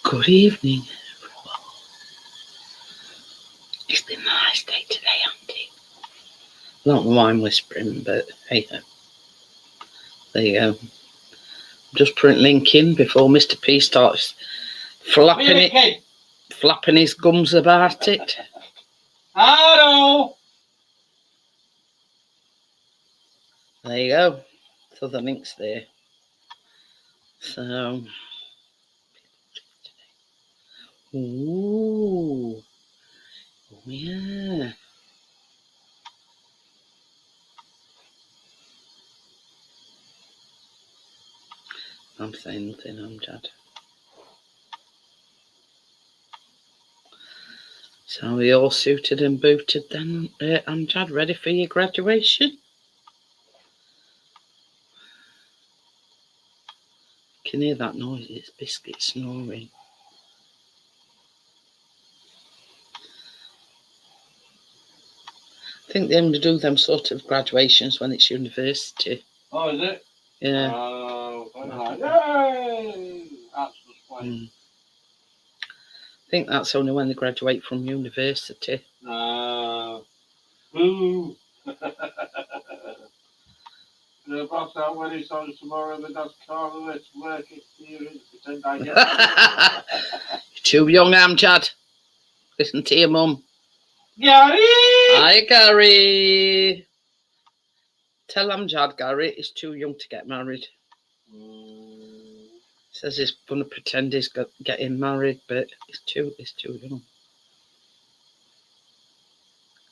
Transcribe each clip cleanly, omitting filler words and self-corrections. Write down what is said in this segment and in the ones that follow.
Good evening. It's been a nice day today, Auntie. Not why I'm whispering, but hey ho. There you go. Just put a link in before Mr. P starts flapping his gums about it. Hello. There you go. So the link's there. So, ooh, oh yeah. I'm saying nothing, Amjad. So are we all suited and booted then, Amjad? Ready for your graduation? Can hear that noise? It's Biscuit snoring. I think they only do them sort of graduations when it's university. Oh, is it? Yeah. Oh, yay! That's just fine. I think that's only when they graduate from university. Boo! The boss out when he saw tomorrow in the dad's car and let's work experience. Pretend I get You're too young, Amjad. Listen to your mum. Gary! Hi, Gary. Tell Amjad, Gary, he's too young to get married. Says he's going to pretend he's getting married, but he's too young.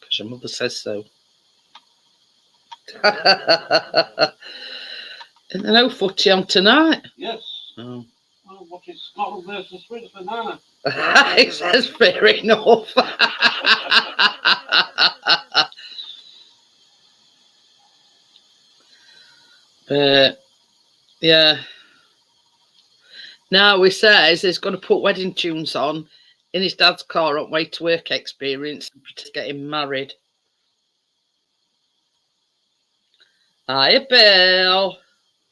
Because your mother says so. Isn't there no footy on tonight? Yes. Oh. Well, what is Scotland versus Sweden banana? He says fair enough. But yeah. Now he says he's going to put wedding tunes on in his dad's car on way to work experience and pretend to get him married. Hi, Bill.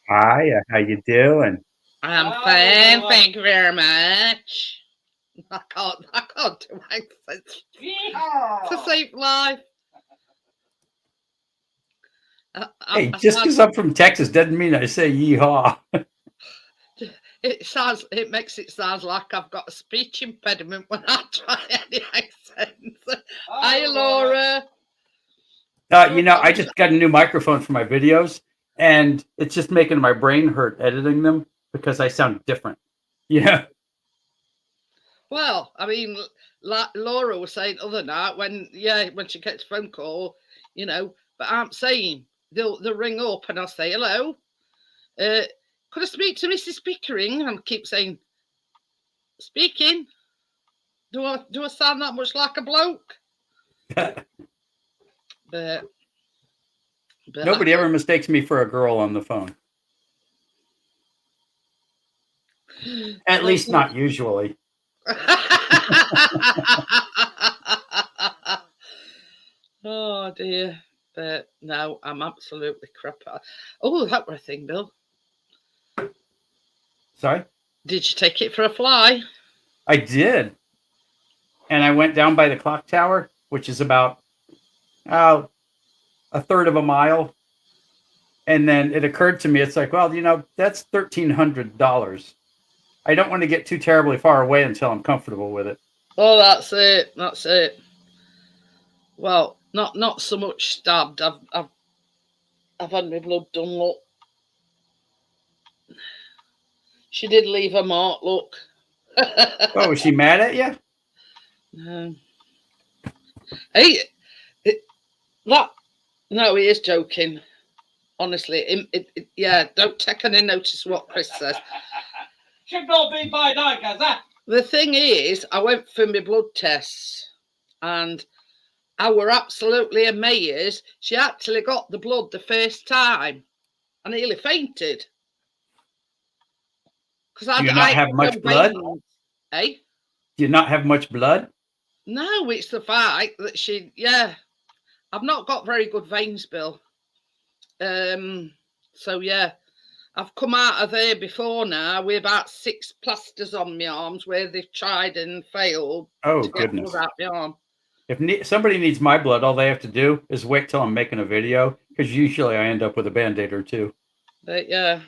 Hi, how you doing? I'm fine, thank you very much. I can't do accents to save life. Hey, just because I'm from Texas doesn't mean I say yeehaw. It makes it sound like I've got a speech impediment when I try any accents. Hi, Laura. I just got a new microphone for my videos, and it's just making my brain hurt editing them because I sound different. Yeah. Well, I mean, like Laura was saying other night when she gets a phone call, but I'm saying they'll ring up and I'll say hello. Could I speak to Mrs. Pickering? And keep saying, speaking. Do I sound that much like a bloke? but Nobody ever mistakes me for a girl on the phone. At least not usually. Oh dear. But no, I'm absolutely crap. Oh, that were a thing, Bill. Sorry? Did you take it for a fly? I did. And I went down by the clock tower, which is about a third of a mile. And then it occurred to me, it's like, well, that's $1,300. I don't want to get too terribly far away until I'm comfortable with it. Oh, that's it. That's it. Well, not so much stabbed. I've had my blood done. Look, she did leave a mark. Look. Oh, was she mad at you? No. Hey, no, he is joking. Honestly, yeah. Don't take any notice what Chris says. Should not be by night, that. The thing is, I went for my blood tests, and I were absolutely amazed. She actually got the blood the first time. I nearly fainted. Do you not have much blood? Eh? Do you not have much blood? No, it's the fact that I've not got very good veins, Bill. So yeah, I've come out of there before now with about 6 plasters on my arms where they've tried and failed Oh, to get goodness. blood out my arm. If somebody needs my blood, all they have to do is wait till I'm making a video, because usually I end up with a Band-Aid or two. But yeah.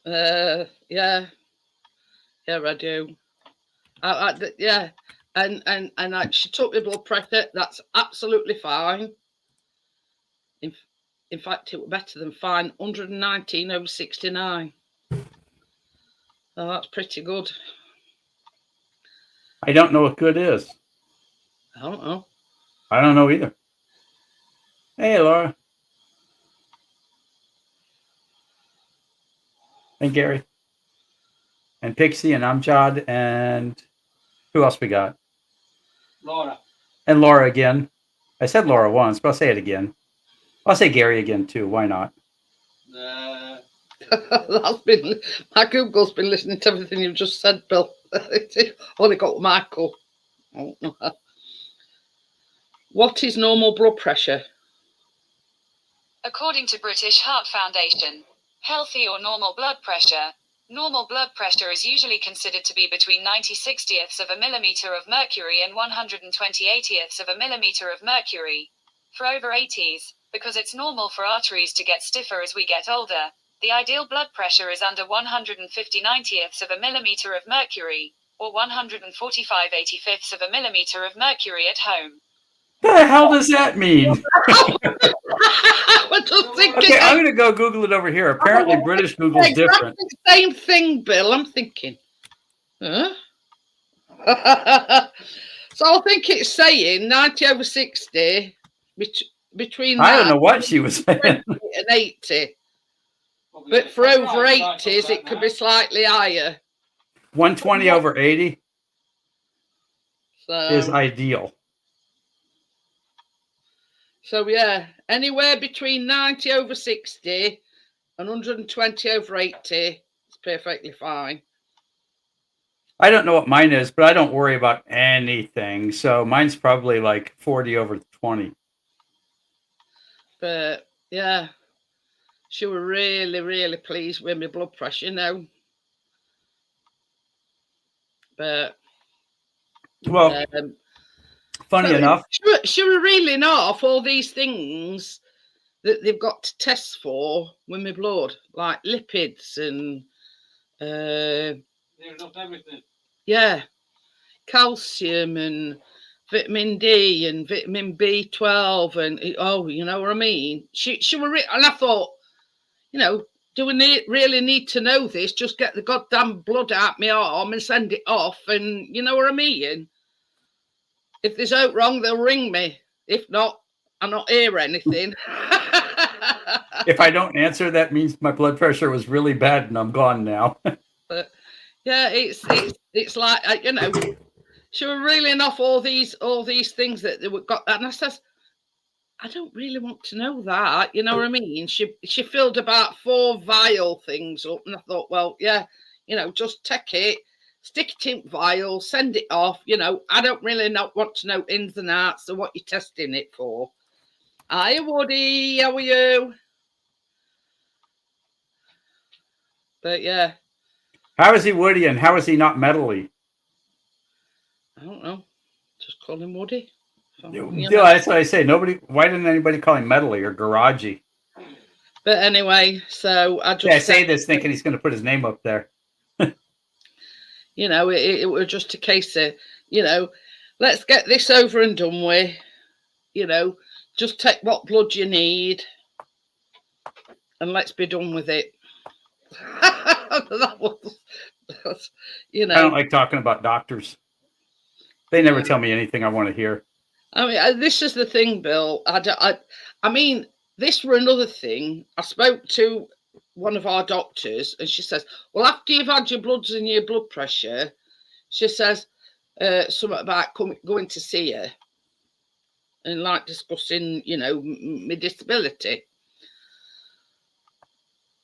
Yeah. Yeah, I do. Yeah. And she took my blood pressure. That's absolutely fine. In fact, it was better than fine. 119/69. Oh, that's pretty good. I don't know what good is. I don't know. I don't know either. Hey, Laura. And Gary. And Pixie and Amjad. And who else we got? Laura. And Laura again. I said Laura once, but I'll say it again. I'll say Gary again, too. Why not? That's been my Google's been listening to everything you've just said, Bill. Only got Michael. What is normal blood pressure? According to British Heart Foundation, healthy or normal blood pressure. Normal blood pressure is usually considered to be between 90/60ths of a millimeter of mercury and 120/80ths of a millimeter of mercury. For over 80s, because it's normal for arteries to get stiffer as we get older, the ideal blood pressure is under 150/90ths of a millimeter of mercury, or 145/85ths of a millimeter of mercury at home. What the hell does that mean? I just thinking. Okay, I'm going to go Google it over here. Apparently, British Google's exactly different. the same thing, Bill. I'm thinking. Huh? So I think it's saying 90/60 between. I don't know what she was saying. And 80. But for over 80s, it could be slightly higher. 120/80 So, is ideal. So yeah, anywhere between 90/60 and 120/80 is perfectly fine. I don't know what mine is, but I don't worry about anything. So mine's probably like 40/20. But yeah, she was really, really pleased with my blood pressure, you know. But well, funny enough, she was reeling off all these things that they've got to test for with my blood, like lipids and everything. Yeah, calcium and vitamin D and vitamin B12 and you know what I mean. She was and I thought, you know, do we really need to know this? Just get the goddamn blood out my arm and send it off, and you know what I mean. If there's out wrong, they'll ring me. If not, I'll not hear anything. If I don't answer, that means my blood pressure was really bad and I'm gone now. But yeah, it's like, you know, she was reeling off all these things that they got. And I says, I don't really want to know that. You know what I mean? She filled about 4 vial things up, and I thought, well, yeah, you know, just take it, stick it in vial, send it off. You know, I don't really want to know ins and outs of what you're testing it for. Hi, Woody. How are you? But yeah. How is he Woody and how is he not metally? I don't know. Just call him Woody. Yeah, that's what I say. Why didn't anybody call him metally or garagey? But anyway, so I just I say this thinking he's going to put his name up there. You know, it was just a case of, you know, let's get this over and done with. You know, just take what blood you need and let's be done with it. That was, you know. I don't like talking about doctors. They never tell me anything I want to hear. I mean, this is the thing, Bill. I mean, this were another thing. I spoke to one of our doctors and she says, well, after you've had your bloods and your blood pressure, she says something about going to see her and like discussing, you know, my disability.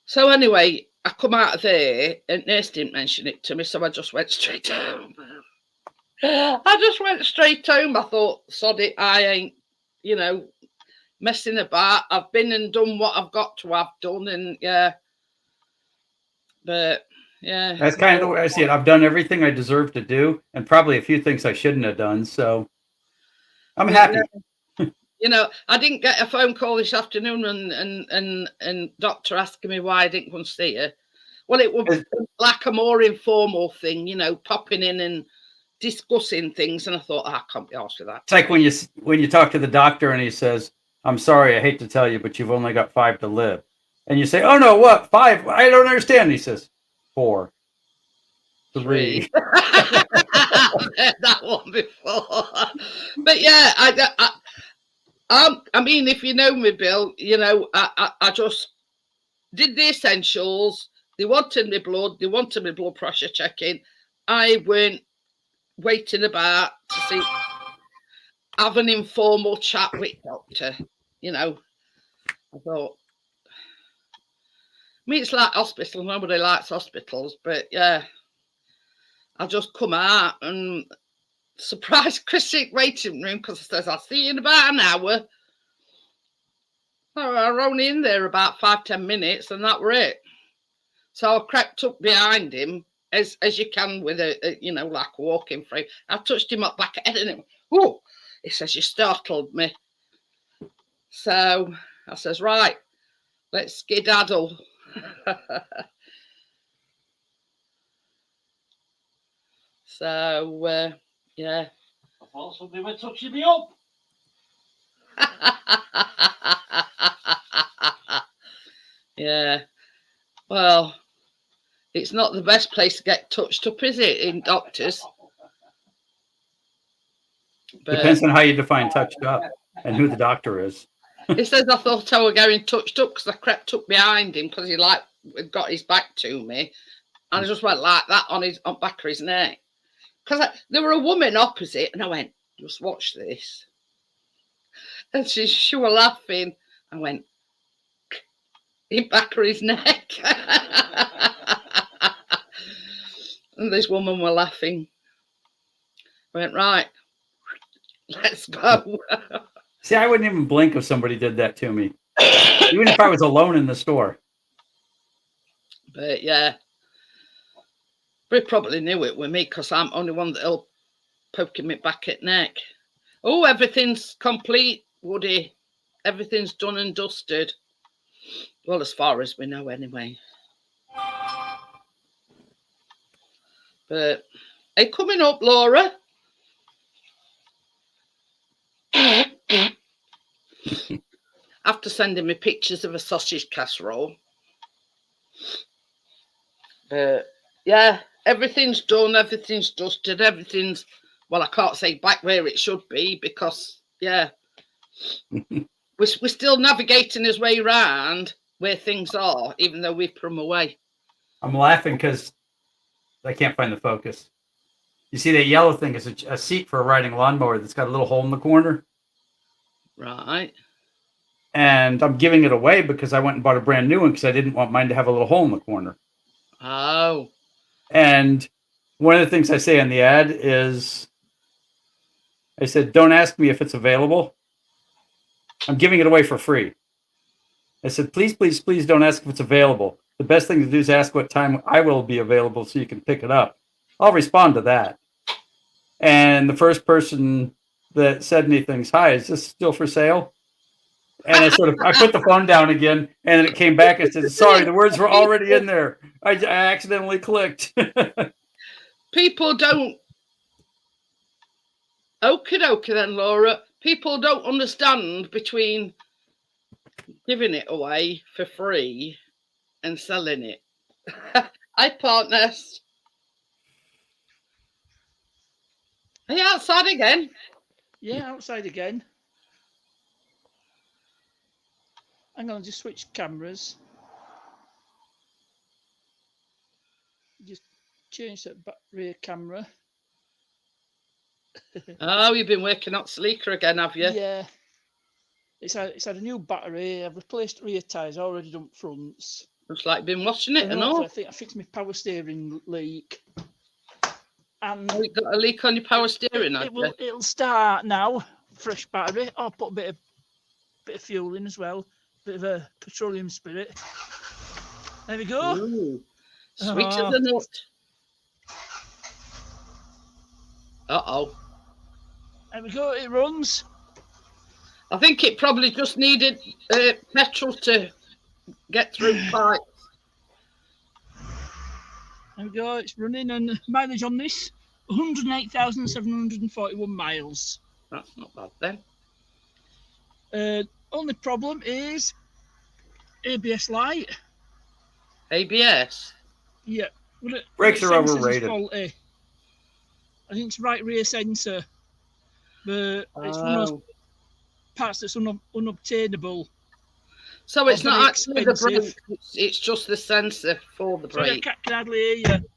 So anyway, I come out of there and nurse didn't mention it to me, so I just went straight home. I just went straight home. I thought, sod it, I ain't, you know, messing about. I've been and done what I've got to have done, and yeah. But yeah, That's kind of the way I see it. I've done everything I deserve to do, and probably a few things I shouldn't have done. So I'm happy. you know, I didn't get a phone call this afternoon and doctor asking me why I didn't come see her. Well, it was like a more informal thing, you know, popping in and discussing things, and I thought, I can't be asked for that. It's like when you talk to the doctor and he says, "I'm sorry, I hate to tell you, but you've only got 5 to live," and you say, "Oh no, what 5? I don't understand." And he says, 4, 3. That one before, but yeah, I mean, if you know me, Bill, you know, I just did the essentials. They wanted my blood. They wanted my blood pressure checking. I weren't waiting about to see, have an informal chat with doctor. You know, I thought, I mean, it's like hospital. Nobody likes hospitals, but yeah, I just come out and surprised Chris in waiting room because I says, I'll see you in about an hour. So I was only in there about 5-10 minutes, and that were it. So I crept up behind him as you can with a you know, like a walking frame. I touched him up back at head and him. Oh, he says, you startled me. So I says, right, let's skedaddle. So yeah. I thought somebody were touching me up. Yeah. Well, it's not the best place to get touched up, is it, in doctors? But Depends on how you define touched up and who the doctor is. he says, I thought I was getting touched up because I crept up behind him because he like got his back to me, and I just went like that on back of his neck. Because there were a woman opposite, and I went, just watch this. And she was laughing. I went, in back of his neck. And this woman were laughing. I went, right, let's go. See, I wouldn't even blink if somebody did that to me, even if I was alone in the store. But yeah, we probably knew it with me because I'm only one that'll poking me back at neck. Oh, everything's complete, Woody. Everything's done and dusted. Well, as far as we know, anyway. But hey, coming up, Laura. After sending me pictures of a sausage casserole. But yeah, everything's done, everything's dusted, everything's, well, I can't say back where it should be because, yeah, we're still navigating his way around where things are, even though we've put them away. I'm laughing because I can't find the focus. You see that yellow thing is a seat for a riding lawnmower that's got a little hole in the corner. Right. And I'm giving it away because I went and bought a brand new one because I didn't want mine to have a little hole in the corner. Oh. And one of the things I say on the ad is, I said, don't ask me if it's available. I'm giving it away for free. I said, please, please, please don't ask if it's available. The best thing to do is ask what time I will be available so you can pick it up. I'll respond to that. And the first person that said anything's, hi, is this still for sale? And I put the phone down again, and it came back and said, sorry, the words were already in there. I accidentally clicked. People don't. Okie dokie then, Laura. People don't understand between giving it away for free and selling it. Hi, partners. Are you outside again? Yeah, outside again. Hang on, just switch cameras. Just change that back rear camera. Oh, you've been working out sleeker again, have you? Yeah. It's had a new battery. I've replaced rear tyres, already done fronts. Looks like you've been washing it and all. I think I fixed my power steering leak. And Oh, you got a leak on your power steering, have you? it'll start now. Fresh battery. I'll put a bit of bit of fuel in as well, bit of a petroleum spirit. There we go. Ooh, sweet Oh. as a nut. Uh-oh. There we go. It runs. I think it probably just needed petrol to get through pipes. There we go. It's running, and mileage on this 108,741 miles. That's not bad then. Only problem is ABS light. ABS. Yeah. Brakes are sensor's overrated. faulty. I think it's right rear sensor, but it's one of those Oh. parts that's unobtainable. So it's Or not very actually the expensive. brake, it's just the sensor for the Sorry, I brake. can hardly hear you.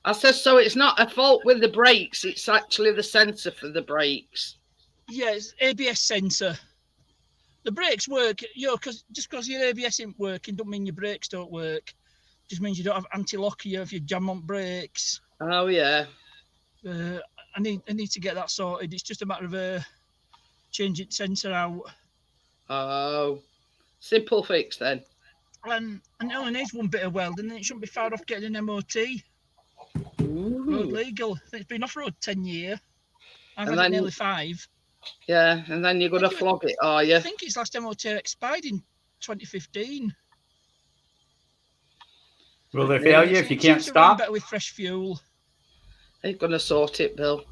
I said, so it's not a fault with the brakes, it's actually the sensor for the brakes. Yeah, it's ABS sensor. The brakes work, because just because your ABS isn't working, don't mean your brakes don't work. Just means you don't have anti-lock here if you jam on brakes. Oh, yeah. I need to get that sorted. It's just a matter of changing the sensor out. Oh, simple fix then. And it only needs one bit of welding, and it shouldn't be far off getting an MOT. Road Ooh. legal. I think it's been off road 10 years. I've And had it then- nearly 5. Yeah, and then you're going to flog it, are I you? think its last MOT expired in 2015. Will they fail you if you can't Seems to run stop? better with fresh fuel. He's going to sort it, Bill.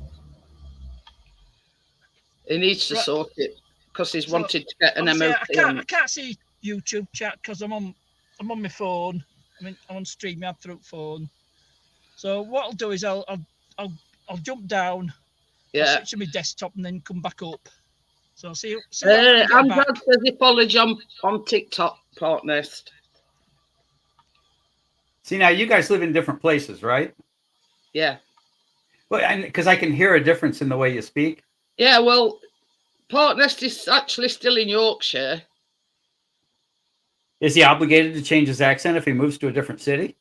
He needs to Right. sort it because he's So, wanted to get an Obviously, MOT. I can't see YouTube chat because I'm on my phone. I'm on StreamYard through phone. So what I'll do is I'll jump down, I'll Yeah. switch to my desktop, and then come back up. So see what I'm gonna get And back. Dad says he followed you on TikTok, Partnest. See, now you guys live in different places, right? Yeah. Well, because I can hear a difference in the way you speak. Yeah, well, Partnest is actually still in Yorkshire. Is he obligated to change his accent if he moves to a different city?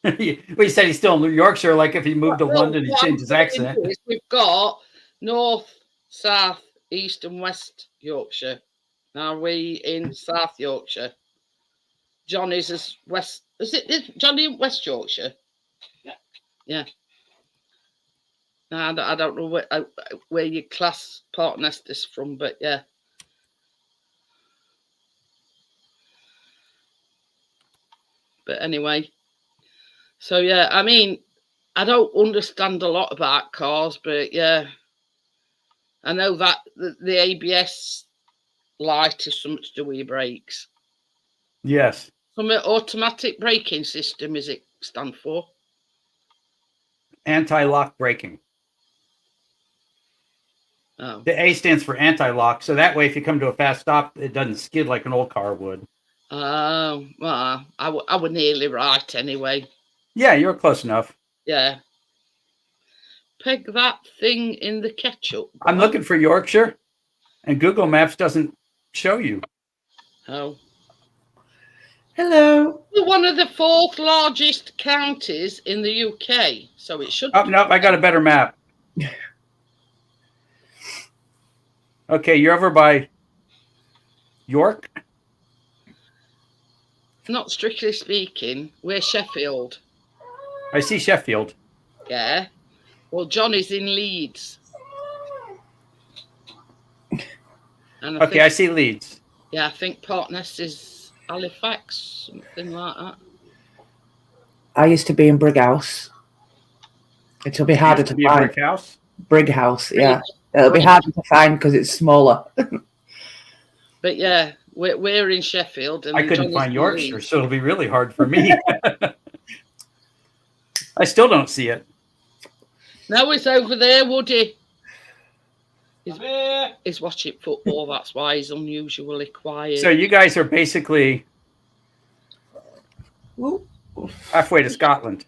Well, you said he's still in Yorkshire. Like if he moved to Well, London, he what I'm changed his saying accent. is we've got North, South, East, and West Yorkshire. Now we in South Yorkshire. Johnny's is West. Is Johnny in West Yorkshire? Yeah. Yeah. No, I don't know where your class Partnest is from, but yeah. But anyway, so yeah, I mean, I don't understand a lot about cars, but yeah, I know that the ABS light is something to do with your brakes. Yes. Some automatic braking system is it stand for? Anti-lock braking. Oh, The A stands for anti-lock. So that way, if you come to a fast stop, it doesn't skid like an old car would. well, I was nearly right anyway. Yeah, you're close enough. Yeah. Peg that thing in the ketchup. I'm looking for Yorkshire, and Google Maps doesn't show you. Oh. Hello. We're one of the 4th largest counties in the UK, so it should. Oh, no, I got a better map. Okay, you're over by York. Not strictly speaking, we're Sheffield. I see Sheffield. Yeah. Well, Johnny's in Leeds. And I Okay, think, I see Leeds. yeah, I think Partness is Halifax, something like that. I used to be in Brighouse. It'll be harder Used to be a find. brick house. Brighouse, yeah. It'll be harder to find because it's smaller. But yeah, we're in Sheffield. And I couldn't Johnny's find in Yorkshire, Leeds. so it'll be really hard for me. I still don't see it. No, it's over there, Woody. I'm here. He's watching football, that's why he's unusually quiet. So you guys are basically Ooh. halfway to Scotland.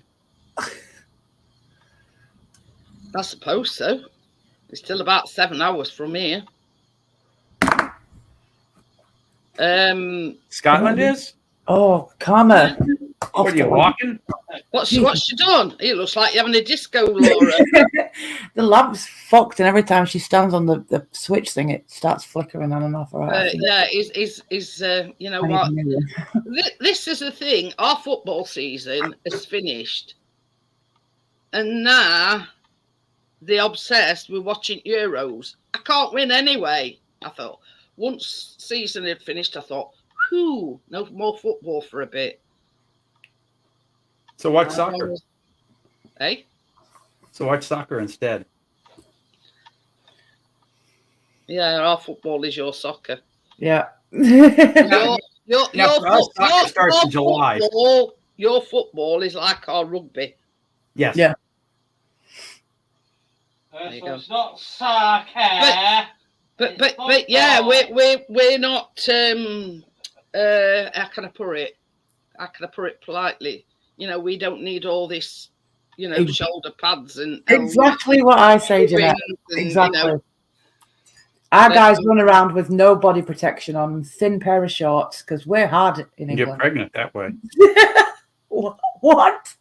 I suppose so. It's still about 7 hours from here. Scotland is? Oh, Karma. What are you walking? What's she done? It looks like you're having a disco, Laura. The lamp's fucked, and every time she stands on the switch thing, it starts flickering on and off. Right? Yeah, you know what? This is the thing. Our football season is finished, and now they're obsessed with watching Euros. I can't win anyway. I thought once season had finished, I thought, whew, no more football for a bit. So watch soccer. Hey? So watch soccer instead. Yeah, our football is your soccer. Yeah. Your for us, soccer starts in July. Your football is like our rugby. Yes. Yeah. There you So go. it's not soccer. But yeah, we're not how can I put it politely? You know, we don't need all this, you know, shoulder pads and Exactly what I say, Jeanette. Exactly. You know, Our guys run around with no body protection on, thin pair of shorts, because we're hard in You get England. pregnant that way. What?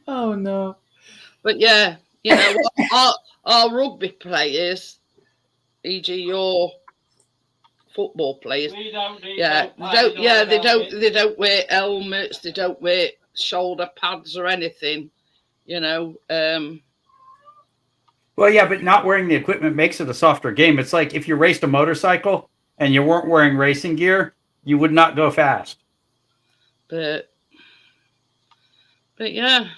Oh no. but yeah, you know, our rugby players, e.g. your football players, We don't need yeah, no they don't wear helmets, they don't wear shoulder pads or anything, you know. Well, yeah, but not wearing the equipment makes it a softer game. It's like if you raced a motorcycle and you weren't wearing racing gear, you would not go fast. But yeah,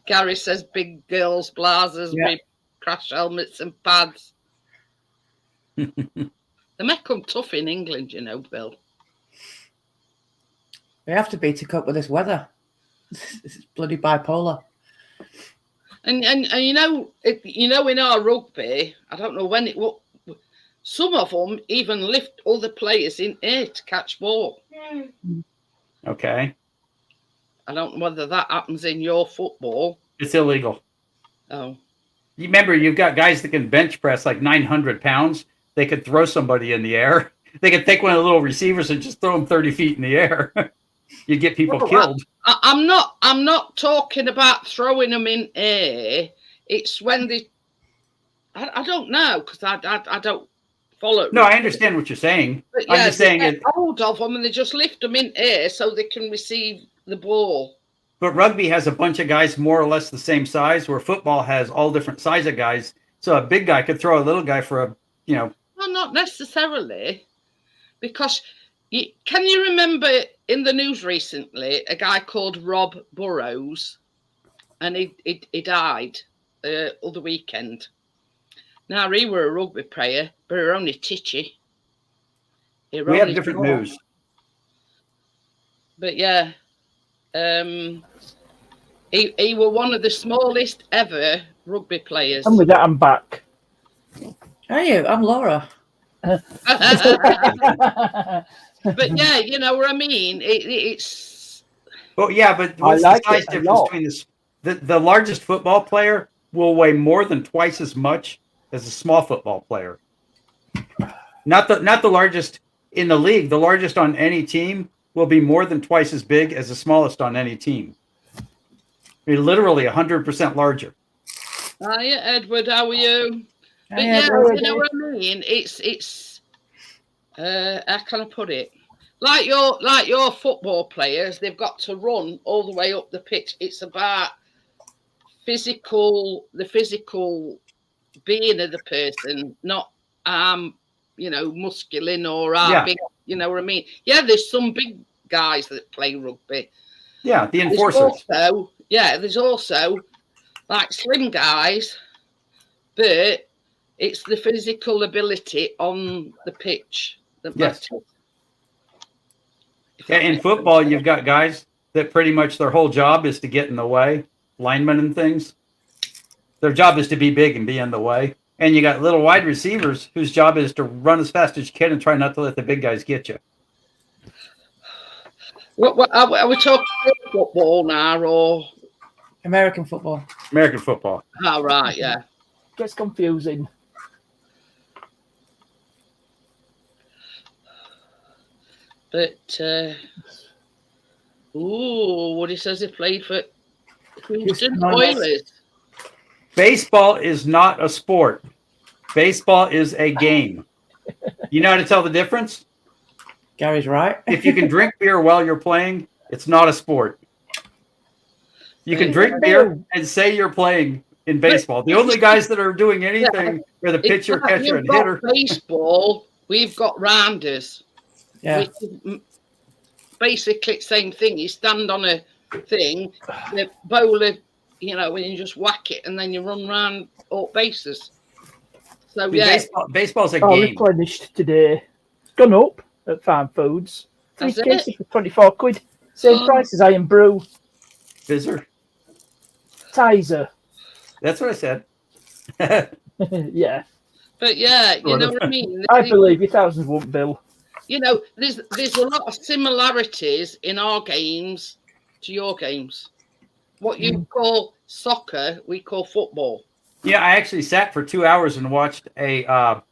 Gary says big girls blazers with crash helmets and pads. They make them tough in England, you know, Bill. We have to be to cope with this weather. This is bloody bipolar. And you know, in our rugby, I don't know when some of them even lift other players in air to catch ball. Okay. I don't know whether that happens in your football. It's illegal. Oh. You remember, you've got guys that can bench press like 900 pounds. They could throw somebody in the air. They could take one of the little receivers and just throw them 30 feet in the air. You'd get people killed. I'm not talking about throwing them in air. It's when they, I don't know, because I don't follow. No, I understand what you're saying. But I'm just saying they it. get hold of them and they just lift them in air so they can receive the ball. But rugby has a bunch of guys more or less the same size, where football has all different size of guys. So a big guy could throw a little guy for a, you know. Well, not necessarily, because can you remember in the news recently a guy called Rob Burrows, and he died other weekend. Now he were a rugby player, but he were only titchy. We have different news. But yeah, he were one of the smallest ever rugby players. And with that, I'm back. Are you? I'm Laura. But yeah, you know what I mean. It's. Well, yeah, but what's the size difference between this? The largest football player will weigh more than twice as much as a small football player. Not the largest in the league. The largest on any team will be more than twice as big as the smallest on any team. I mean, literally 100% larger. Hiya, Edward. How are you? But Yeah, yeah, you know what I mean. It's. How can I put it? Like your football players, they've got to run all the way up the pitch. It's about the physical being of the person, not muscular or big. You know what I mean? Yeah, there's some big guys that play rugby. Yeah, the enforcers. There's also like slim guys, but it's the physical ability on the pitch that matters. Yeah, in football, you've got guys that pretty much their whole job is to get in the way, linemen and things. Their job is to be big and be in the way. And you got little wide receivers whose job is to run as fast as you can and try not to let the big guys get you. What are we talking about football now or American football? American football. Oh, right, yeah. Gets confusing. But Woody says he played for Houston Oilers. Baseball is not a sport. Baseball is a game. You know how to tell the difference? Gary's right. If you can drink beer while you're playing, it's not a sport. You can drink beer and say you're playing in baseball. The only guys that are doing anything are the pitcher, catcher, and hitter. Baseball, we've got rounders. Yeah. Which is basically the same thing. You stand on a thing, the bowler, you know, and you just whack it, and then you run round all bases. So Baseball's a Oh, game. replenished today. It's gone up at Farm Foods. 3 Has it? cases for 24 quid. Same price as Iron Brew. Fizzer. Tizer. That's what I said. Yeah. But yeah, you know what I mean. I believe your thousands won't bill. You know, there's a lot of similarities in our games to your games. What you call soccer, we call football. Yeah, I actually sat for 2 hours and watched an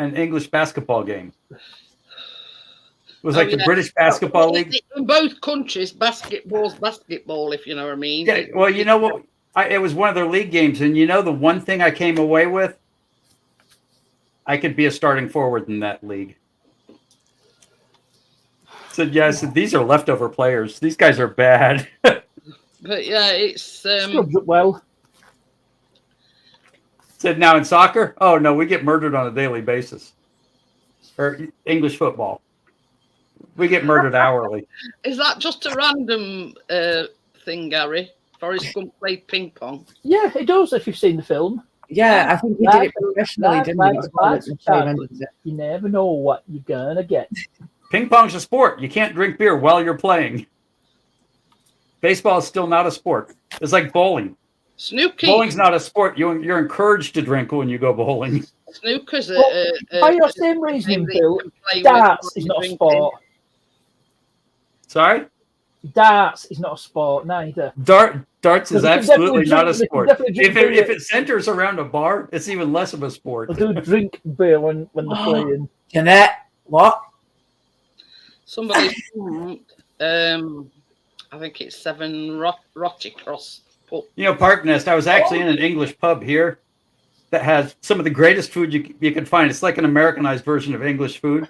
English basketball game. It was like the British Basketball League. In both countries, basketball's basketball, if you know what I mean. Yeah, well, you know what? It was one of their league games, and you know the one thing I came away with? I could be a starting forward in that league. Said, yeah, I said, these are leftover players. These guys are bad. But yeah, it's Scrubs up well. Said, now in soccer, oh no, we get murdered on a daily basis. Or English football, we get murdered hourly. Is that just a random thing, Gary? Forrest Gump played ping pong. Yeah, it does if you've seen the film. Yeah, I think he did it professionally, didn't he? You never know what you're gonna get. Ping pong's a sport. You can't drink beer while you're playing. Baseball is still not a sport. It's like bowling. Snooker. Bowling's not a sport. You're encouraged to drink when you go bowling. Snooker's By your same reasoning, Bill, darts is not a sport. Sorry? Darts is not a sport, neither. Darts is absolutely not a sport. If beer. it centers around a bar, it's even less of a sport. They do drink beer when they're playing. Jeanette, what? Somebody, I think it's 7 Rochicross. You know, Park Nest, I was actually in an English pub here that has some of the greatest food you can find. It's like an Americanized version of English food.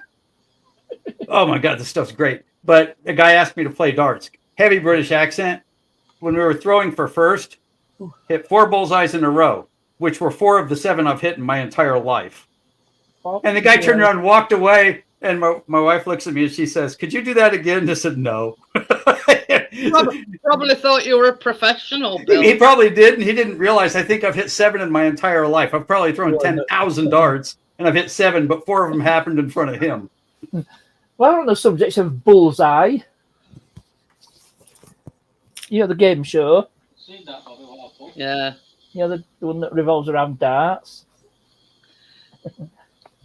Oh my God, this stuff's great. But a guy asked me to play darts. Heavy British accent. When we were throwing for first, hit 4 bullseyes in a row, which were 4 of the 7 I've hit in my entire life. And the guy turned around and walked away. And my wife looks at me and she says, "Could you do that again?" I said, "No." Probably thought you were a professional, Bill. He probably did, and he didn't realize. I think I've hit 7 in my entire life. I've probably thrown 10,000 darts, and I've hit 7, but 4 of them happened in front of him. Well, on the subject of Bullseye, you know the game show. Yeah. You know the one that revolves around darts.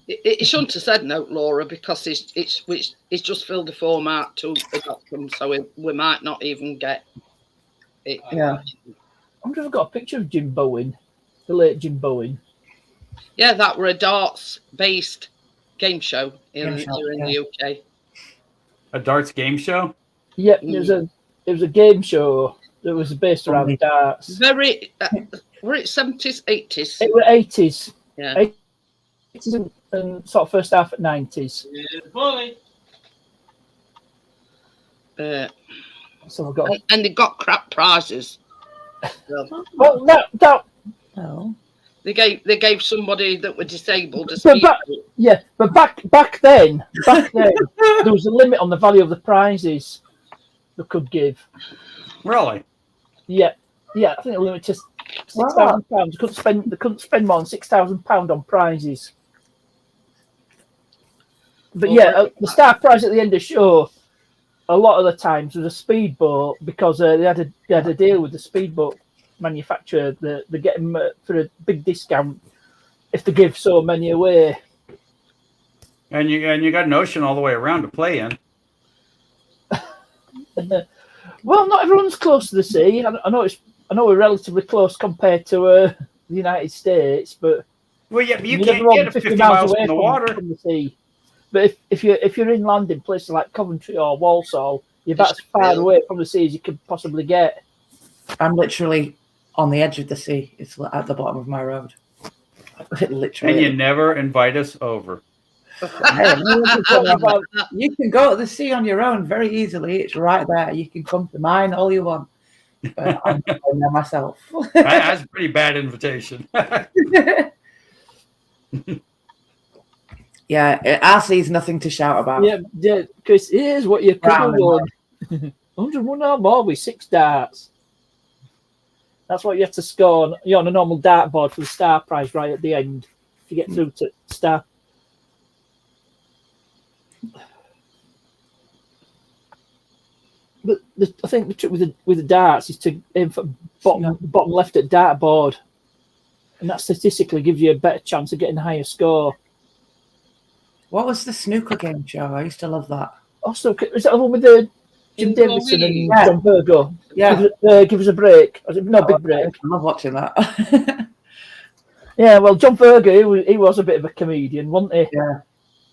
It shouldn't have said no, Laura, because it's just filled the form out to adopt them, so we might not even get it. Yeah. I wonder if I've got a picture of Jim Bowen, the late Jim Bowen. Yeah, that were a darts-based game show here in the UK. A darts game show? Yep, it was a game show that was based around darts. Very, were it 70s, 80s? It was 80s. Yeah. 80s and sort of first half at 90s. So I've got. And they got crap prizes. Well, that. No. They gave somebody that were disabled a But speed. but back then, there was a limit on the value of the prizes they could give. Really? Yeah, I think the limit to £6,000. They couldn't spend more than £6,000 on prizes. But the star prize at the end of the show, a lot of the times was a speedboat because they had a deal with the speedboat manufacturer that they get them for a big discount if they give so many away. And you got an ocean all the way around to play in. Well, not everyone's close to the sea. I know we're relatively close compared to the United States, but Well, yeah, but you you're can't never get over 50 miles from the water. From the sea. But if you're inland in places like Coventry or Walsall, you're about as far away from the sea as you can possibly get. I'm literally on the edge of the sea. It's at the bottom of my road. Literally. And you never invite us over. Hey, you can go to the sea on your own very easily. It's right there. You can come to mine all you want. But I'm going there myself. That's a pretty bad invitation. Yeah, our sea's nothing to shout about. Yeah, Chris, here's what you could have won. 101 or more with 6 darts. That's what you have to score on a normal dartboard for the star prize right at the end. If you get through to star. But I think the trick with the darts is to aim for bottom left at dartboard, and that statistically gives you a better chance of getting a higher score. What was the snooker game show? I used to love that. Also, is that the one with the Jim Davidson and John Virgo? Yeah. Give us a break. No, big break. I love watching that. Yeah, well, John Virgo, he was a bit of a comedian, wasn't he? Yeah.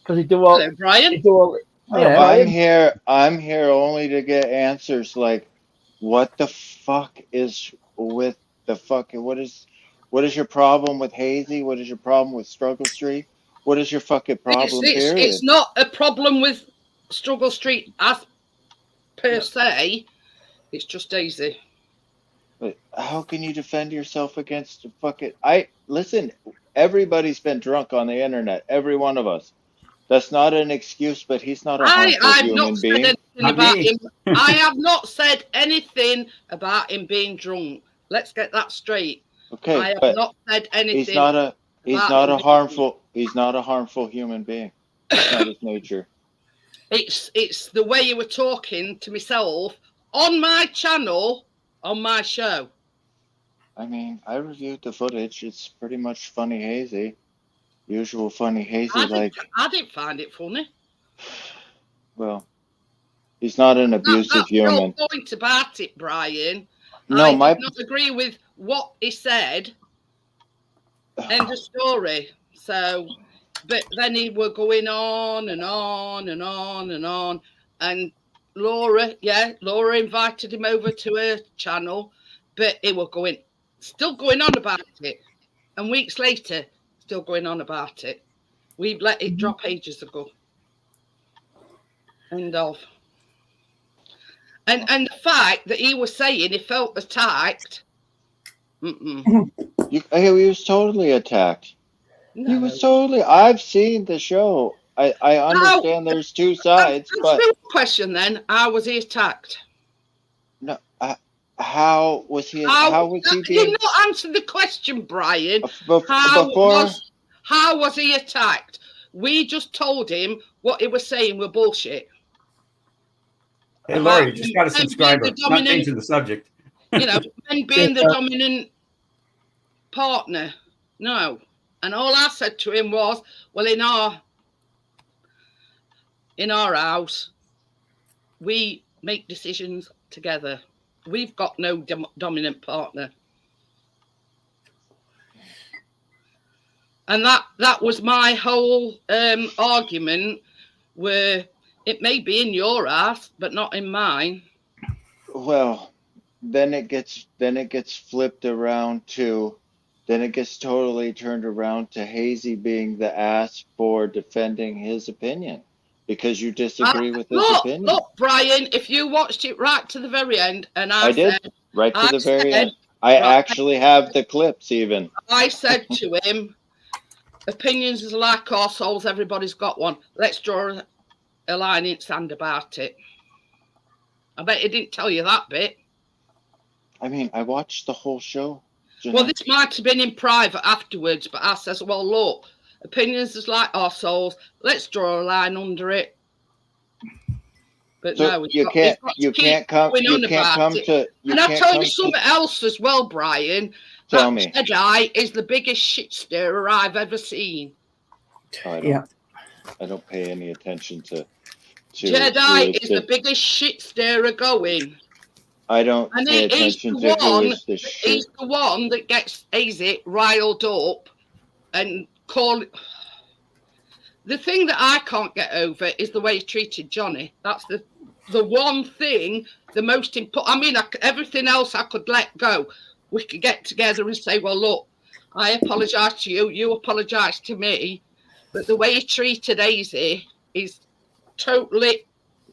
Because he'd do all. Hello, Brian. He'd do all. Yeah. I'm here only to get answers like, what the fuck is with the fucking what is your problem with Hazy? What is your problem with Struggle Street? What is your fucking problem? It's not a problem with Struggle Street as per se. It's just Daisy. But how can you defend yourself against the fucking? Listen. Everybody's been drunk on the internet. Every one of us. That's not an excuse, but he's not a harmful human being. I have not said anything about him being drunk. Let's get that straight. Okay, I have not said anything. He's not a harmful human being. That's not his nature. It's the way you were talking to myself on my channel, on my show. I mean, I reviewed the footage. It's pretty much Funny Hazy. Usual Funny Hazy. I didn't find it funny. Well, he's not an abusive human. That's your point about it, Brian. No, I do not agree with what he said. End of story. So, but then he were going on and on and on and on. And Laura invited him over to her channel, but he were still going on about it. And weeks later, still going on about it. We've let it drop ages ago. End of. And the fact that he was saying he felt attacked. He was totally attacked. No. He was totally. I've seen the show. I understand there's two sides, but the question then: how was he attacked? No, how was he? How was he being? You're not answering the question, Brian. How was he attacked? We just told him what he was saying were bullshit. Hey, Laurie, you just got a subscriber. Not changing the subject. You know, men being the dominant partner. No. And all I said to him was, well, in our house, we make decisions together. We've got no dominant partner. And that was my whole argument, where it may be in your ass, but not in mine. Well, then it gets flipped around to, then it gets totally turned around to Hazy being the ass for defending his opinion because you disagree with his opinion. Look, Brian, if you watched it right to the very end, and I did right to the very end. I actually have the clips even. I said to him, opinions is like our souls, everybody's got one. Let's draw a line in sand about it. I bet he didn't tell you that bit. I mean, I watched the whole show. Well, this might have been in private afterwards, but I says, well, look, opinions is like our souls. Let's draw a line under it. But so no, you can't come to. And I'll tell you something else as well, Brian. Tell me. Jedi is the biggest shit stirrer I've ever seen. I don't pay any attention to Jedi is the biggest shit stirrer going. I don't pay attention to who is the shit. He's the one that gets Hazy riled up and the thing that I can't get over is the way he treated Johnny. That's the one thing, the most important. I mean, everything else I could let go. We could get together and say, well, look, I apologise to you, you apologise to me. But the way he treated Hazy is totally...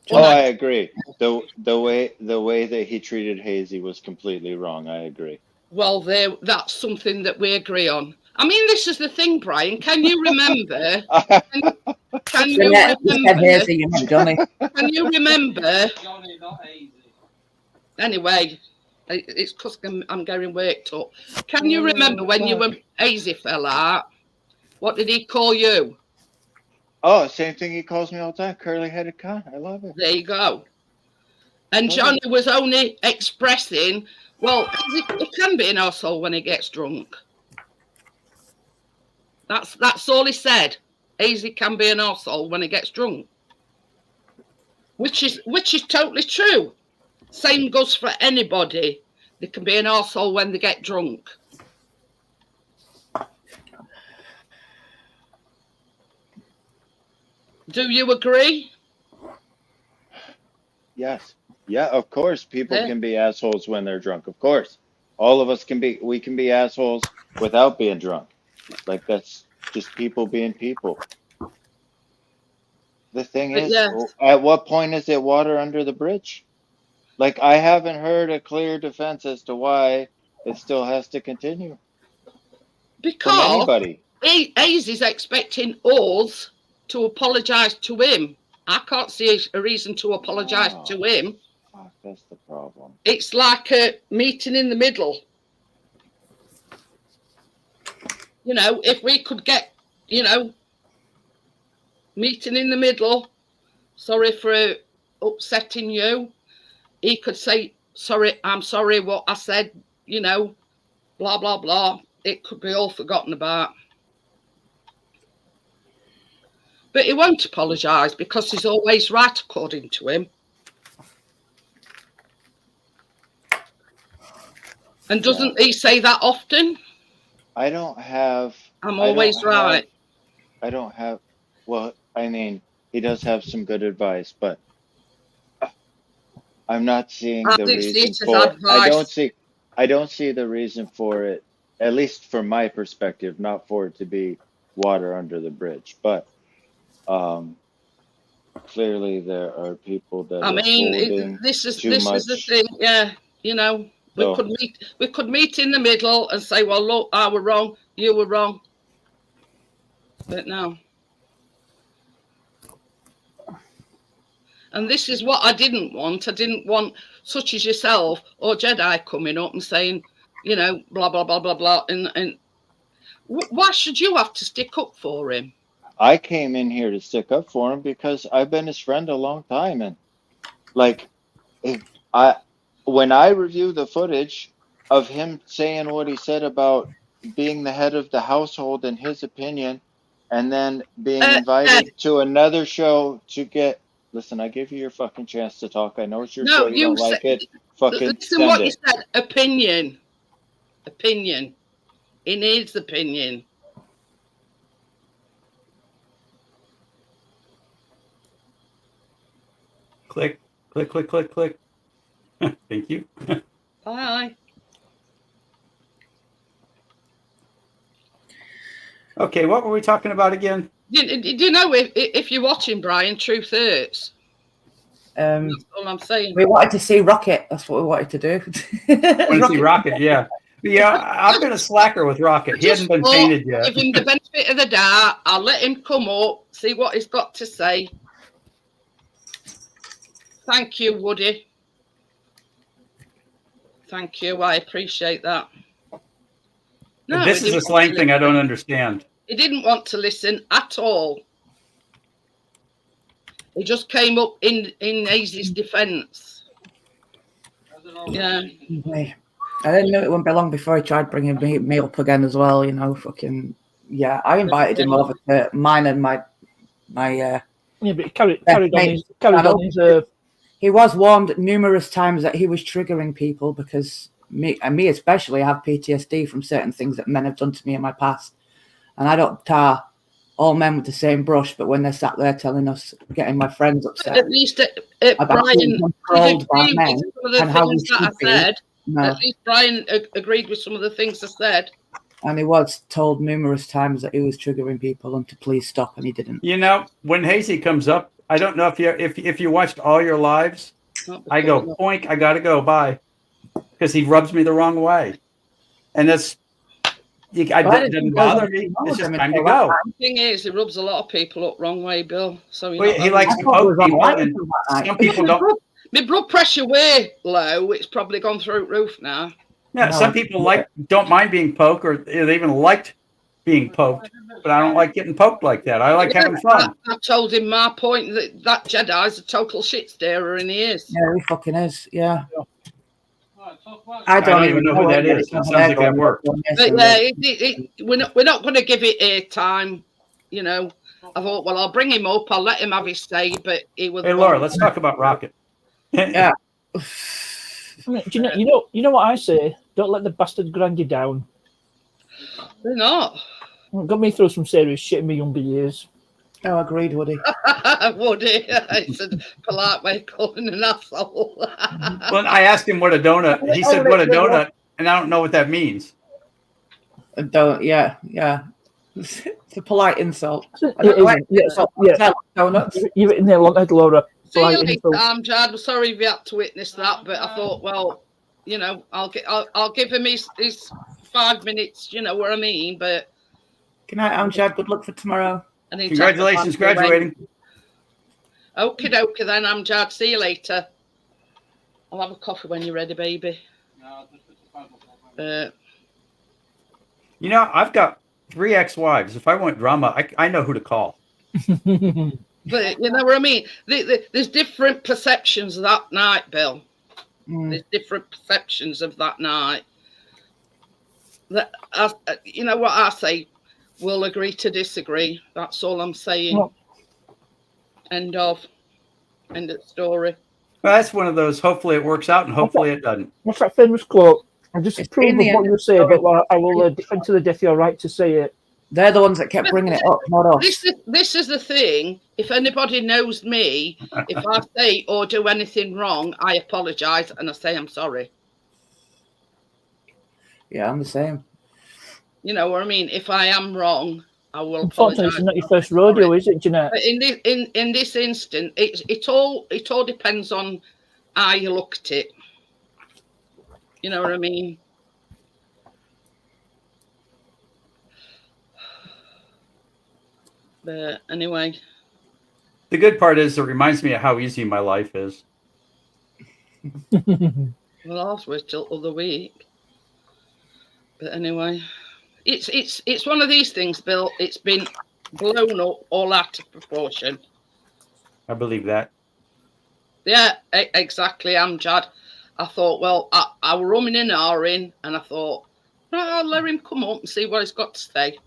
Oh, I agree. The way that he treated Hazy was completely wrong. I agree. Well, that's something that we agree on. I mean, this is the thing, Brian. Can you remember? Can you remember? Johnny. Can you remember? Johnny, not Hazy. Anyway, it's because I'm getting worked up. Can you remember when you and Hazy fell out? What did he call you? Oh, same thing he calls me all the time. Curly-headed cunt. I love it. There you go. And Johnny was only expressing, well, he can be an arsehole when he gets drunk. That's all he said. Hazy can be an arsehole when he gets drunk. Which is totally true. Same goes for anybody. They can be an arsehole when they get drunk. Do you agree? Yes. Yeah, of course. People can be assholes when they're drunk. Of course. All of us can be assholes without being drunk. Like, that's just people being people. The thing is, at what point is it water under the bridge? Like, I haven't heard a clear defense as to why it still has to continue. Because from anybody. Hazy's expecting us to apologise to him. I can't see a reason to apologise to him. That's the problem. It's like a meeting in the middle. You know, if we could get, meeting in the middle, sorry for upsetting you. He could say, sorry, I'm sorry what I said, blah, blah, blah. It could be all forgotten about. But he won't apologise because he's always right, according to him. And doesn't he say that often? I don't have... I'm always right. Well, I mean, he does have some good advice, but I'm not seeing the reason for it. I don't see the reason for it, at least from my perspective, not for it to be water under the bridge. But clearly there are people that this is the thing, yeah, we could meet in the middle and say, well, look, I were wrong, you were wrong. But no. And this is what I didn't want. I didn't want such as yourself or Jedi coming up and saying, blah, blah, blah, blah, blah. And why should you have to stick up for him? I came in here to stick up for him because I've been his friend a long time. And when I review the footage of him saying what he said about being the head of the household in his opinion, and then being invited to another show to get... Listen, I gave you your fucking chance to talk. I know it's your show. You don't like it. Fucking listen what you said. Opinion. Opinion. He needs opinion. Click, click, click, click, click. Thank you. Bye. Okay, what were we talking about again? Do you know if you're watching, Brian, Truth Hurts? That's all I'm saying. We wanted to see Rocket. That's what we wanted to do. Want to see Rocket, yeah. Yeah, I've been a slacker with Rocket. He hasn't been painted yet. Give him the benefit of the doubt. I'll let him come up, see what he's got to say. Thank you, Woody. Thank you. I appreciate that. No, this is a slang thing I don't understand. He didn't want to listen at all. He just came up in Hazy's defence. Yeah. I didn't know it wouldn't be long before he tried bringing me up again as well. Fucking yeah. I invited him over to mine and my. Yeah, but he carried on his. He was warned numerous times that he was triggering people because me especially have PTSD from certain things that men have done to me in my past. And I don't tar all men with the same brush, but when they're sat there telling us, getting my friends upset At least about Brian being controlled by agreed men with some of the and how we things that I should be. said. No, At least Brian agreed with some of the things I said. and he was told numerous times that he was triggering people and to please stop, and he didn't. You know, when Hazy comes up, I don't know if you watched all your lives. Not I go before, boink, I gotta go, bye, because he rubs me the wrong way, and that's it doesn't bother me. It's just time to go. The thing is, he rubs a lot of people up wrong way, Bill. So Well, he likes to I thought it poke was people, alright and until that night. some people don't. My blood pressure way low. It's probably gone through the roof now. Yeah, some people don't mind being poked, or they even liked being poked, but I don't like getting poked like that. I like having fun. I told him my point that Jedi's a total shit starer, and he is. Yeah, he fucking is. Yeah. Right, talk about I don't even know who that is. It sounds like that worked. But yeah, we're not going to give it air time. You know, I thought, well, I'll bring him up. I'll let him have his say. But he was. Hey, Laura, let's talk about Rocket. Yeah. I mean, do you know what I say? Don't let the bastard grind you down. They're not. Got me through some serious shit in my younger years. Oh, agreed, Woody. Woody, it's a polite way of calling an asshole. Well, I asked him what a donut. He said, "What a donut," and I don't know what that means. Don't. Yeah. It's a polite insult. It I don't know why isn't. it's insult. Yeah. Donuts. You've hit the nail on the head, Laura. See you Polite later, insult. Amjad. I'm sorry if you had to witness that, but I thought, well, you know, I'll give him his 5 minutes. You know what I mean? But Good night, Amjad. Good luck for tomorrow. I need to Congratulations, graduating. Okie dokie then, Amjad. See you later. I'll have a coffee when you're ready, baby. You know, I've got 3 ex-wives. If I want drama, I know who to call. But you know what I mean? There's different perceptions of that night, Bill. There's different perceptions of that night. That you know what I say? We'll agree to disagree. That's all I'm saying. Well, End of story. Well, that's one of those. Hopefully, it works out, and hopefully, it doesn't. What's that famous quote? I just It's approve in of the what end you of say, the but story. I will defend to the death your right to say it. They're the ones that kept bringing it up, not us. This is the thing. If anybody knows me, if I say or do anything wrong, I apologise and I say I'm sorry. Yeah, I'm the same. You know what I mean? If I am wrong, I will Unfortunately, apologise. it's not your first rodeo, is it, Jeanette? But in this instant, it all depends on how you look at it. You know what I mean? But anyway, The good part is it reminds me of how easy my life is. well, ours was till other week. But anyway, it's one of these things, Bill. It's been blown up all out of proportion. I believe that. Yeah, exactly, Amjad. I thought, well, I were umming and ahhing, and I thought, right, I'll let him come up and see what he's got to say.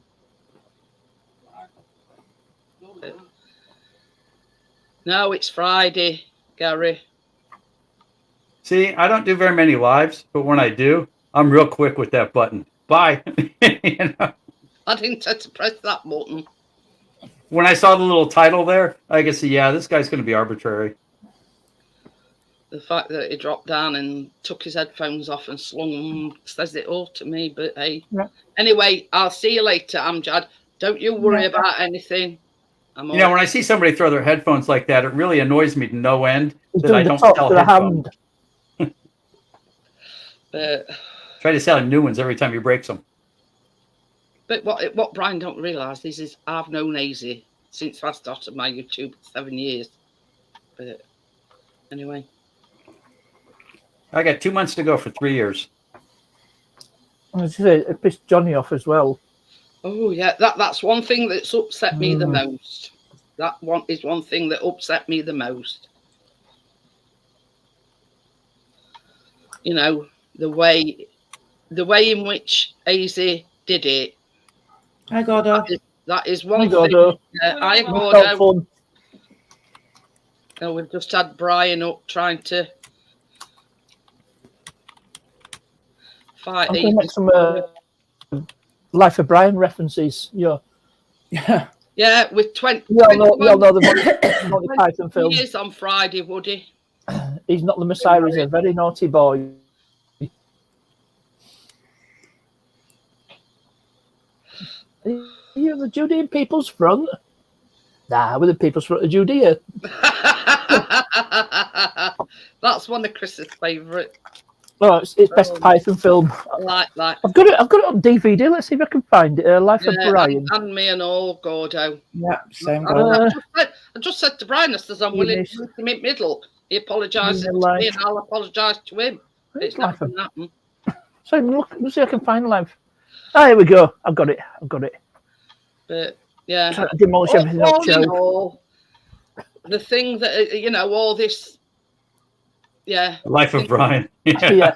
No, it's Friday, Gary. See, I don't do very many lives, but when I do, I'm real quick with that button. Bye. You know? I didn't have to press that button. When I saw the little title there, I could see, yeah, this guy's going to be arbitrary. The fact that he dropped down and took his headphones off and slung them says it all to me. But hey, Yeah. Anyway, I'll see you later, Amjad. Don't you worry about anything. You know, when I see somebody throw their headphones like that, it really annoys me to no end He's that I doing the don't top sell to the headphones. hand. Try to sell new ones every time you break them. But what Brian don't realise is I've known Easy since I started my YouTube 7 years. But anyway. I got 2 months to go for 3 years. I was gonna say, it pissed Johnny off as well. Oh yeah, that's one thing that's upset me the most. That one is one thing that upset me the most. You know, the way in which Easy did it. Hi, Gordo. That is one Hi, thing. Gordo. I Felt Gordo. fun. No, we've just had Brian up trying to fight I'm going to make some Life of Brian references. Yeah. Yeah. Yeah, with 20. You all know the Monty Python film. Years on Friday, Woody. He's not the Messiah. He's a very naughty boy. Are you the Judean People's Front? Nah, we're the People's Front of Judea. That's one of Chris's favourite. Oh, it's best Python film. Like. I've got it on DVD. Let's see if I can find it. Life of Brian. And me and all, Gordo. Yeah, same. I just said to Brian, I says I'm willing to meet him in middle. He apologises to me and I'll apologise to him. It's not going to happen. So look, let's see if I can find Life. Ah, here we go. I've got it. But yeah, I demolish everything up, Joe. The thing that all this, Life of Brian. Yeah.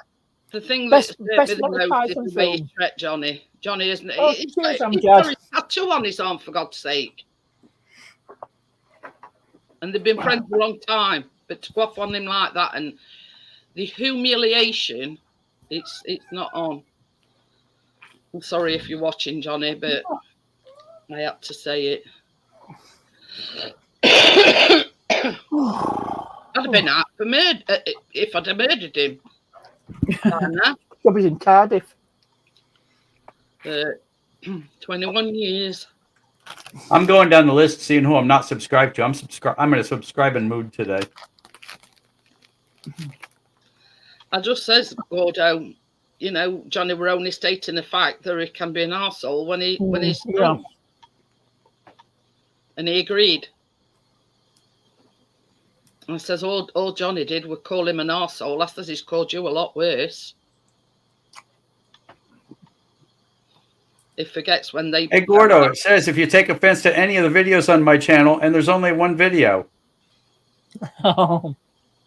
The thing Best that's the Monty most Python is the way he film. treat Johnny. Johnny, isn't it? Oh, He's cheers, got Jazz. his tattoo on his arm, for God's sake. And they've been friends for a long time, but to go off on him like that and the humiliation, it's not on. I'm sorry if you're watching, Johnny, but I had to say it. I'd have been out for murder if I'd have murdered him. Job is in Cardiff. 21 years. I'm going down the list, seeing who I'm not subscribed to. I'm in a subscribing mood today. I just says, Gordo, Johnny were only stating the fact that he can be an arsehole when he's drunk. And he agreed. And I says, all Johnny did was call him an arsehole. I says, he's called you a lot worse. He forgets when they... Hey, Gordo, it says if you take offense to any of the videos on my channel, and there's only one video. Oh.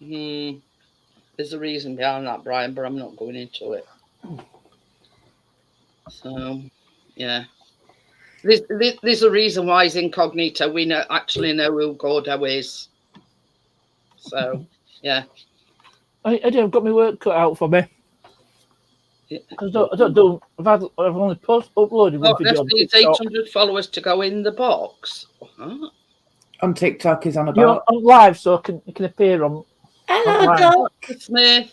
There's a reason behind that, Brian, but I'm not going into it. So, yeah. There's a reason why he's incognito. We actually know who Gordo is. So, yeah. I've got my work cut out for me. Because I've only uploaded one video. Needs 800 followers to go in the box. What? On TikTok is on You're about. on live, so it can appear on. Hello, online. Doc. Smith.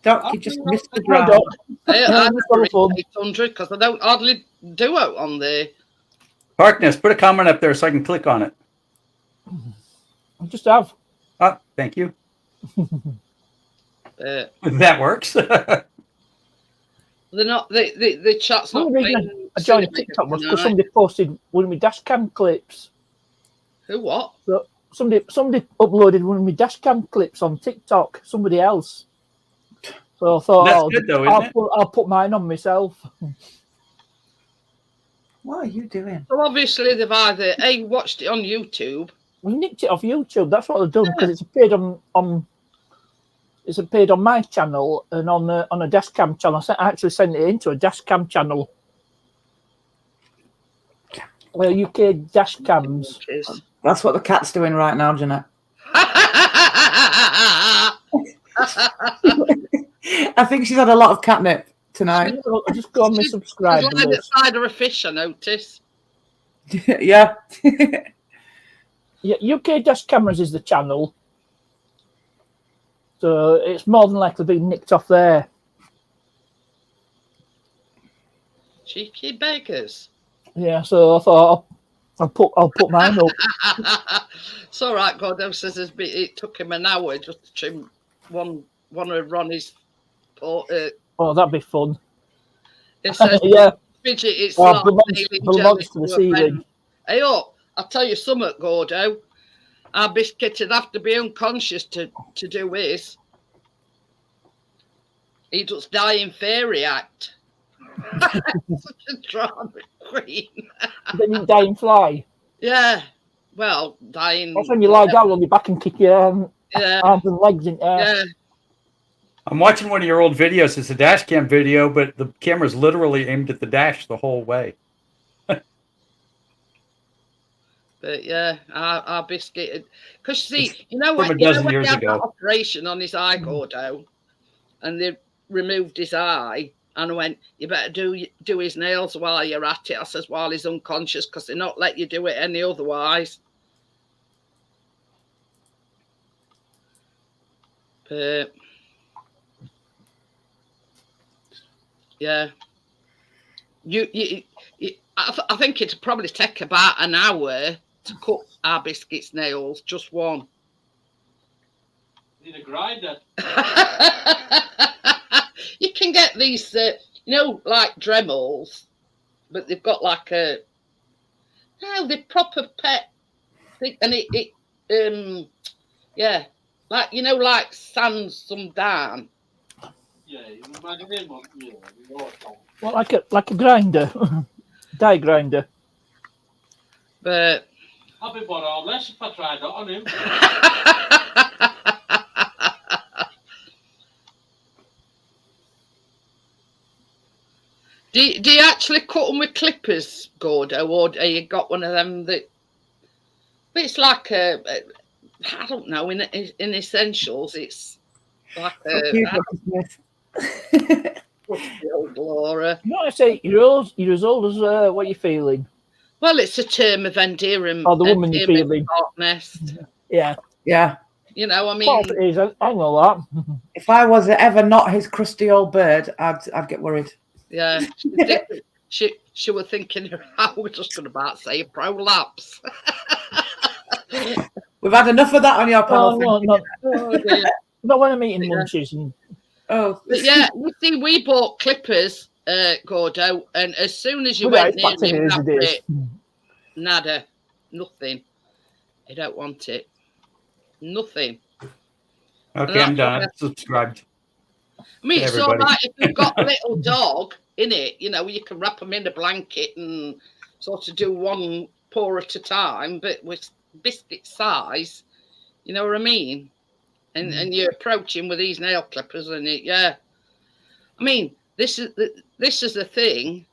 Doc, you just missed the Hi, ground. Doc. I Just on the phone. 800 because I don't hardly do it on there. Harkness, put a comment up there so I can click on it. I just have. Oh, thank you. They're That works. not. The chat's The not. only reason I joined TikTok was because somebody posted one of my dash cam clips. Who what? So somebody uploaded one of my dash cam clips on TikTok. Somebody else. So I thought, That's good though, isn't it? I'll put mine on myself. What are you doing? So obviously they've either watched it on YouTube. We nicked it off YouTube. That's what I've done because it's appeared on. It's appeared on my channel and on a dash cam channel. I actually sent it into a dash cam channel. UK dash cams. That's what the cat's doing right now, Jeanette. I think she's had a lot of catnip tonight. Just go on my subscribe. She's lying outside of a fish, I notice. Yeah. Yeah, UK Dash Cameras is the channel. So it's more than likely being nicked off there. Cheeky beggars. Yeah, so I thought I'll put mine up. It's all right, Gordo says it took him an hour just to trim one of Ronnie's. Oh, that'd be fun. It says, Yeah. Fidget, it's Oh, like belongs to the ceiling. Hey, I'll tell you something, Gordo. Our biscuit would have to be unconscious to do this. He does dying fairy act. Such a drama queen. Then you die and fly. Yeah. Well, dying. That's when you lie down on your back and kick your arms and legs in air. Yeah. I'm watching one of your old videos. It's a dash cam video, but the camera's literally aimed at the dash the whole way. But yeah, our biscuit. Because see, you know From when, a dozen when years he had ago. that operation on his eye, Gordo, and they removed his eye, And I went, you better do his nails while you're at it. I says, while he's unconscious, because they're not let you do it any otherwise. But yeah, I think it'd probably take about an hour to cut our biscuits' nails, just one. Need a grinder. You can get these, like Dremels, but they've got like they're proper pet thing, and like like sands some down. Yeah, you imagine him on, Well, like a grinder, die grinder. But I'll be more or less if I tried that on him. Do you actually cut them with clippers, Gordo, or have you got one of them that? But it's like I don't know. In essentials, it's like old Laura. You know what I say? You're as old as what you're feeling. Well, it's a term of endearing. Oh, the woman you're feeling. Nest. Yeah. Yeah. You know, I mean, Well, it is. I know that. If I was ever not his crusty old bird, I'd get worried. Yeah, she was thinking. I was just going to say prolapse. We've had enough of that on your panel. Not when I'm eating lunches and. But yeah, you see, we bought clippers, Gordo, and as soon as you went near him, that's it. Nada, nothing. I don't want it. Nothing. Okay, I'm done. I'm subscribed. I mean, it's Everybody. all right if you've got a little dog in it, you can wrap them in a blanket and sort of do one pour at a time, but with biscuit size, you know what I mean? And you're approaching with these nail clippers and I mean, this is the thing.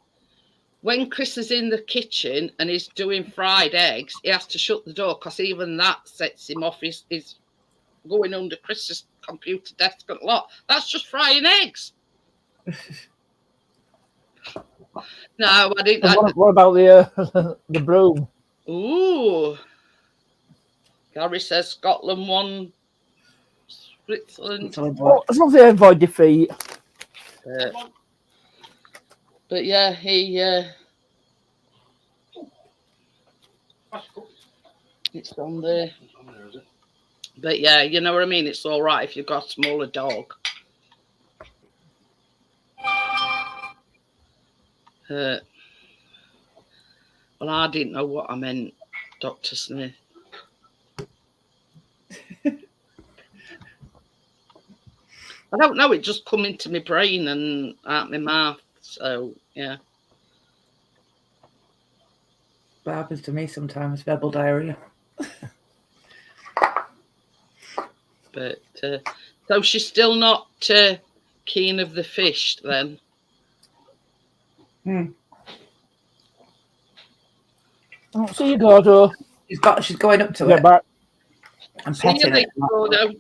When Chris is in the kitchen and he's doing fried eggs, he has to shut the door because even that sets him off. He's going under Chris's computer desk and lot. That's just frying eggs. No, I didn't. What about the broom? Ooh. Gary says Scotland won. Switzerland. Well, as long as they avoid defeat. But yeah, he. It's on there. But yeah, you know what I mean? It's all right if you've got a smaller dog. Well, I didn't know what I meant, Dr. Smith. I don't know. It just come into my brain and out my mouth. So, yeah. That happens to me sometimes, verbal diarrhea. But so she's still not keen of the fish then. Oh, see you, Gordo. She's going up to Get it. back. I'm See you petting later, it. Gordo.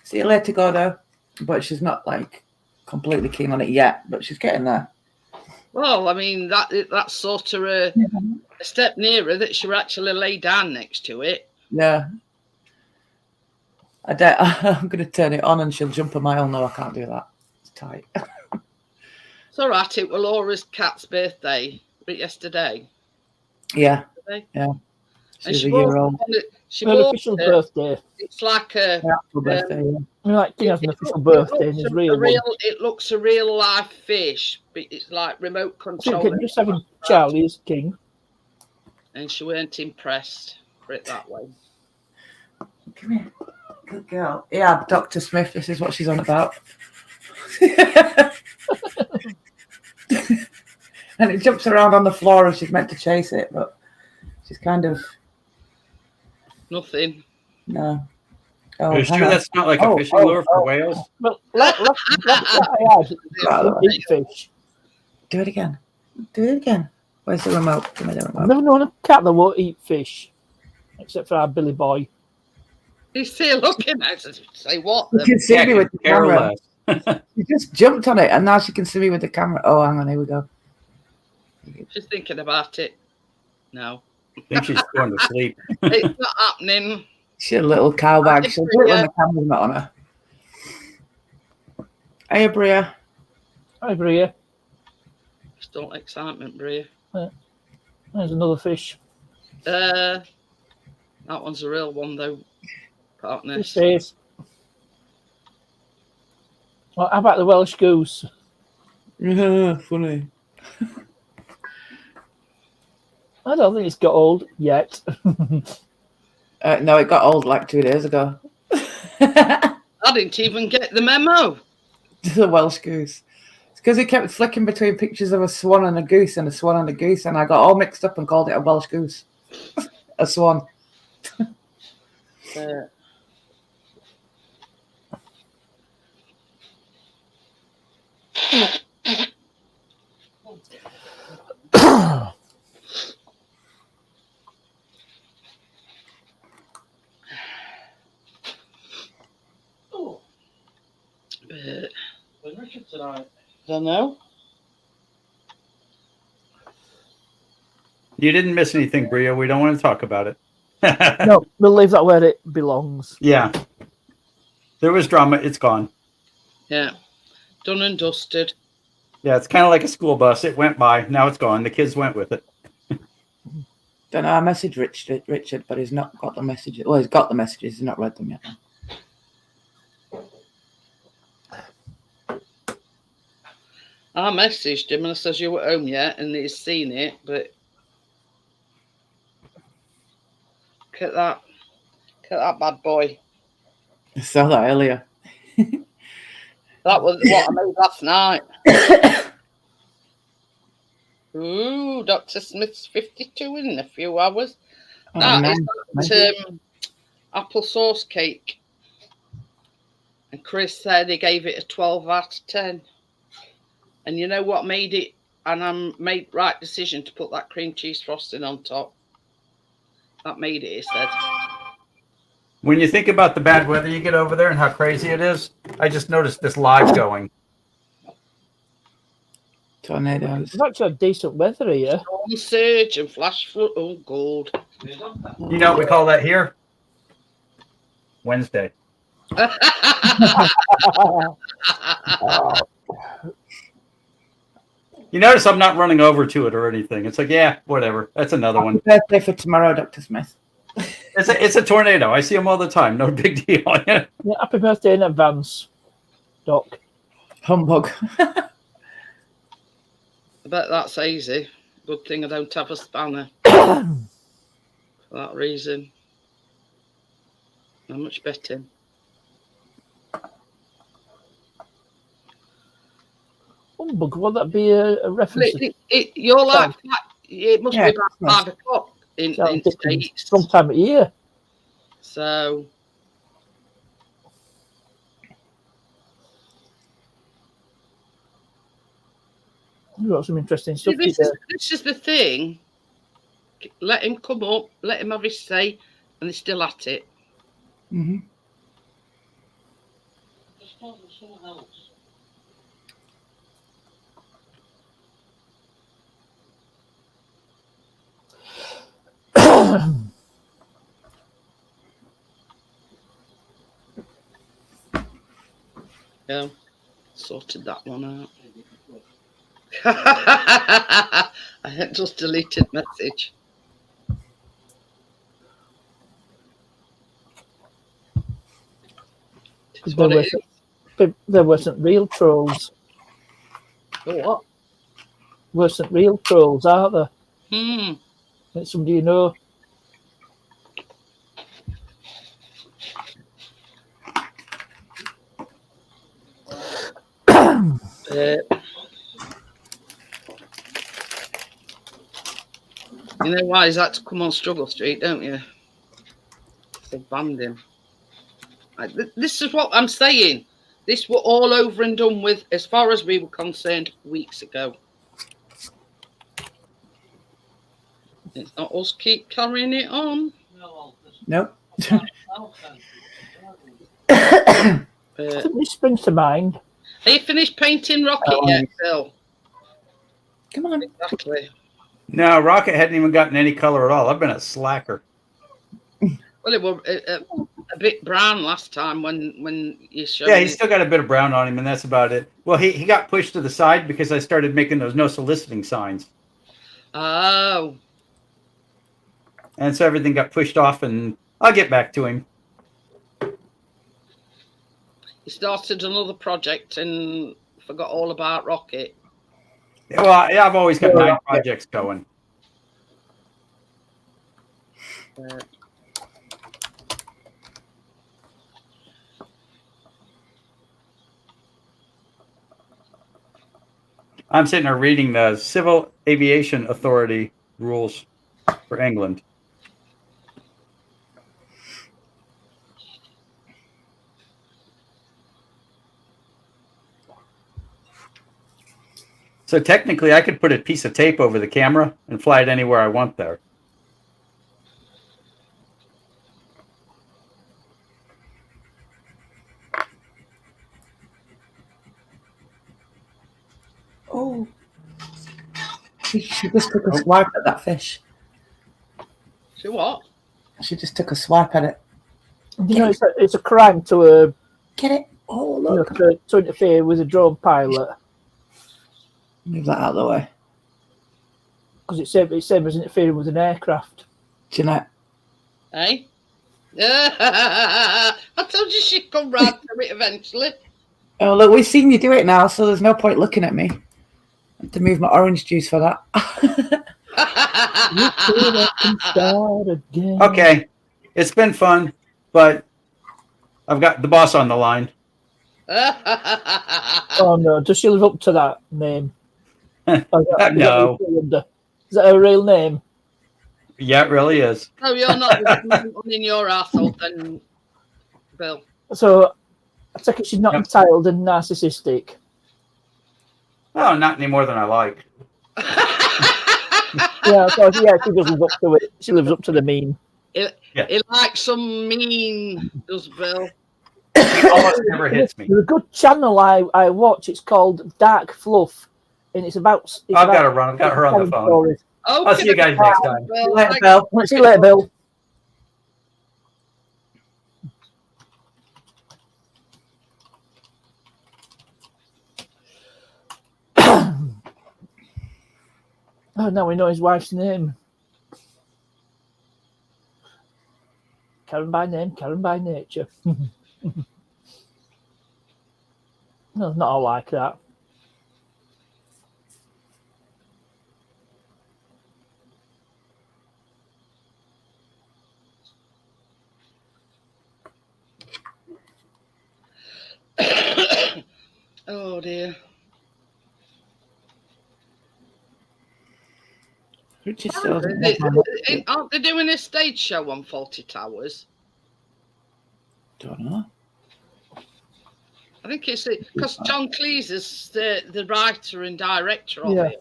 See you later, Gordo. But she's not like completely keen on it yet, but she's getting there. Well, I mean that's sort of a step nearer that she actually lay down next to it. Yeah. I'm going to turn it on and she'll jump a mile. No, I can't do that. It's tight. It's all right. It was Laura's cat's birthday yesterday. Yeah. Yesterday. Yeah. And She's a year old. She An bought official it. birthday. It's like a. Actual birthday, yeah. I mean, like, he has an official birthday and his real one. It looks a real life fish, but it's like remote So control. you can just having Charlie as king. And she weren't impressed, put it that way. Come here. Good girl. Yeah, Dr. Smith, this is what she's on about. And it jumps around on the floor and she's meant to chase it, but she's kind of... Nothing. No. Oh, Are you hang sure on. that's not like a fishing lure for whales? Well, let I eat fish. Do it again. Do it again. Where's the remote? Give me the I've remote. never known a cat that won't eat fish, except for our Billy Boy. He's still looking at us. Say what? You can see me with the camera. Careless. She just jumped on it, and now she can see me with the camera. Oh, hang on, here we go. She's thinking about it. No, I think she's going to sleep. it's not happening. She's a little cow bag. She'll do it when the camera's not on her. Hey, Bria. Hi, Bria. Still excitement, Bria. There's another fish. That one's a real one, though, partner. Fish face. Well, how about the Welsh goose? Funny. I don't think it's got old yet. No, it got old like 2 days ago. I didn't even get the memo. The Welsh goose. It's because he kept flicking between pictures of a swan and a goose and a swan and a goose, and I got all mixed up and called it a Welsh goose. A swan. Where's Richard tonight? Don't know. You didn't miss anything, Bria. We don't want to talk about it. No, we'll leave that where it belongs. Yeah. There was drama. It's gone. Yeah. Done and dusted. Yeah, it's kind of like a school bus. It went by. Now it's gone. The kids went with it. Don't know. I messaged Richard, but he's not got the messages. Well, he's got the messages. He's not read them yet. I messaged him and I says, you were home yet? And he's seen it, but look at that. Look at that bad boy. I saw that earlier. That was what I made last night. Ooh, Dr. Smith's 52 in a few hours. Oh, That nice. is apple sauce cake. And Chris said he gave it a 12 out of 10. And you know what made it? And I made right decision to put that cream cheese frosting on top. That made it, he said. When you think about the bad weather you get over there and how crazy it is, I just noticed this live going. Tornadoes. We've actually had decent weather here. Storm surge and flash flood. Oh, gold. You know what we call that here? Wednesday. You notice I'm not running over to it or anything. It's like, yeah, whatever. That's another one. Happy birthday for tomorrow, Dr. Smith. It's a tornado. I see them all the time. No big deal. Yeah, happy birthday in advance, Doc. Humbug. I bet that's easy. Good thing I don't have a spanner. For that reason. How much betting? Humbug, would that be a reference? You're like, it must Yeah, be about yes. 5 o'clock in Sounds different. States. Sometime of year. So, You've got some interesting stuff this here. is the thing. Let him come up, let him have his say, and he's still at it. Mm-hmm. Yeah, sorted that one out. I had just deleted message. It's what it is. There wasn't real trolls. Oh, what? Wasn't real trolls, are there? Hmm. It's somebody you know. You know why he's had to come on Struggle Street, don't you? They banned him. This is what I'm saying. This were all over and done with, as far as we were concerned, weeks ago. It's not us keep carrying it on. Nope. Something springs to mind. Are you finished painting Rocket yet, Phil? Come on. Exactly. No, Rocket hadn't even gotten any color at all. I've been a slacker. Well, it was a bit brown last time when you showed Yeah, me. he's still got a bit of brown on him, and that's about it. Well, he got pushed to the side because I started making those no soliciting signs. Oh. And so everything got pushed off, and I'll get back to him. He started another project and forgot all about Rocket. Well, I've always got 9 projects going. I'm sitting there reading the Civil Aviation Authority rules for England. So technically, I could put a piece of tape over the camera and fly it anywhere I want there. Oh. She just took a swipe at that fish. See what? She just took a swipe at it. You know, it's a crime to Get it? Oh, look. to interfere with a drone pilot Move that out of the way. because it's same as interfering with an aircraft. Jeanette. Hey? I told you she'd come round to it eventually. Oh, look, we've seen you do it now, so there's no point looking at me. I have to move my orange juice for that. Okay, it's been fun, but I've got the boss on the line. Oh no, does she live up to that name? No. Is that her real name? Yeah, it really is. No, you're not in your arsehole then, Bill. So I take it she's not entitled and narcissistic. Oh, not any more than I like. Yeah, so yeah, she does live up to it. She lives up to the mean. It likes some mean, does Bill. He almost never hits me. There's a good channel I watch. It's called Dark Fluff, and it's about. I've got to run. I've got her on the phone. Okay, I'll see you guys next time. Bill. Later, Bill. See you later, Bill. Oh, now we know his wife's name. Karen by name, Karen by nature. No, not all like that. Oh dear. Richard Aren't they doing a stage show on Fawlty Towers? Don't know. I think it's because John Cleese is the writer and director of Yeah. it.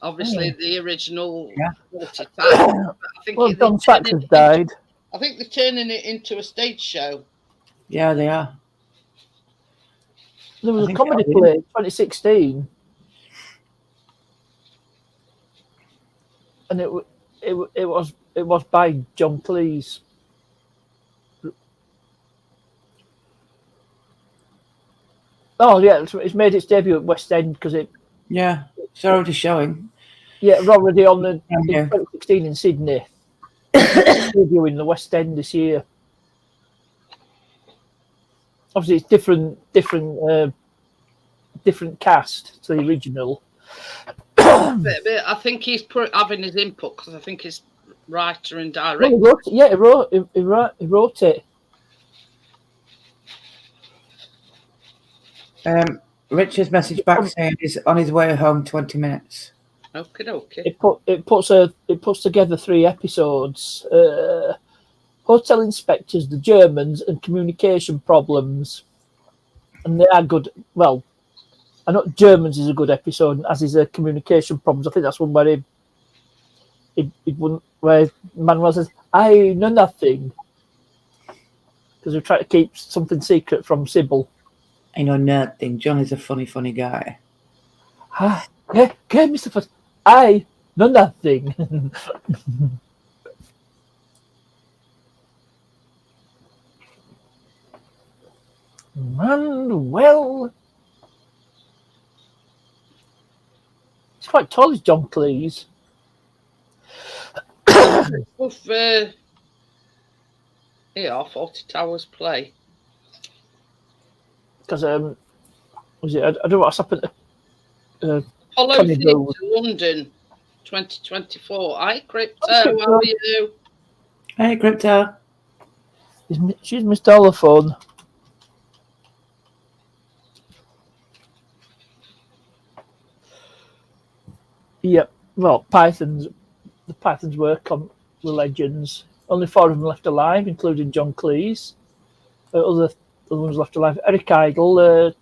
Obviously, the original Fawlty Towers. I think Well, John Sachs has died. I think they're turning it into a stage show. Yeah, they are. There was I a think comedy they are. play in 2016, and it was by John Cleese. Oh yeah, it's made its debut at West End because Yeah, it's already showing. it's already on the in Yeah. 2016 in Sydney. Debuting the West End this year. Obviously, it's different cast to the original. But I think he's having his input because I think he's writer and Well, director. he wrote it. Yeah, he wrote it. Richard's message back saying he's on his way home 20 minutes. Okay. It puts together 3 episodes. Hotel inspectors, the Germans, and communication problems. And they are good. Well, I know Germans is a good episode, as is communication problems. I think that's one where where Manuel says, "I know nothing," because we try to keep something secret from Sybil. nerd thing. Johnny's a funny guy. Okay, Mr. Foot. I know nothing. And well, he's quite tall, is John Cleese. Oof, yeah, 40 Towers play. Because was it? I don't know what's happened to Apollo Tony Theatre, Rose. London, 2024. Hi, Crypto. Crypto. How are you? Hey, Crypto. She's my telephone. Yep. Well, the Pythons work on the legends. Only 4 of them left alive, including John Cleese. Other ones left alive: Eric Idle,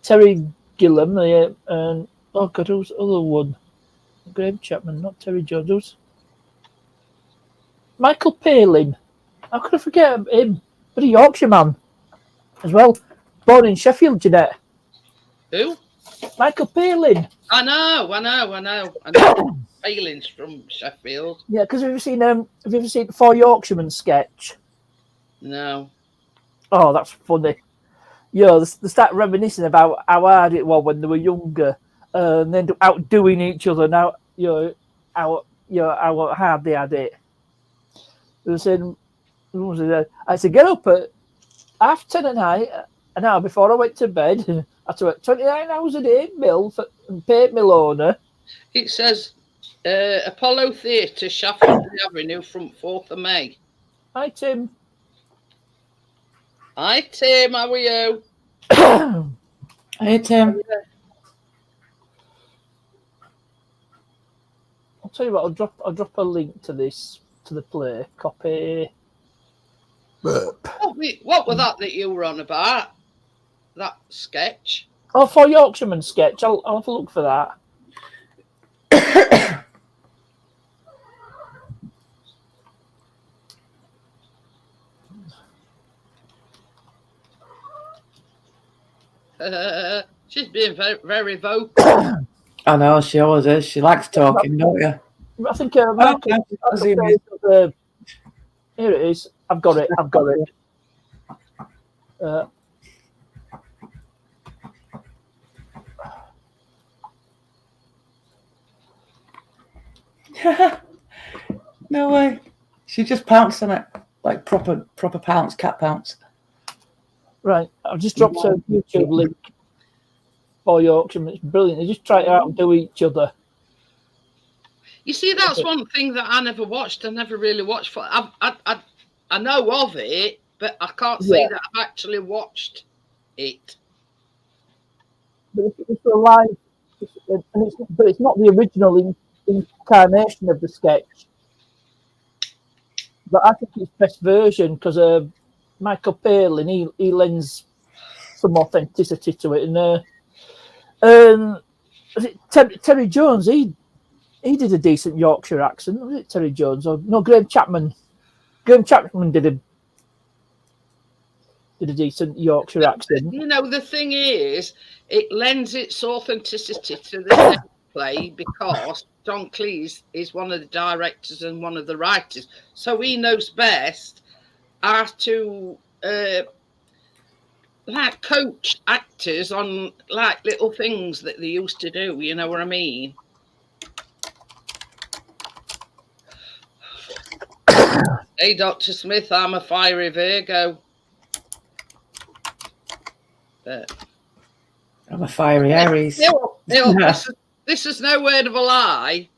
Terry Gilliam, and oh god, who's the other one? Graham Chapman, not Terry Jones. Michael Palin. How could I forget him? But a Yorkshire man as well. Born in Sheffield, Jeanette. Who? Michael Palin. I know. Palin's from Sheffield. Yeah, because have you ever seen the Four Yorkshiremen sketch? No. Oh, that's funny. Yeah, they start reminiscing about how hard it was when they were younger, and then outdoing each other. Now, how hard they had it. They were saying, I said, get up at 10:30 at night, an hour before I went to bed. I had to work 29 hours a day, and paid my owner. It says Apollo Theatre, Sheffield Avenue, from 4th of May. Hi, Tim. Hi, Tim. How are you? Hey, Tim. I'll tell you what. I'll drop a link to this to the play. Copy. What was that you were on about? That sketch? Oh, for Yorkshireman sketch. I'll have a look for that. She's being very, very vocal. I know, she always is. She likes talking, don't you? I think here it is. I've got it. No way. She just pounced on it. Like proper pounce, cat pounce. Right. I've just dropped a YouTube link for Yorkshire. It's brilliant. They just try to outdo each other. You see, that's one thing that I never watched. I never really watched. I know of it, but I can't say that I've actually watched it. But it's a live, but it's not the original incarnation of the sketch. But I think it's best version because Michael Palin he lends some authenticity to it, and was it Terry Jones? He did a decent Yorkshire accent. Was it Terry Jones or no? Graham Chapman. Graham Chapman did a decent Yorkshire accent. You know, the thing is, it lends its authenticity to the play because John Cleese is one of the directors and one of the writers, so he knows best how to like coach actors on like little things that they used to do. You know what I mean? Hey, Dr. Smith, I'm a fiery Virgo. But I'm a fiery Aries. This is no word of a lie.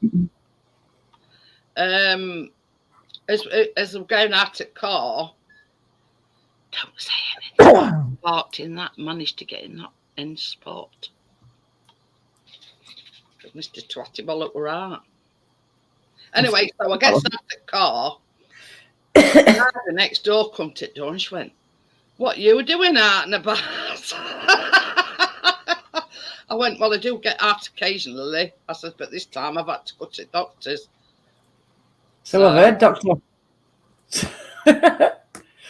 As I'm going out at car, don't say anything. Parked in that, managed to get in that end spot. Mr. Twatty Bollock were out. Anyway, so I get out the car. The next door come to the door and she went, "What you were doing out and about?" I went, "Well, I do get out occasionally." I said, "But this time I've had to go to the doctor's." So I've heard, Doctor.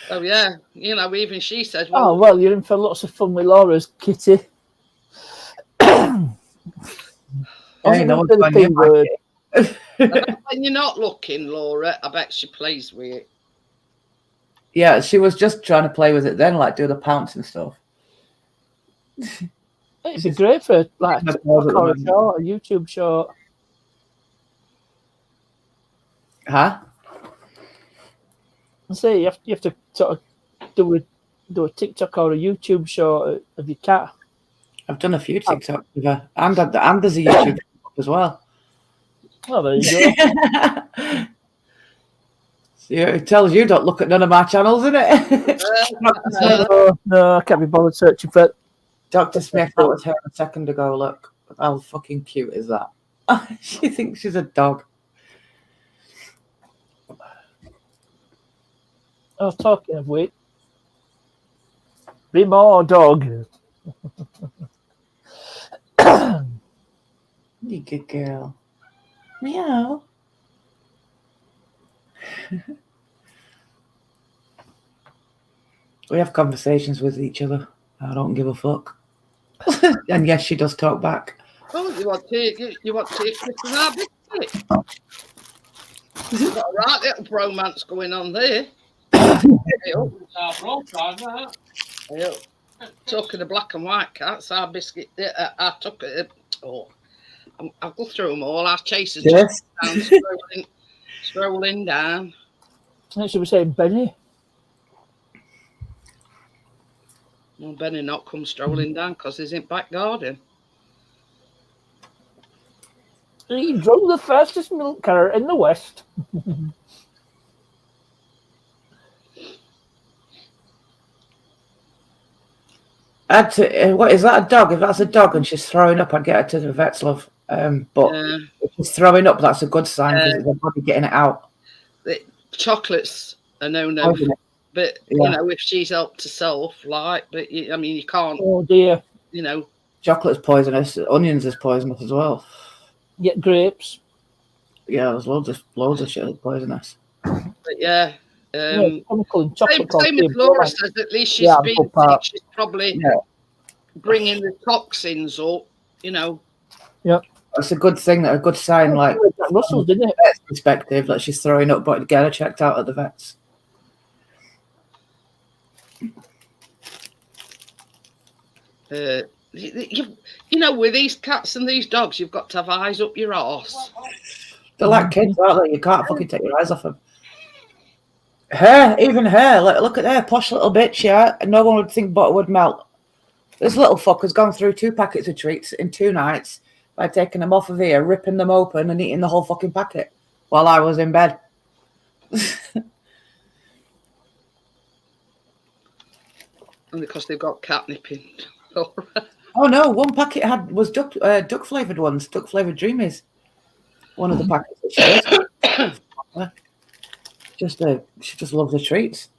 So yeah, you know, even she said, Oh, well, well, you're in for lots of fun with Laura's kitty. Hey, no one's the going P near my word. when you're not looking, Laura, I bet she plays with it. Yeah, she was just trying to play with it then, like do the pounce and stuff. It'd be great for like a My TikTok balls at the or a moment. short, a YouTube short. Huh? I say you have to sort of do a TikTok or a YouTube short of your cat. I've done a few TikToks with her, and there's a YouTube as well. Oh, there you go. See, it tells you don't look at none of my channels, isn't it? No, I can't be bothered searching for it. Dr. Smith, that was her a second ago. Look, how fucking cute is that? She thinks she's a dog. Oh, talking of which, be more dog. You good girl. Meow. We have conversations with each other. I don't give a fuck. And yes, she does talk back. Oh, you want to kiss an our biscuit? You've got a right little bromance going on there. Talking of black and white cats, our biscuit, I took it. Oh, I'll go through them all. Our chasers Yes. just down, strolling down. I should be saying Benny. Well, Benny not come strolling down because he's in back garden. He drove the fastest milk carrier in the West. What is that, a dog? If that's a dog and she's throwing up, I'd get her to the vet's, love. But if she's throwing up, that's a good sign because it's her body getting it out. The chocolates are no. But you know, if she's helped herself, like, but I mean, you can't. Oh dear. You know, chocolate's poisonous. Onions is poisonous as well. Get grapes. Yeah, there's loads of shit that's poisonous. But yeah. Chemical in chocolate. Same with Laura says. At least she's she's probably bringing the toxins up. You know. Yeah. It's a good thing, a good sign, like Russell, didn't it? Vet's perspective, that she's throwing up, but get her checked out at the vets. You know, with these cats and these dogs, you've got to have eyes up your arse. They're like kids, aren't they? You can't fucking take your eyes off them. Even her, look at her, posh little bitch, yeah? And no one would think butter would melt. This little fucker's gone through 2 packets of treats in 2 nights by taking them off of here, ripping them open and eating the whole fucking packet while I was in bed. And because they've got catnip in. Oh no, 1 packet was duck flavoured ones, duck flavoured dreamies. One of the packets that she just loves the treats.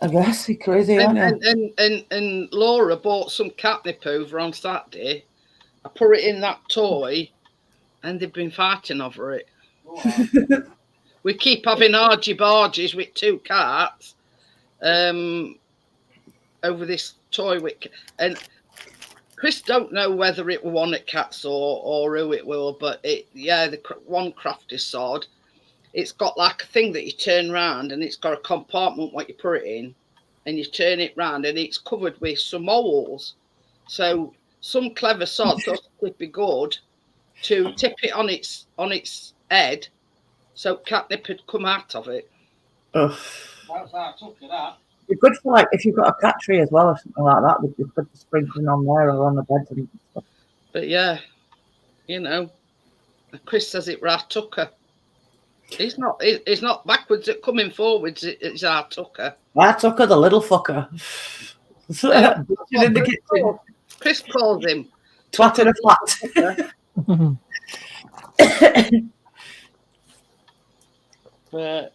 I guess she's crazy, aren't you? And Laura bought some catnip over on Saturday. I put it in that toy, and they've been fighting over it. We keep having argy-barges with 2 cats over this toy. And Chris don't know whether it will want at cats or who it will, but the one crafty sod, it's got like a thing that you turn round, and it's got a compartment what you put it in, and you turn it round, and it's covered with some moles. So some clever sod thought it would be good to tip it on its head, so catnip had come out of it. Ugh. That's how I took it out. It's good for, like, if you've got a cat tree as well or something like that, you could put sprinkling on there or on the bed and stuff. But yeah, you know, Chris says it right Tucker. He's not backwards at coming forwards. It's our Tucker. Our Tucker, the little fucker. In the kitchen. Chris calls him Twat in a flat. But,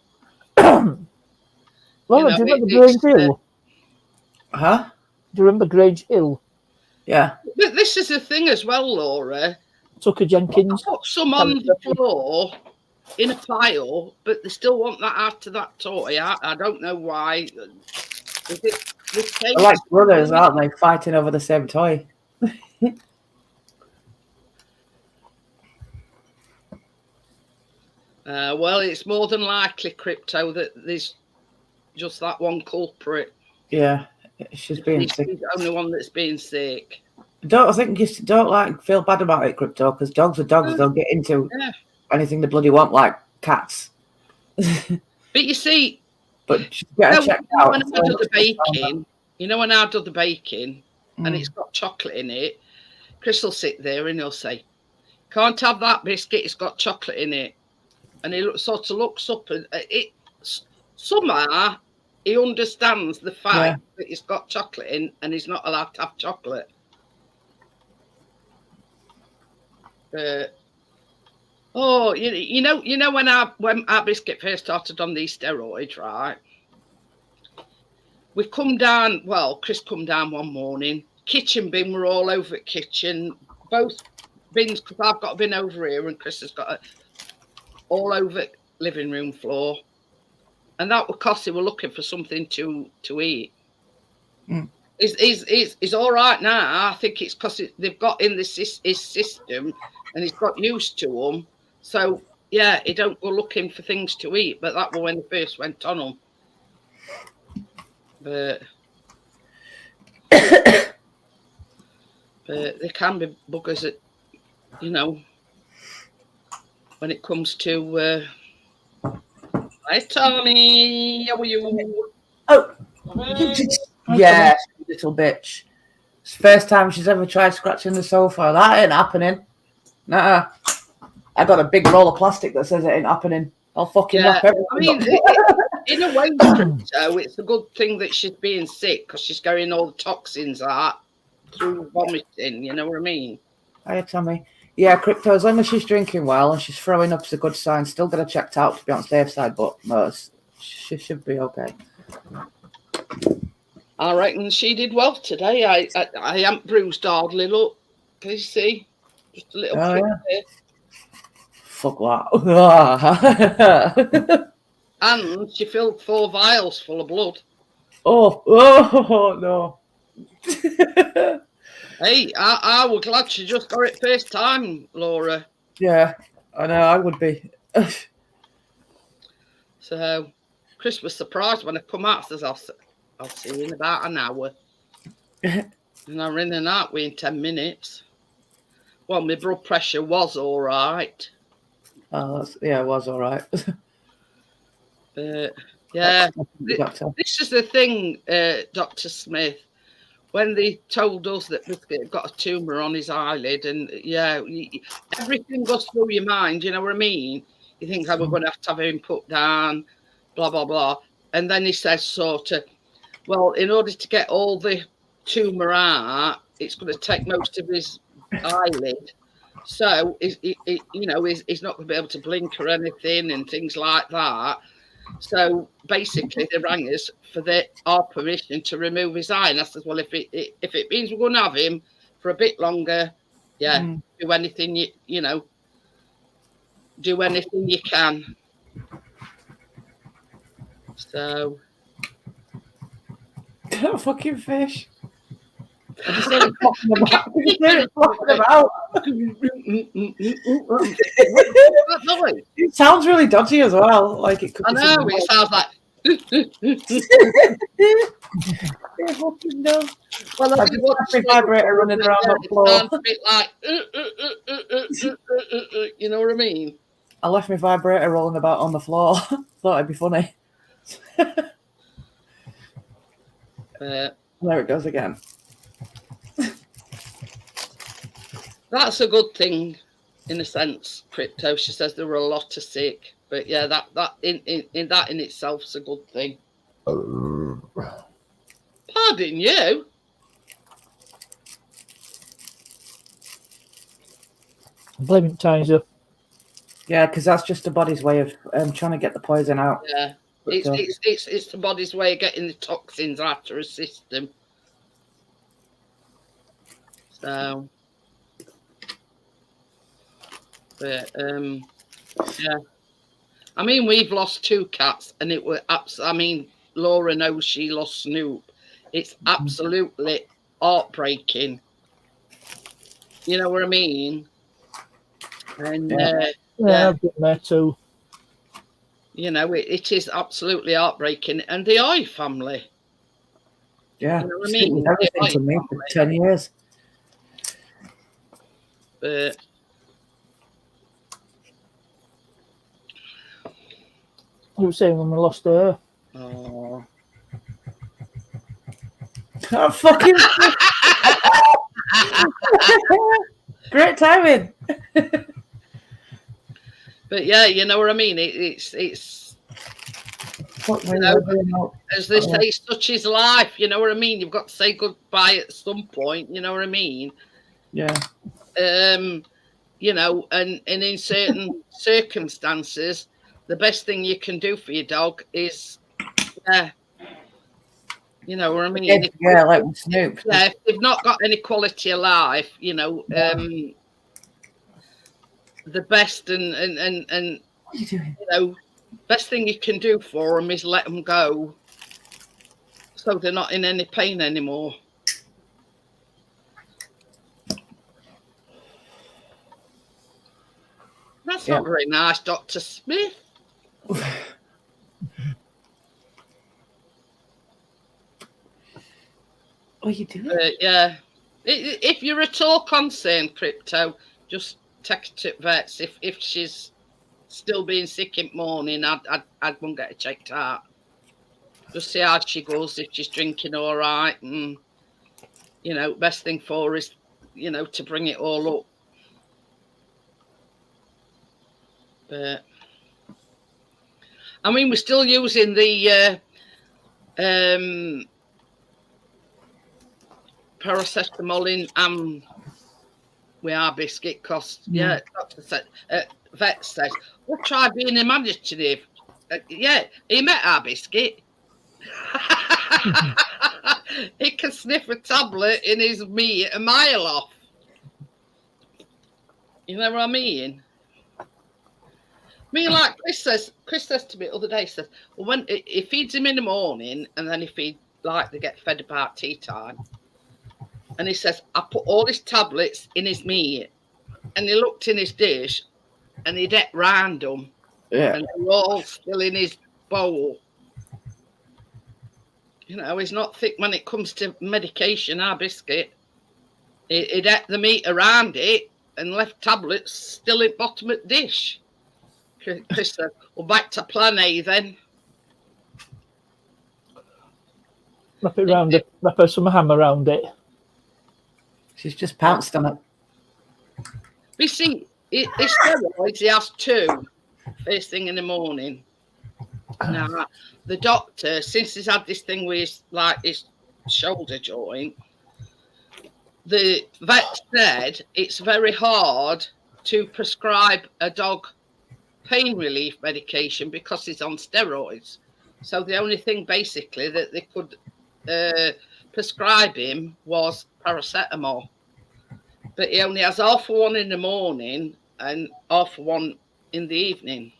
well, do you remember Grange Hill? Huh? Do you remember Grange Hill? Yeah. But this is the thing as well, Laura. Tucker Jenkins. I put some on the floor in a pile, but they still want that after that toy. I don't know why. Is it the same? They're like brothers, aren't they? Fighting over the same toy. Well, it's more than likely, Crypto, that there's just that one culprit. Yeah, she's being He's sick. the only one that's being sick. I think you don't like feel bad about it, Crypto, because dogs are dogs. They'll get into anything they bloody want, like cats. But you see, But she's got checked out. when I do the baking, when I do the baking, and it's got chocolate in it, Chris will sit there and he'll say, "Can't have that biscuit. It's got chocolate in it." And he sort of looks up, and somehow he understands the fact that it's got chocolate in, and he's not allowed to have chocolate. When our biscuit first started on these steroids, right? We come down. Well, Chris come down one morning. Kitchen bin were all over the kitchen. Both bins, because I've got a bin over here, and Chris has got all over living room floor. And that was because they were looking for something to eat. He's all right now. I think it's because they've got in his system, and he's got used to them. So yeah, he don't go looking for things to eat. But that was when he first went on them. But they can be buggers at, when it comes to. Hi, Tommy. How are you? Oh, yeah, little bitch. It's the first time she's ever tried scratching the sofa. That ain't happening. Nuh-uh. I got a big roll of plastic that says it ain't happening. I'll fucking wrap everything up. In a way, so it's a good thing that she's being sick because she's getting all the toxins out through vomiting. You know what I mean? Hiya, Tommy. Yeah, Crypto, as long as she's drinking well and she's throwing up, is a good sign. Still got her checked out to be on safe side, but she should be okay. I reckon she did well today. I am bruised hardly. Look, can you see? Just a little prick there. Fuck that. And she filled 4 vials full of blood. Oh no. Hey, I was glad she just got it first time, Laura. Yeah, I know, I would be. So, Chris was surprised when I come out. Says, I'll see you in about an hour. And I ran in and out within 10 minutes. Well, my blood pressure was all right. Oh, it was all right. Yeah, this is the thing, Dr. Smith. When they told us that Biscuit had got a tumour on his eyelid, and everything goes through your mind, you know what I mean? You think, we're going to have him put down, blah, blah, blah. And then he says sort of, well, in order to get all the tumour out, it's going to take most of his eyelid. So, he's not going to be able to blink or anything and things like that. So basically, they rang us for our permission to remove his eye. And I said, well, if it means we're going to have him for a bit longer, do anything do anything you can. So, fucking fish. I just heard it popping about. It sounds really dodgy as well. Like it could. I know it sounds like. It fucking does. Well, I just watched the vibrator running around the floor. It sounds a bit like. You know what I mean? I left my vibrator rolling about on the floor. Thought it'd be funny. There it goes again. That's a good thing, in a sense, Crypto. She says there were a lot of sick, but yeah, that in itself is a good thing. Pardon you. Blaming Tizer. Yeah, because that's just the body's way of trying to get the poison out. Yeah, it's the body's way of getting the toxins out of her system. So. But yeah, I mean, we've lost 2 cats, and it were I mean, Laura knows she lost Snoop. It's absolutely heartbreaking. You know what I mean? And Yeah, I've been there too. you know, it is absolutely heartbreaking. And the Eye family. Yeah, You know what I it's mean? been everything The to me Eye for family. 10 years. But You were saying when we lost her. oh. Oh, fucking great timing. But yeah, you know what I mean. It's Fuck me, you know, we're doing all- as they say, such is life. You know what I mean. You've got to say goodbye at some point. You know what I mean. Yeah. You know, and in certain circumstances, the best thing you can do for your dog is, yeah, you know what I mean. Yeah, like with Snoop. Yeah, if they've not got any quality of life, you know, the best and What are you doing? you know, best thing you can do for them is let them go, so they're not in any pain anymore. That's not very nice, Dr. Smith. What are you doing? Yeah, if you're at all concerned, Crypto, just take her to vets. If she's still being sick in the morning, I'd go and get her checked out. Just see how she goes, if she's drinking all right, and you know, best thing for her is, you know, to bring it all up. But I mean, we're still using the paracetamol in with our biscuit, because yeah, doctor said, vet says, we'll try being imaginative. Yeah, he met our biscuit. He can sniff a tablet in his meat a mile off. You know what I mean? Like Chris says to me the other day, says, well, when he feeds him in the morning, and then if he like they get fed about tea time, and he says, I put all his tablets in his meat, and he looked in his dish, and he'd ate round them, and they were all still in his bowl. You know, he's not thick when it comes to medication. Our biscuit, he'd ate the meat around it and left tablets still in bottom of the dish. Chris said, well, back to plan A then. Wrap it around it. Wrap her some ham around it. She's just pounced on it. You see, his steroids, he has 2 first thing in the morning. Now, the doctor, since he's had this thing with his shoulder joint, the vet said it's very hard to prescribe a dog pain relief medication because he's on steroids. So the only thing basically that they could prescribe him was paracetamol. But he only has half of one in the morning and half of one in the evening.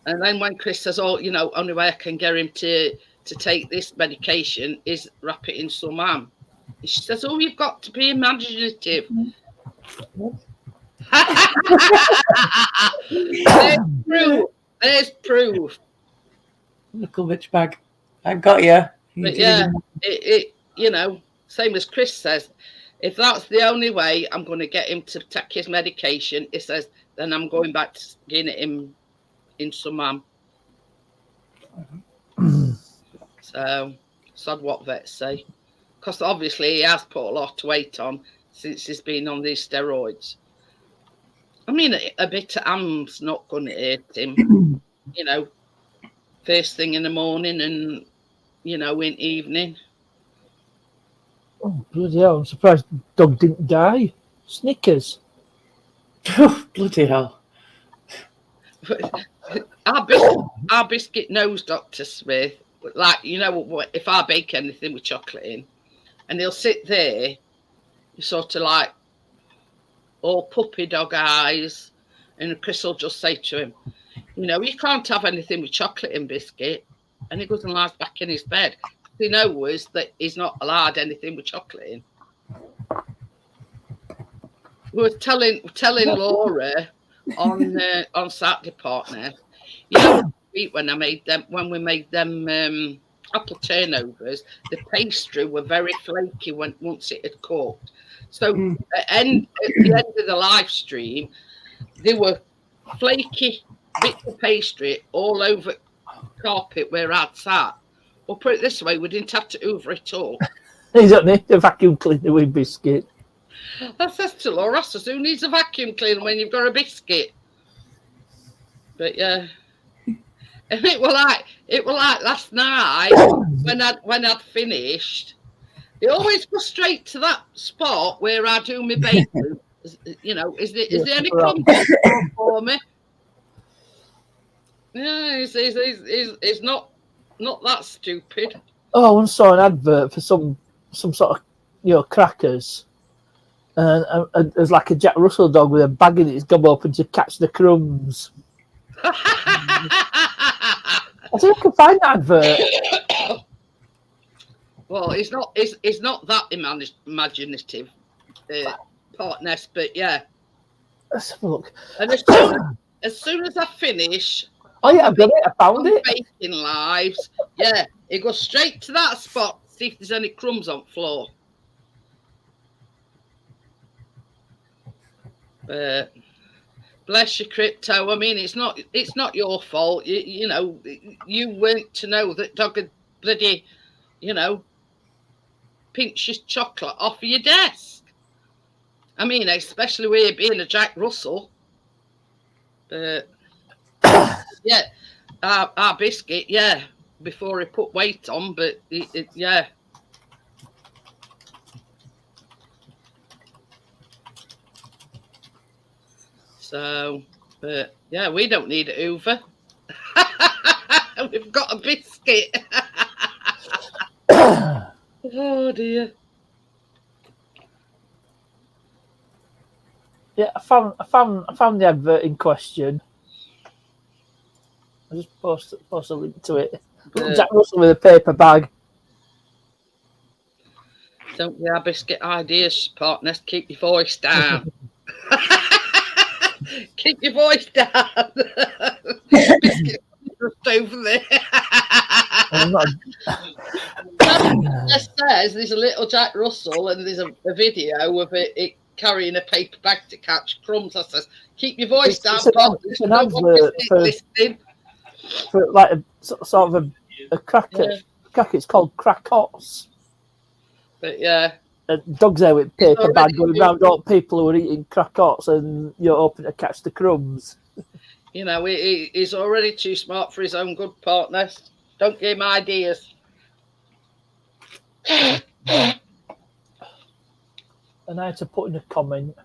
And then when Chris says, oh, you know, only way I can get him to take this medication is wrap it in some ham. She says, oh, you've got to be imaginative. There's proof. Little bitch bag. I've got you. But yeah, it you know, same as Chris says, if that's the only way I'm going to get him to take his medication, he says, then I'm going back to getting him in some ham. So, sod what vets say. Because obviously he has put a lot of weight on since he's been on these steroids. I mean, a bit of ham's not going to hurt him, you know, first thing in the morning and, you know, in evening. Oh, bloody hell. I'm surprised the dog didn't die. Snickers. Bloody hell. Our biscuit knows Dr. Smith. Like, you know, if I bake anything with chocolate in, and he'll sit there, sort of like all puppy dog eyes, and Chris will just say to him, You know, you can't have anything with chocolate and biscuit. And he goes and lies back in his bed. He knows that he's not allowed anything with chocolate in. We were telling Laura on Saturday, partner. You know, when we made them apple turnovers, the pastry were very flaky once it had cooked. So at the end of the live stream, there were flaky bits of pastry all over carpet where I'd sat. Well, put it this way, we didn't have to hoover it all. You don't need a vacuum cleaner with biscuit. I says to Laura, who needs a vacuum cleaner when you've got a biscuit? But yeah. And it was like last night when I'd finished. They always go straight to that spot where I do my bacon. You know, is there any crumbs for me? Yeah, he's not that stupid. Oh, I once saw an advert for some sort of crackers, and there's like a Jack Russell dog with a bag in its gob open to catch the crumbs. I think I can find that advert. Well, it's not that imaginative, partners, but yeah. Let's have a look. And as soon as I finish, oh yeah, I've got it. I found it. Baking lives, yeah, it goes straight to that spot. See if there's any crumbs on the floor. But bless your crypto. I mean, it's not your fault. You know, you weren't to know that dog had bloody, pinch your chocolate off of your desk. I mean, especially with it being a Jack Russell. But yeah, our biscuit, yeah, before he put weight on, but yeah. So, but yeah, we don't need a Hoover. We've got a biscuit. Oh dear. Yeah, I found the advert in question. I just post a link to it. Jack Russell with a paper bag. Don't we have biscuit ideas, partners? Keep your voice down. Keep your voice down. Biscuit just over there. It says there's a little Jack Russell and there's a video of it carrying a paper bag to catch crumbs. I says, keep your voice down, partners. It's an advert for like a sort of a cracker. Yeah. Cracker. It's called Crackers. But yeah. Dogs there with paper bag going round all people who are eating crackers and you're hoping to catch the crumbs. You know, he's already too smart for his own good, partners. Don't give him ideas. And I had to put in a comment.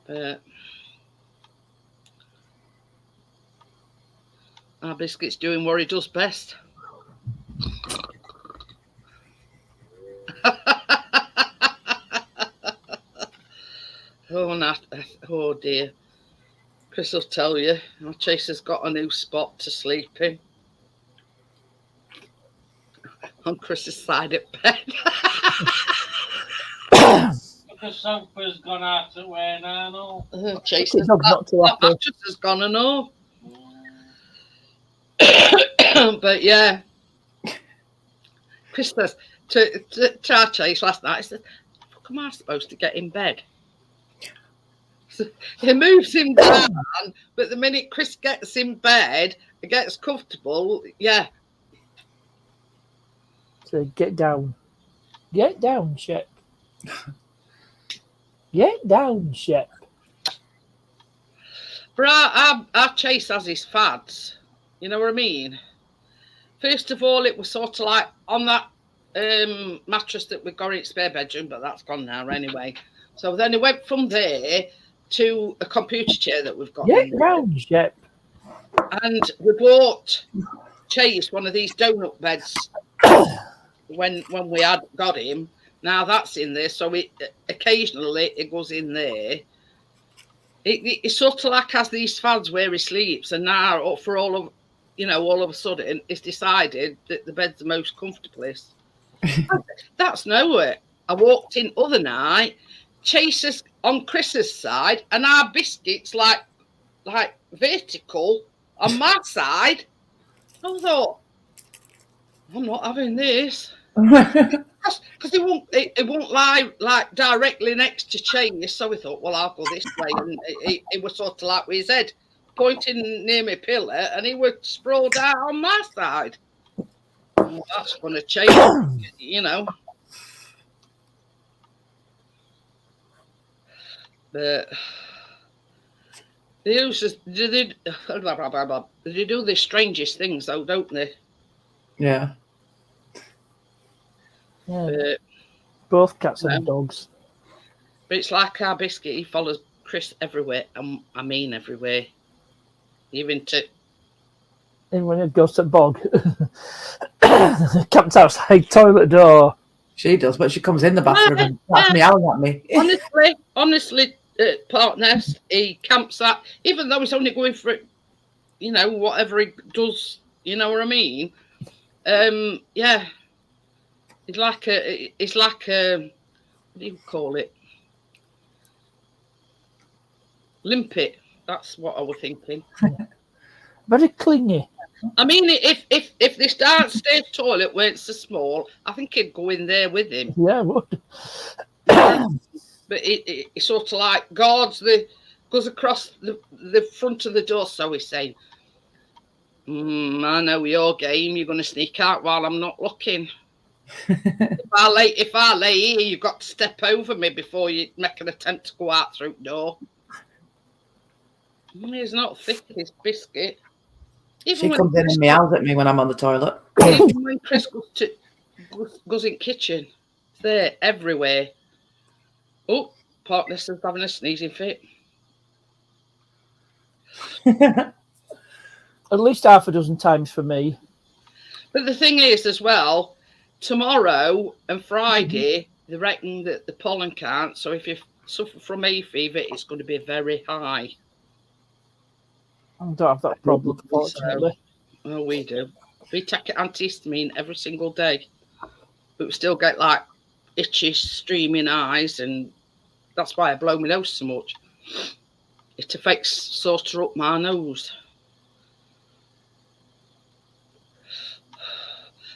But our biscuit's doing what he does best. Oh dear. Chris will tell you, our Chaser's got a new spot to sleep in. On Chris's side of bed. The sofa's gone out of wear now, no? Chaser's that mattress has gone and all. But yeah. Chris says to our Chase last night, he said, how am I supposed to get in bed? So he moves him down, but the minute Chris gets in bed, he gets comfortable, yeah. So get down. Get down, Shep. Get down, Shep. But our Chase has his fads. You know what I mean? First of all, it was sort of like on that mattress that we've got in its spare bedroom, but that's gone now anyway. So then it went from there to a computer chair that we've got. Get down, Shep. And we bought Chase one of these donut beds when we had got him. Now that's in there, so occasionally it goes in there. It's sort of like as these fads where he sleeps, and now for all of all of a sudden it's decided that the bed's the most comfortablest. That's nowhere. I walked in other night, Chaser's on Chris's side, and our biscuits like vertical on my side. I thought, I'm not having this. Because it won't lie like directly next to Chase, so we thought, well, I'll go this way, and it was sort of like with his head pointing near my pillar, and he would sprawled out on my side. Well, that's going to change, But they do the strangest things, though, don't they? Yeah. Yeah. Both cats and dogs. But it's like our biscuit. He follows Chris everywhere, and I mean everywhere. Even when it goes to the bog. Comes outside toilet door. She does, but she comes in the bathroom and starts meowing at me. Honestly, partners, he camps out, even though he's only going for it, whatever he does, you know what I mean? Yeah. It's like a, what do you call it? Limpet. That's what I was thinking. Very clingy. I mean, if this downstairs toilet weren't so small, I think he'd go in there with him. Yeah, I would. But it sort of like goes across the front of the door, so he's saying, I know your game, you're going to sneak out while I'm not looking. If I lay here, you've got to step over me before you make an attempt to go out through the door. He's not thick, his biscuit. She comes in and meows at me when I'm on the toilet. Even when Chris goes in kitchen, it's there everywhere. Oh, Partness is having a sneezing fit. At least half a dozen times for me. But the thing is, as well, tomorrow and Friday, they reckon that the pollen count, so if you suffer from hay fever, it's going to be very high. I don't have that problem, unfortunately. Well, we do. We take antihistamine every single day, but we still get like itchy, streaming eyes, and that's why I blow my nose so much. It affects sort of up my nose.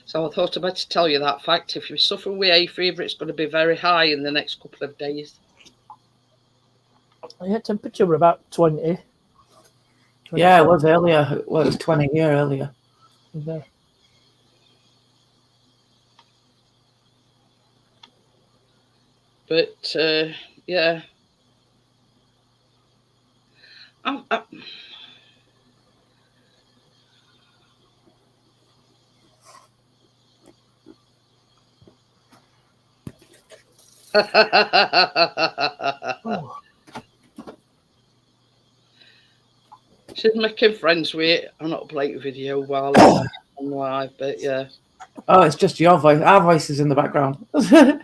So I thought I'd better tell you that fact. If you suffer with hay fever, it's going to be very high in the next couple of days. Yeah, temperature were about 20. Yeah, it was earlier. Well, it was 20 here earlier. Yeah. But, yeah. Oh. She's making friends with it. I'm not playing video while I'm on live, but yeah. Oh, it's just your voice. Our voice is in the background. But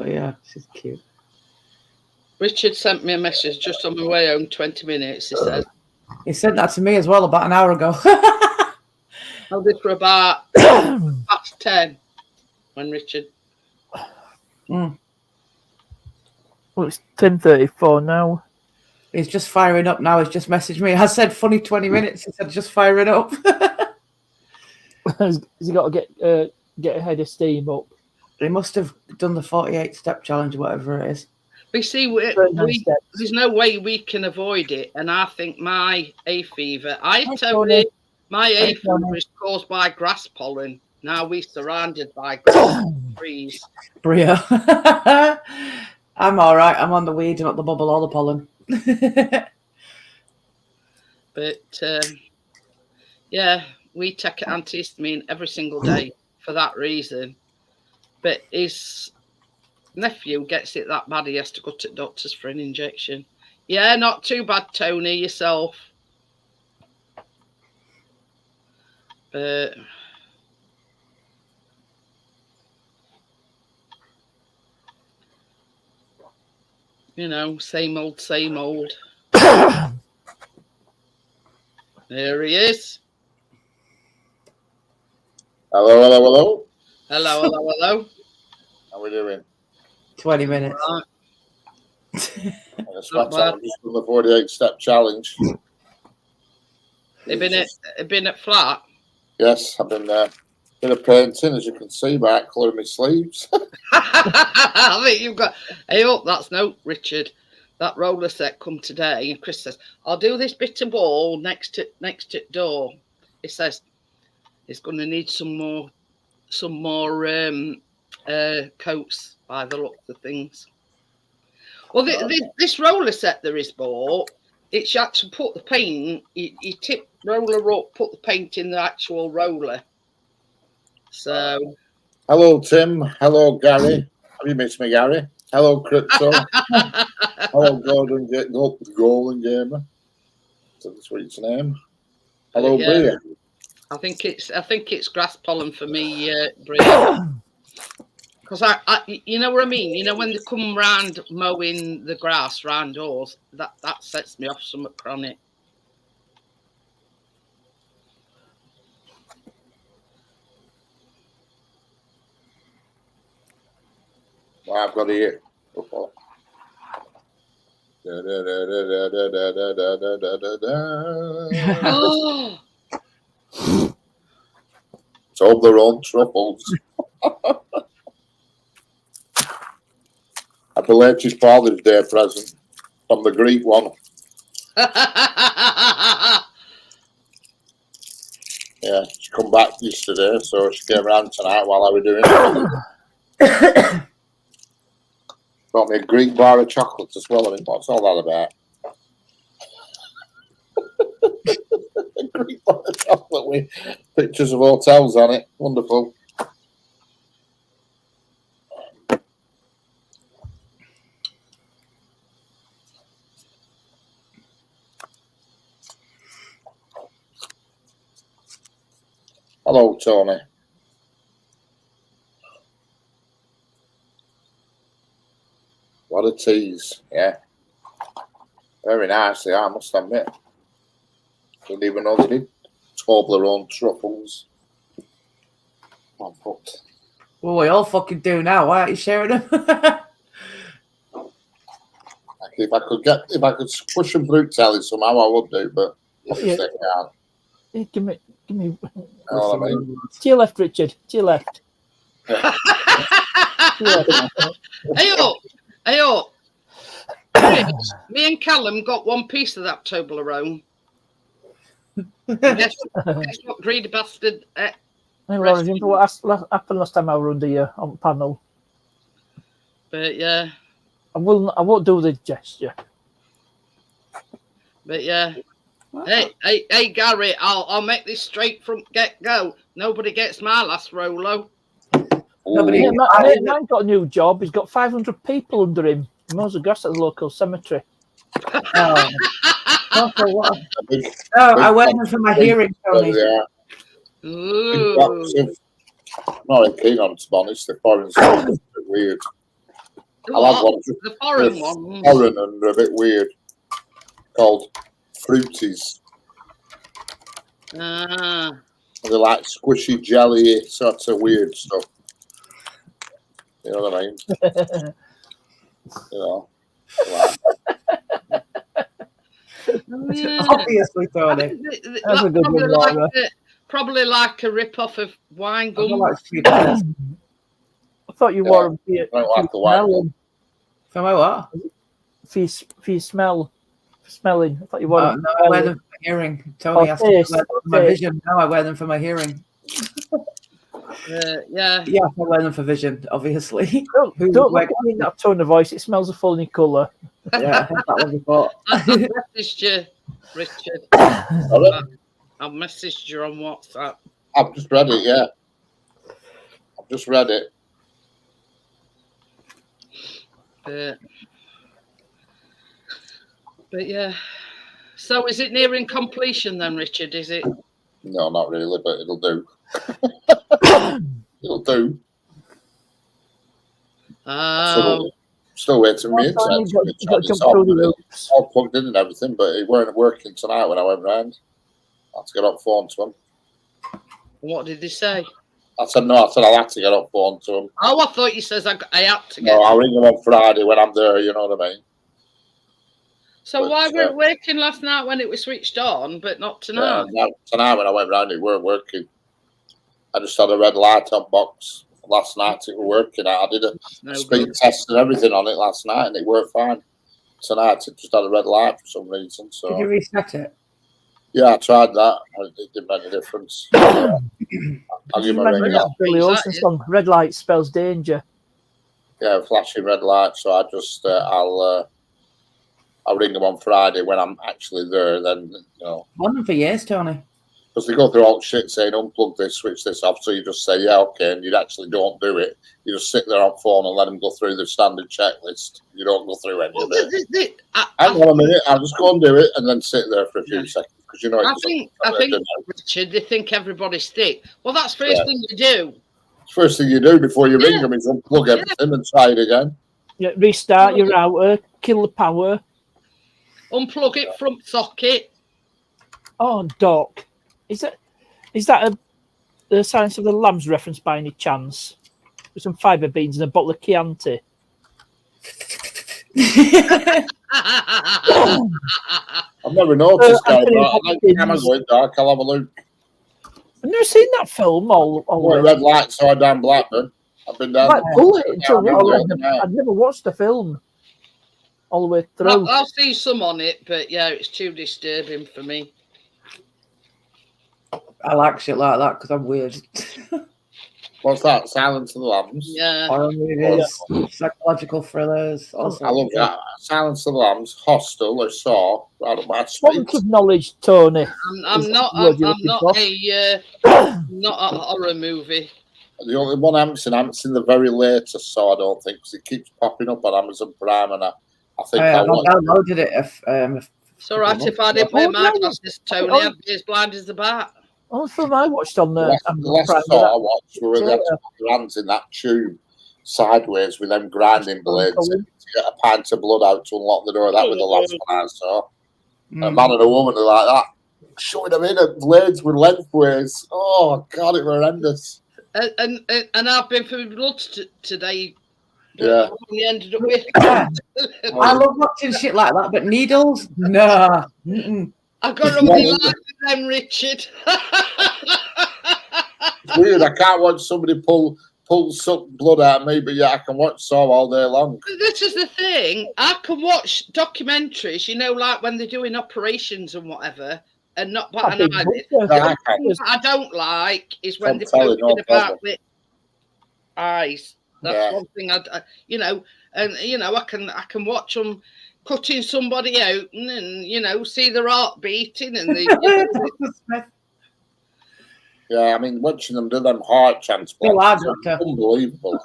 yeah, she's cute. Richard sent me a message just on my way home, 20 minutes, he said. He said that to me as well about an hour ago. Oh, this were about past 10 when Richard... Mm. Well, it's 10:34 now. He's just firing up now. He's just messaged me. I said funny 20 minutes. He said just firing up. Has he got to get a head of steam up? He must have done the 48-step challenge, whatever it is. We see, there's no way we can avoid it. And I think my hay fever, my hay fever is caused by grass pollen. Now we're surrounded by grass trees. Bria. I'm all right. I'm on the weed, not the bubble or the pollen. But yeah, we take antihistamine every single day for that reason. But his nephew gets it that bad he has to go to the doctors for an injection. Yeah, not too bad, Tony, yourself. But You know, same old, same old. There he is. Hello, hello, hello. Hello, hello, hello. How we doing? 20 minutes. Right. I just went out and just done the 48-step challenge. You been at flat? Yes, I've been there. Been a painting, as you can see, by that colour of my sleeves. I think you've got. Hey, up, that's no, Richard. That roller set come today, and Chris says, "I'll do this bit of wall next to door." He says, "It's going to need some more coats by the looks of things." Well, this roller set there is bought. It's actually put the paint. You tip roller up, put the paint in the actual roller. So. Hello, Tim. Hello, Gary. Have you missed me, Gary? Hello, Crypto. Hello, Golden Gamer. That's the sweet's name. Hello, Yeah. Bria. I think it's grass pollen for me, Bria. Because I, you know what I mean. You know when they come round mowing the grass round doors, that sets me off somewhat chronic. Well, I've got here. Oh, Toblerone truffles. A belated Father's Day present from the Greek one. Yeah, she come back yesterday, so she came around tonight while I was doing it. Got me a Greek bar of chocolates as well. I mean, what's all that about? A Greek bar of chocolate with pictures of hotels on it. Wonderful. Hello, Tony. What a tease, yeah. Very nice, they are, I must admit. Didn't even know they did Toblerone truffles. Oh, but Well, we all fucking do now. Why aren't you sharing them? if I could push them through telly somehow, I would do, but Yeah. they can't. Hey, give me. You know what I mean? To your left, Richard. To your left. hey up. Me and Callum got one piece of that Toblerone. guess what greedy bastard? Hey, Laura, do you remember what happened last time I were under you on panel? But yeah. I won't do the gesture. But yeah. Hey, Gary, I'll make this straight from get go. Nobody gets my last Rolo. Nobody. Mine got a new job. He's got 500 people under him. He mows the grass at the local cemetery. Oh, what? Oh, I wear them for my hearing, Tony. Ooh. I'm not keen on, to be honest. The foreign stuff is a bit weird. I'll have one. The foreign one. Foreign and a bit weird. Called Fruities. Ah. They're like squishy jelly, sorts of weird stuff. You know what I mean? You know. Like, Yeah. Obviously, Tony. That's a good one, Laura. Probably like a rip-off of wine I gum. don't like sweet peas. I thought you wore them for your, I don't like the wine. smelling. For my what? For your smell. For smelling. I thought you wore Oh, them. no, I wear them for hearing. Tony Oh, asked me to taste, wear them for my taste. vision. No, I wear them for my hearing. Yeah. Yeah, I wear them for vision, obviously. Don't Who look wear- at me in that tone of voice. It smells a funny colour. Yeah, I heard that one before. I messaged you, Richard. Sorry? I messaged you on WhatsApp. I've just read it, yeah. I've just read it. But yeah. So is it nearing completion then, Richard? Is it? No, not really, but it'll do. It'll do. Oh. Still waiting for me Oh, sorry, internet. you've got to jump through the hoops. All plugged in and everything, but it weren't working tonight when I went round. I had to get up phone to him. What did they say? I said no. I said I had to get up phone to him. Oh, I thought you says I had to get. No, I'll ring him on Friday when I'm there. You know what I mean? So but, why weren't it working last night when it was switched on, but not tonight? Tonight when I went round, it weren't working. I just had a red light on box last night. It was working. I did a speed test and everything on it last night, and it worked fine. Tonight it just had a red light for some reason. So Did you reset it? yeah, I tried that. It didn't make any difference. I'll give him a ring. Billy Ocean song, Red Light Spells Danger. Yeah, flashing red light. So I just I'll ring them on Friday when I'm actually there. Then Won them for years, Tony. Because they go through all the shit saying unplug this, switch this off. So you just say yeah, okay, and you actually don't do it. You just sit there on phone and let them go through the standard checklist. You don't go through any of it. Hang on a minute, I'll just go and do it and then sit there for a few seconds because I think Richard, they think everybody's thick. Well, that's the first thing you do. First thing you do before you ring them is unplug everything and try it again. Yeah, restart your router, kill the power. Unplug it from socket. Oh, Doc. Is that a Silence of the Lambs reference by any chance? With some fibre beans and a bottle of Chianti. I've never noticed that. I'm going dark. I'll have a look. I've never seen that film. All red light, so I down Blackburn. I've been down. I've never watched the film all the way through. I'll see some on it, but yeah, it's too disturbing for me. I like shit like that because I'm weird. What's that? Silence of the Lambs? Yeah. Horror movies, psychological thrillers. I love that. Silence of the Lambs, Hostel, or Saw. Right up my street. What of knowledge, Tony? I'm not a horror movie. The only one I haven't seen the very latest Saw, I don't think, because it keeps popping up on Amazon Prime, and I think I downloaded it. It's all right if I didn't wear my glasses, Tony. I'd be as blind as a bat. Oh, the film I watched on the last Saw I watched where they had to put their hands in that tube sideways with them grinding blades to get a pint of blood out to unlock the door. That was the last one I saw. A man and a woman are like that, showing them in at blades with lengthways. Oh God, it was horrendous. And I've been for blood today. Yeah. We ended up with. I love watching shit like that, but needles, nah. I've got to be like them, Richard. It's weird. I can't watch somebody pull suck blood out of me, but yeah, I can watch Saw all day long. This is the thing. I can watch documentaries, like when they're doing operations and whatever, and not bat an eyelid. What I don't like is when they're talking about with eyes. That's one thing I can watch them cutting somebody out and see their heart beating and yeah, I mean, watching them do them heart transplants is unbelievable.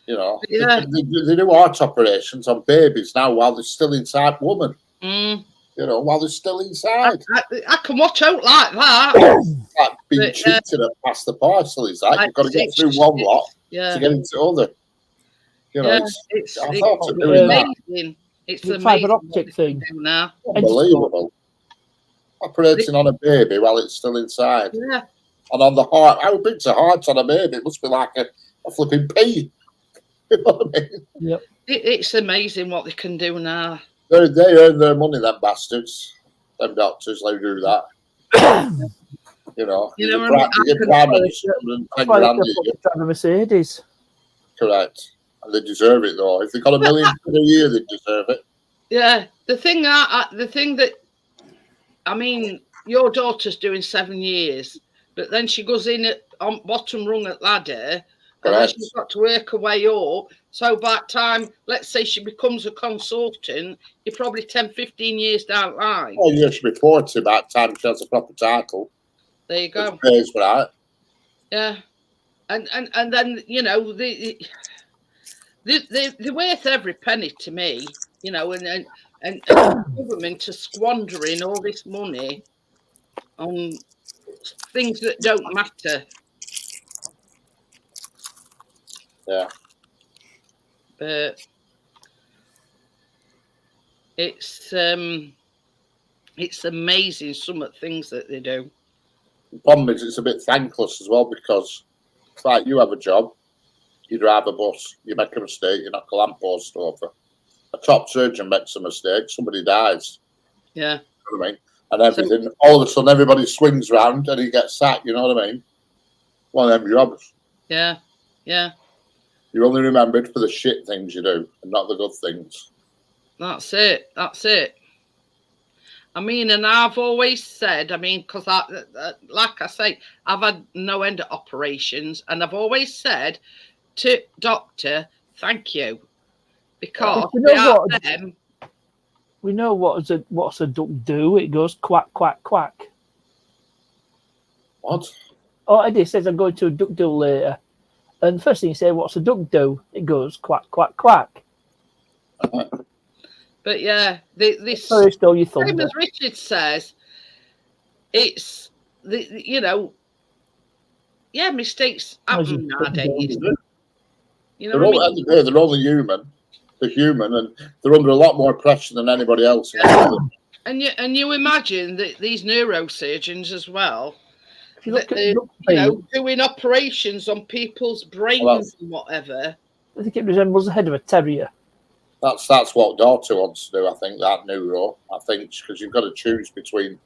Yeah. They do heart operations on babies now while they're still inside women. While they're still inside. I can watch out like that. Like being cheated at past the parcel is like you've got to get through one lot to get into other. It's amazing. It's the amazing fibre optic thing now. Unbelievable. Operating on a baby while it's still inside. Yeah. And on the heart, how big's a heart on a baby? It must be like a flipping pea. You know what I mean? Yep. It's amazing what they can do now. They earn their money, them bastards. Them doctors, they do that. You get prime minister and 10 grand. Drive a Mercedes. Correct. And they deserve it though. If they got $1 million a year, they deserve it. Yeah. The thing that your daughter's doing 7 years, but then she goes in on bottom rung at ladder, and then she's got to work her way up. So by the time, let's say she becomes a consultant, you're probably 10, 15 years down the line. Oh, yeah, she'll be 40 by the time she has a proper title. There you go. Pays for that. Yeah. And then, they're worth every penny to me, and the government are squandering all this money on things that don't matter. Yeah. But It's amazing some of the things that they do. The problem is it's a bit thankless as well, because it's like you have a job, you drive a bus, you make a mistake, you knock a lamppost over. A top surgeon makes a mistake, somebody dies. Yeah. You know what I mean? And everything, all of a sudden everybody swings round and he gets sacked, you know what I mean? One of them jobs. Yeah. Yeah. You're only remembered for the shit things you do and not the good things. That's it. That's it. I mean, and I've always said, I mean, because like I say, I've had no end of operations, and I've always said to doctor, thank you, because You know they are what? them. We know what's a duck do. It goes quack, quack, quack. What? Oh, Eddie says I'm going to a duck do later. And the first thing you say, what's a duck do? It goes quack, quack, quack. But yeah, this Sorry, stole your same thunder. as Richard says, it's you know, yeah, mistakes happen nowadays. You know They're, what I mean? they're only human. They're human, and they're under a lot more pressure than anybody else. And you imagine that these neurosurgeons as well, If you look at duck you know, feet, doing operations on people's brains and whatever. I think it resembles the head of a terrier. That's what daughter wants to do. I think that neuro. I think because you've got to choose between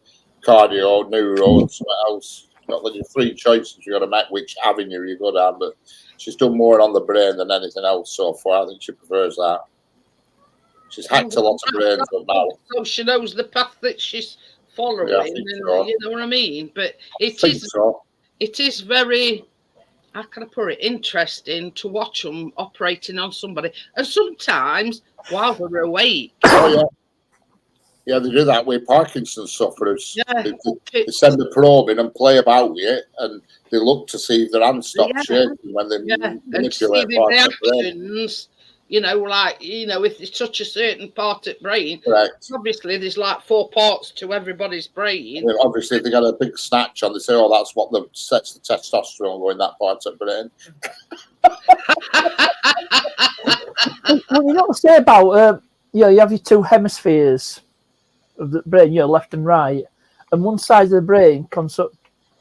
cardio, neuro, and something else. Got the three choices you got to make which avenue you go down. But she's done more on the brain than anything else so far. I think she prefers that. She's hacked a lot of brains up now. So she knows the path that she's following, Yeah, I think and so. you know what I mean. But I think so. it is very, how can I put it, interesting to watch them operating on somebody, and sometimes while they're awake. Oh yeah. Yeah, they do that with Parkinson's sufferers. Yeah. They send the probe in and play about with it, and they look to see if their hands stop Yeah. shaking when they And see manipulate the part of the brain. reactions, you know, like, you know, if they touch a certain part of the brain, Correct. obviously there's like 4 parts to everybody's brain. And then obviously, if they got a big snatch on, they say, "Oh, that's what sets the testosterone going that part of the brain." Well, you know what to say about you have your two hemispheres of the brain, left and right, and one side of the brain controls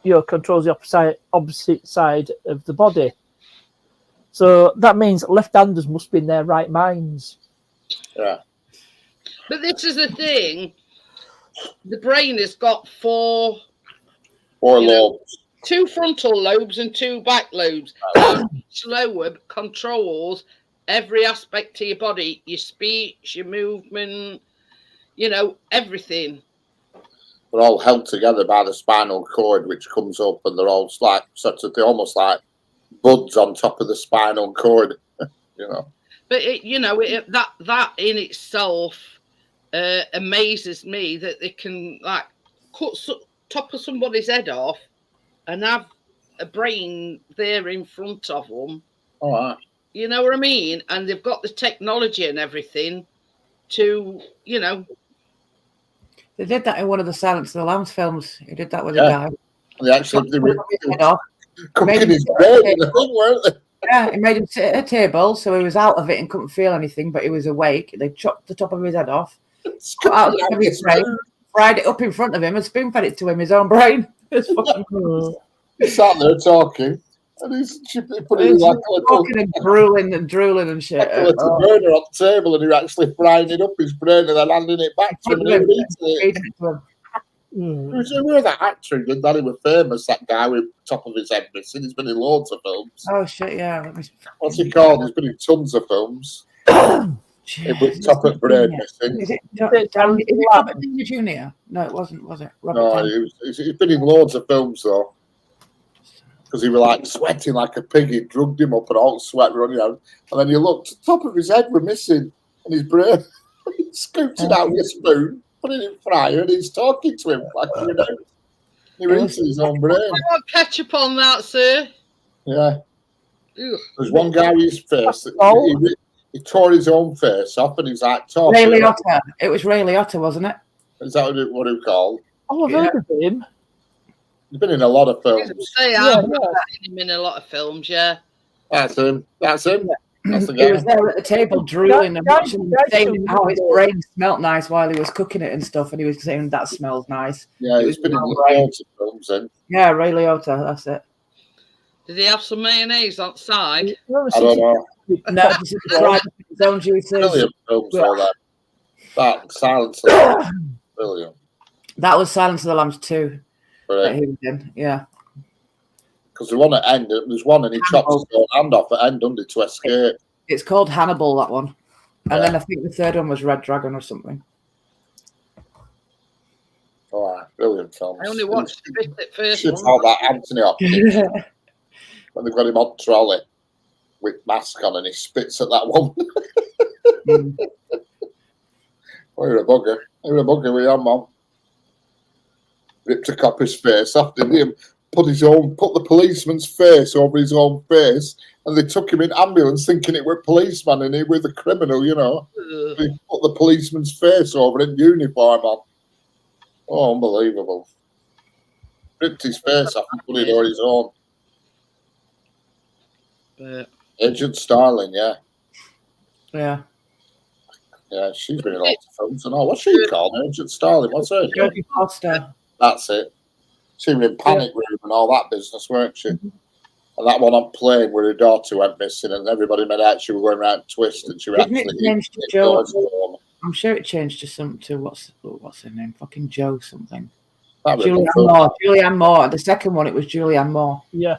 the opposite side of the body. So that means left-handers must be in their right minds. Yeah. But this is the thing, the brain has got 4 lobes. 2 frontal lobes and 2 back lobes. Each lobe controls every aspect of your body, your speech, your movement, you know, everything. They're all held together by the spinal cord, which comes up, and they're all like they're almost like buds on top of the spinal cord, you know. But that in itself amazes me, that they can like cut top of somebody's head off and have a brain there in front of them. Oh, wow. You know what I mean? And they've got the technology and everything to, you know. They did that in one of the Silence of the Lambs films. He did that with a guy. They actually Cut his head off. cooking his brain, weren't they? Yeah, he made him sit at a table, so he was out of it and couldn't feel anything, but he was awake. They chopped the top of his head off, cut out the of his brain, fried it up in front of him, and spoon fed it to him, his own brain. It's fucking cool. He sat there talking, and he's putting like a little, talking and drooling and shit. like a little burner on the table, and you're actually frying it up his brain and then handing it back to him. And he eats it. Who was that actor who did that? He was famous, that guy with top of his head missing. He's been in loads of films. Oh shit, yeah. What's he called? He's been in tons of films. With top of brain missing. Is it Robert Downey Jr.? No, it wasn't, was it? No, he's been in loads of films though. Because he was like sweating like a pig. He drugged him up and all sweat running out. And then you looked, the top of his head were missing, and his brain. He scooped it out with a spoon, put it in fryer, and he's talking to him like he was eating his own brain. I won't catch up on that, sir. Yeah. Ugh. There's one guy with his face. He tore his own face off, and he's like Ray talking. Liotta. It was Ray Liotta, wasn't it? Is that what he called? Oh, I've heard of him. He's been in a lot of films. I've seen him in a lot of films, yeah. That's him. That's him. That's the He was guy. there at the table drooling and Guys- watching, guys saying who how his know- brain smelt nice while he was cooking it and stuff, and he was saying that smells nice. Yeah, It he's was been in well right. loads of films. And Yeah, Ray Liotta, that's it. Did he have some mayonnaise outside? I don't know. No, this is fried with his own juices. Brilliant films, all that. That Silence of the Lambs, brilliant. That was Silence of the Lambs 2 that Brilliant. he was in. Yeah. Because the one at end, there's one and he chops his own hand off at end, doesn't he, to escape. It's called Hannibal, that one. And then I think the third one was Red Dragon or something. All right, brilliant films. I only watched the bit at first Should one. call that Anthony Hopkins when they've got him on trolley with mask on and he spits at that one. Mm. Oh, you're a bugger. You're a bugger with your mum. Ripped a copper's face off, didn't he? Put the policeman's face over his own face, and they took him in ambulance thinking it were a policeman and he was a criminal, you know. Ugh. They put the policeman's face over in uniform on. Oh, unbelievable. Ripped his face off and put it over his own. But Agent Starling, yeah. Yeah. Yeah, she's been in lots of films and all. What's she called? Agent Starling, what's her name? Jodie Foster. That's it. She was in Panic Room and all that business, weren't she? And that one on plane where her daughter went missing and everybody made out she was going around Twist and she was Isn't it actually changed to Joe? indoors home. I'm sure it changed to what's her name? Fucking Joe something. That was a good Julianne film. Moore. Julianne Moore. The second one, it was Julianne Moore. Yeah.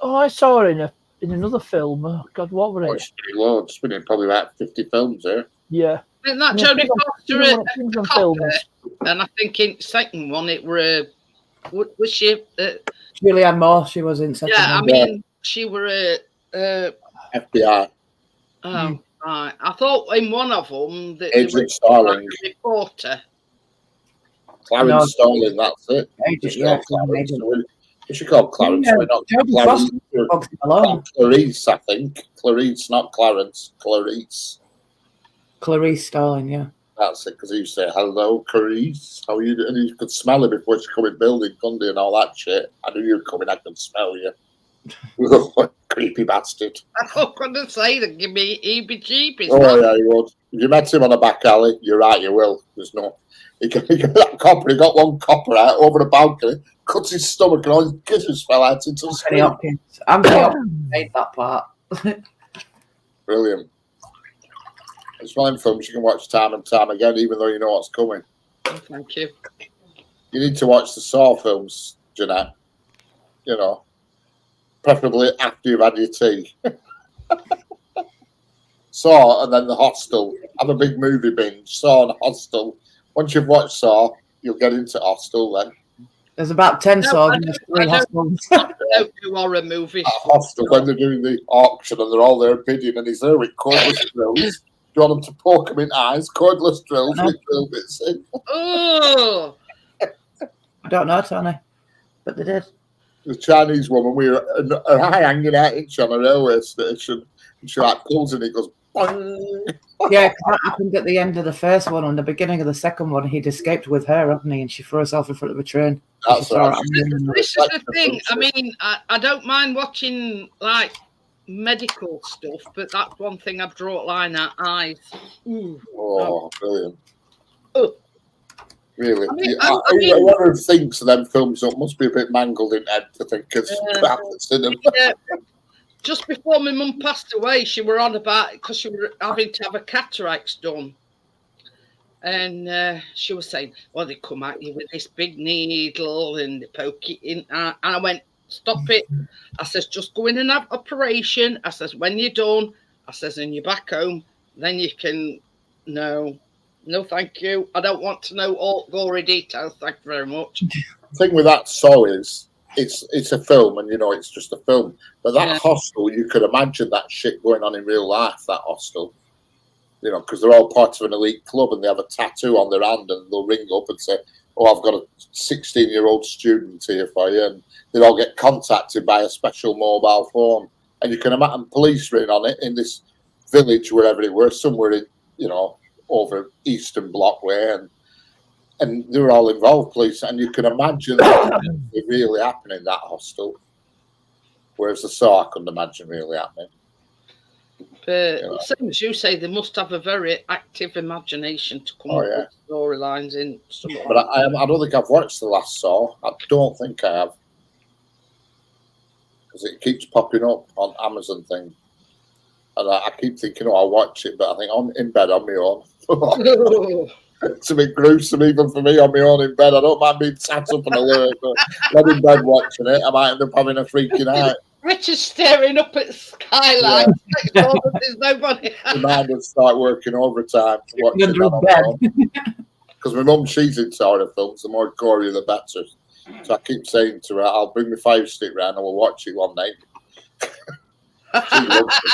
Oh, I saw her in another film. Oh, God, what were Oh, it? she's been in loads. She's been in probably about 50 films here. Yeah. isn't that Yeah, Jodie she's on- Foster she's on at films and Copper? films. And I think in the second one it were was she? Julianne Moore. She was in second Yeah, I one. mean she were. FBI. Oh, right. I thought in one of them that they were Agent Starling. like a reporter. Clarence No. Starling, that's it. Agent, She's yeah, called she's an Clarence. agent. Is she called Clarence? Yeah, We're not Jodie Clarence. Foster Bugs Malone. Clarice, I think. Clarice, not Clarence. Clarice. Clarice Starling. Yeah. That's it, because he used to say, hello, Clarice. How are you doing? And you could smell her before she come in building, couldn't you, and all that shit. I knew you were coming, I could smell you. Creepy bastard. I was going to say that give me EBGBs. Oh, yeah, you would. If you met him on a back alley, you're right, you will. There's no. He got that copper, he got one copper out over the balcony, cuts his stomach, and all his kisses fell out into the Anthony screen. Hopkins. Anthony Hopkins made that part. Brilliant. It's one of them films you can watch time and time again, even though you know what's coming. Oh, thank you. You need to watch the Saw films, Jeanette. You know, preferably after you've had your tea. Saw and then The Hostel. Have a big movie binge. Saw and Hostel. Once you've watched Saw, you'll get into Hostel then. There's about 10 No, swords I in the don't- three I don't- hospitals. I don't do horror movies. At Hostel, when they're doing the auction and they're all there bidding, and he's there with cordless drills. Do you want them to poke him in eyes? Cordless drills with drill bits in. Oh, I don't know, Tony, but they did. The Chinese woman, we were her eye hanging out on a railway station, and she like pulls and it goes, bang. Yeah, 'cause that happened at the end of the first one. And the beginning of the second one, he'd escaped with her, hadn't he? And she threw herself in front of a train. That's She saw right. it. this is the thing. I mean, I don't mind watching like medical stuff, but that's one thing I've drawn a line at eyes. Ooh. Oh, brilliant. Oh. Really? I mean, Yeah, I mean- whoever thinks of them films up must be a bit mangled in head to think it's crap that's in them. Yeah. Just before my mum passed away, she were on about because she were having to have a cataracts done. And she was saying, well, they come at you with this big needle and they poke it in. And I went, stop it. I says, just go in and have operation. I says, when you're done, I says, and you're back home, then you can, no, thank you. I don't want to know all gory details. Thank you very much. The thing with that Saw is, it's a film, and you know it's just a film. But that Yeah. hostel, you could imagine that shit going on in real life. That hostel, you know, because they're all part of an elite club, and they have a tattoo on their hand, and they'll ring up and say, "Oh, I've got a 16-year-old student here for you," and they all get contacted by a special mobile phone, and you can imagine police ring on it in this village, wherever it were, somewhere in, you know, over Eastern Bloc way, and they were all involved, police, and you can imagine it really happening, that hostel. Whereas the Saw, I couldn't imagine really happening. But Yeah. same as you say, they must have a very active imagination to come Oh, up yeah. with storylines in some. But I don't think I've watched the last Saw. I don't think I have. Because it keeps popping up on Amazon thing. And I keep thinking, oh, I'll watch it, but I think I'm in bed on my own. It's a bit gruesome even for me on my own in bed. I don't mind being sat up and alert, but when in bed watching it, I might end up having a freaky night. Richard's staring up at the skyline. Next door, there's nobody. My mind would start working overtime watching Under that on bed. my own. Because my mum, she's into horror films. The more gory, the better. So I keep saying to her, I'll bring my 5-stick round and we'll watch it one night. She loves it.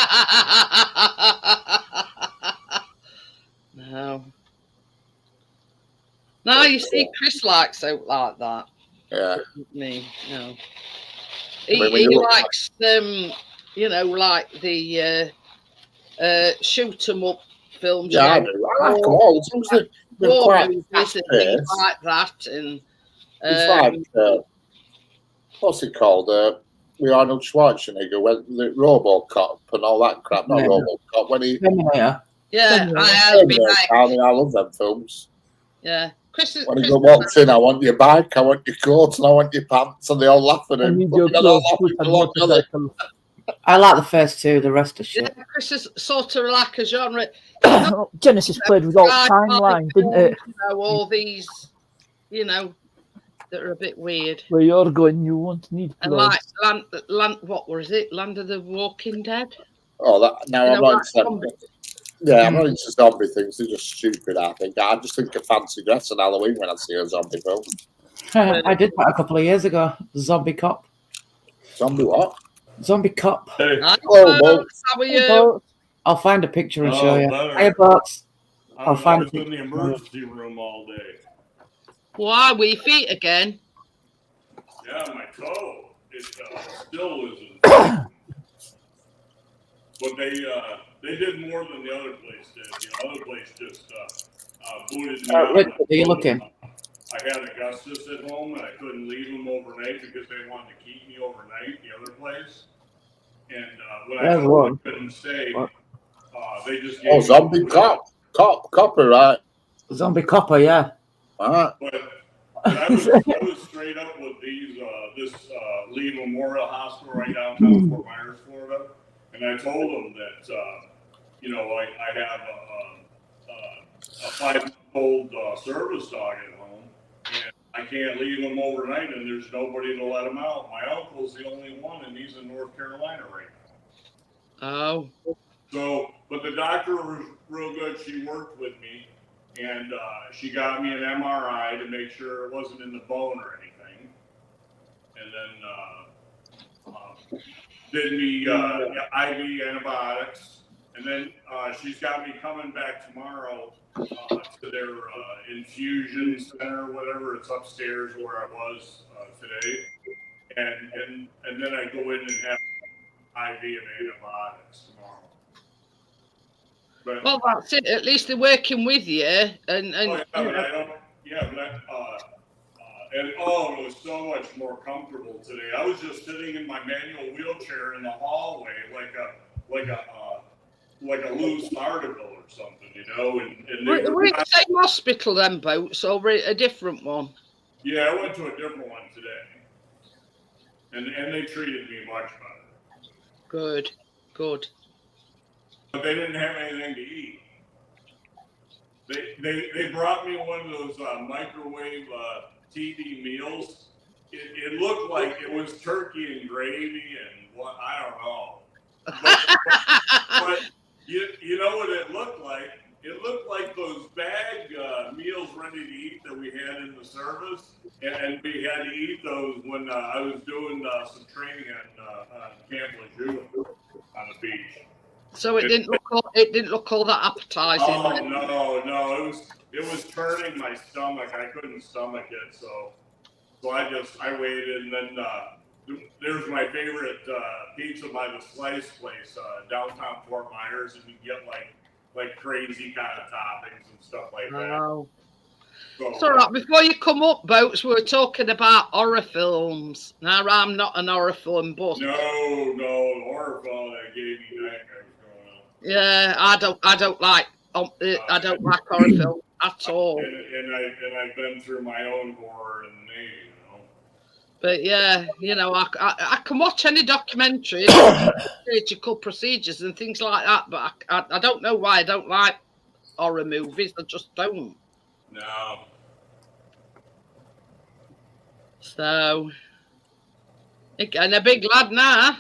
No. No, you see, Chris likes out like that. Yeah. Me, no. I mean, when He you look- likes you know, like the shoot 'em up films. Yeah, I you know, do. I like them all. As long as they're war quite movies and things fast-paced. like that. And It's like, what's it called? With Arnold Schwarzenegger, when the RoboCop and all that crap. Not Yeah. RoboCop. When he, Terminator. yeah, Yeah. I have been like, I mean, I love them films. yeah. Chris is, When he Chris go walks in, I want your bag, I want your coat, and I want your pants, and they all laugh at I him. need But your they're not clothes, laughing foot for and long, are they? motorcycle. I like the first two. The rest of yeah, shit. Chris is sort of like a genre. Genesis played with all timeline, didn't it? You know, all these, you know, that are a bit weird. Where you're going, you won't need And clothes. like land, what was it? Land of the Walking Dead. Oh, that now You I'm know, not like into them. zombies. Yeah, I'm not into zombie things. They're just stupid. I think. I just think of fancy dress on Halloween when I see a zombie film. I did that a couple of years ago. Zombie Cop. Zombie what? Zombie Cop. Hey, Hi, Oh, folks, how are you? But I'll find a picture and Oh, show you. better. Hey, bots. I I'll was find in the emergency room all day. Why were your feet again? Yeah, my toe. It still isn't. But they did more than the other place did. The other place just booted me out. Richard, are you looking? I had Augustus at home, and I couldn't leave him overnight because they wanted to keep me overnight. The other place, and when I There's told one. them I couldn't stay, What? they just Oh, zombie copper, right? Zombie Copper, yeah. All right. But I was straight up with this Lee Memorial Hospital right downtown Fort Myers, Florida, and I told them that I have a 5-month-old service dog at home, and I can't leave him overnight, and there's nobody to let him out. My uncle's the only one, and he's in North Carolina right now. Oh, So, but the doctor was real good. She worked with me, and she got me an MRI to make sure it wasn't in the bone or anything. And then did me IV antibiotics. And then she's got me coming back tomorrow to their infusion center, whatever. It's upstairs where I was today. And then I go in and have IV and antibiotics tomorrow. But, well, that's it. At least they're working with you, and oh, yeah, you but know, I don't. Yeah, but it was so much more comfortable today. I was just sitting in my manual wheelchair in the hallway, like a loose article or something, you know. And they we're at the same hospital then, Boats, or we're at a different one. yeah, I went to a different one today, and they treated me much better. Good, good. But they didn't have anything to eat. They brought me one of those microwave TV meals. It looked like it was turkey and gravy and what, I don't know. But you know what it looked like? It looked like those bag meals ready to eat that we had in the service, and we had to eat those when I was doing some training on Camp Lejeune on the beach. So it didn't look all that appetizing. Oh no! It was turning my stomach. I couldn't stomach it, so I waited, and then there's my favorite pizza by the Slice place downtown Fort Myers, and you get like crazy kind of toppings and stuff like that. Oh. So, It's all right. Before you come up, Boats, we were talking about horror films. Now, I'm not an horror film buff. No, horror film that gave me nightmares growing up. Yeah, I don't like I don't like horror films at all. And I've been through my own horror in the Navy, you know. But yeah, you know, I can watch any documentary, surgical procedures and things like that. But I don't know why I don't like horror movies. I just don't. No. So, and a big lad now.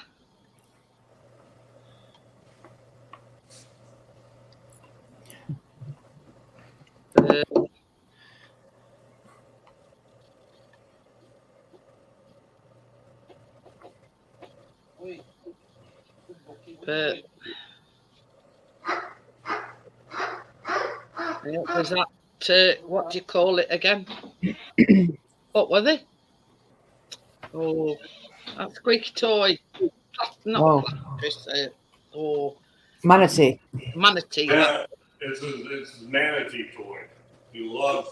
But was that what do you call it again? What were they? Oh, that squeaky toy. Not platypus, manatee. Manatee. Yeah, it's a manatee toy. He loves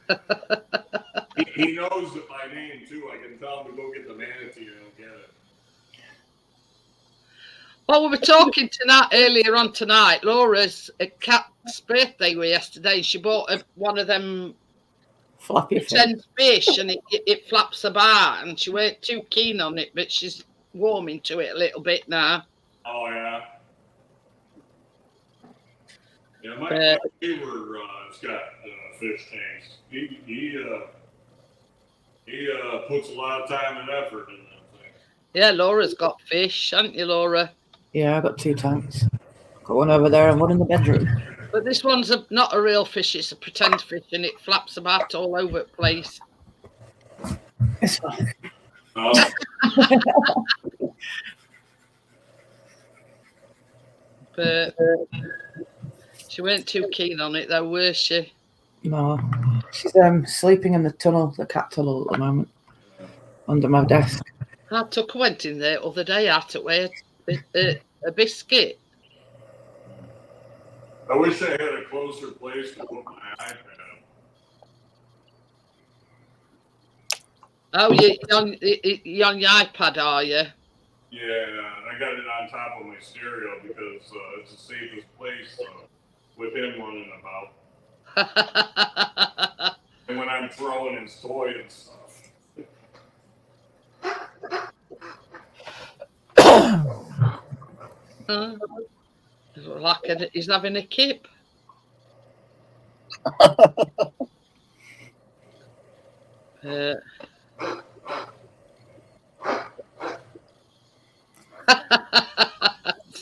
it. he knows it by name too. I can tell him to go get the manatee and he'll get it. Well, we were talking earlier on tonight. Laura's cat's birthday was yesterday. She bought one of them flappy fish, and it flaps about. And she weren't too keen on it, but she's warming to it a little bit now. Oh yeah. Yeah, my neighbor has got fish tanks. He puts a lot of time and effort in that thing. Yeah, Laura's got fish, haven't you, Laura? Yeah, I got 2 tanks. Got one over there and one in the bedroom. But this one's not a real fish; it's a pretend fish, and it flaps about all over the place. It's fine. But she weren't too keen on it, though, was she? No, she's sleeping in the cat tunnel at the moment, under my desk. I went in there the other day. I took away a biscuit. I wish I had a closer place to put my iPad. Oh, you're on your iPad, are you? Yeah, I got it on top of my stereo because it's the safest place with him running about. And when I'm throwing his toy and stuff. Like he's having a kip.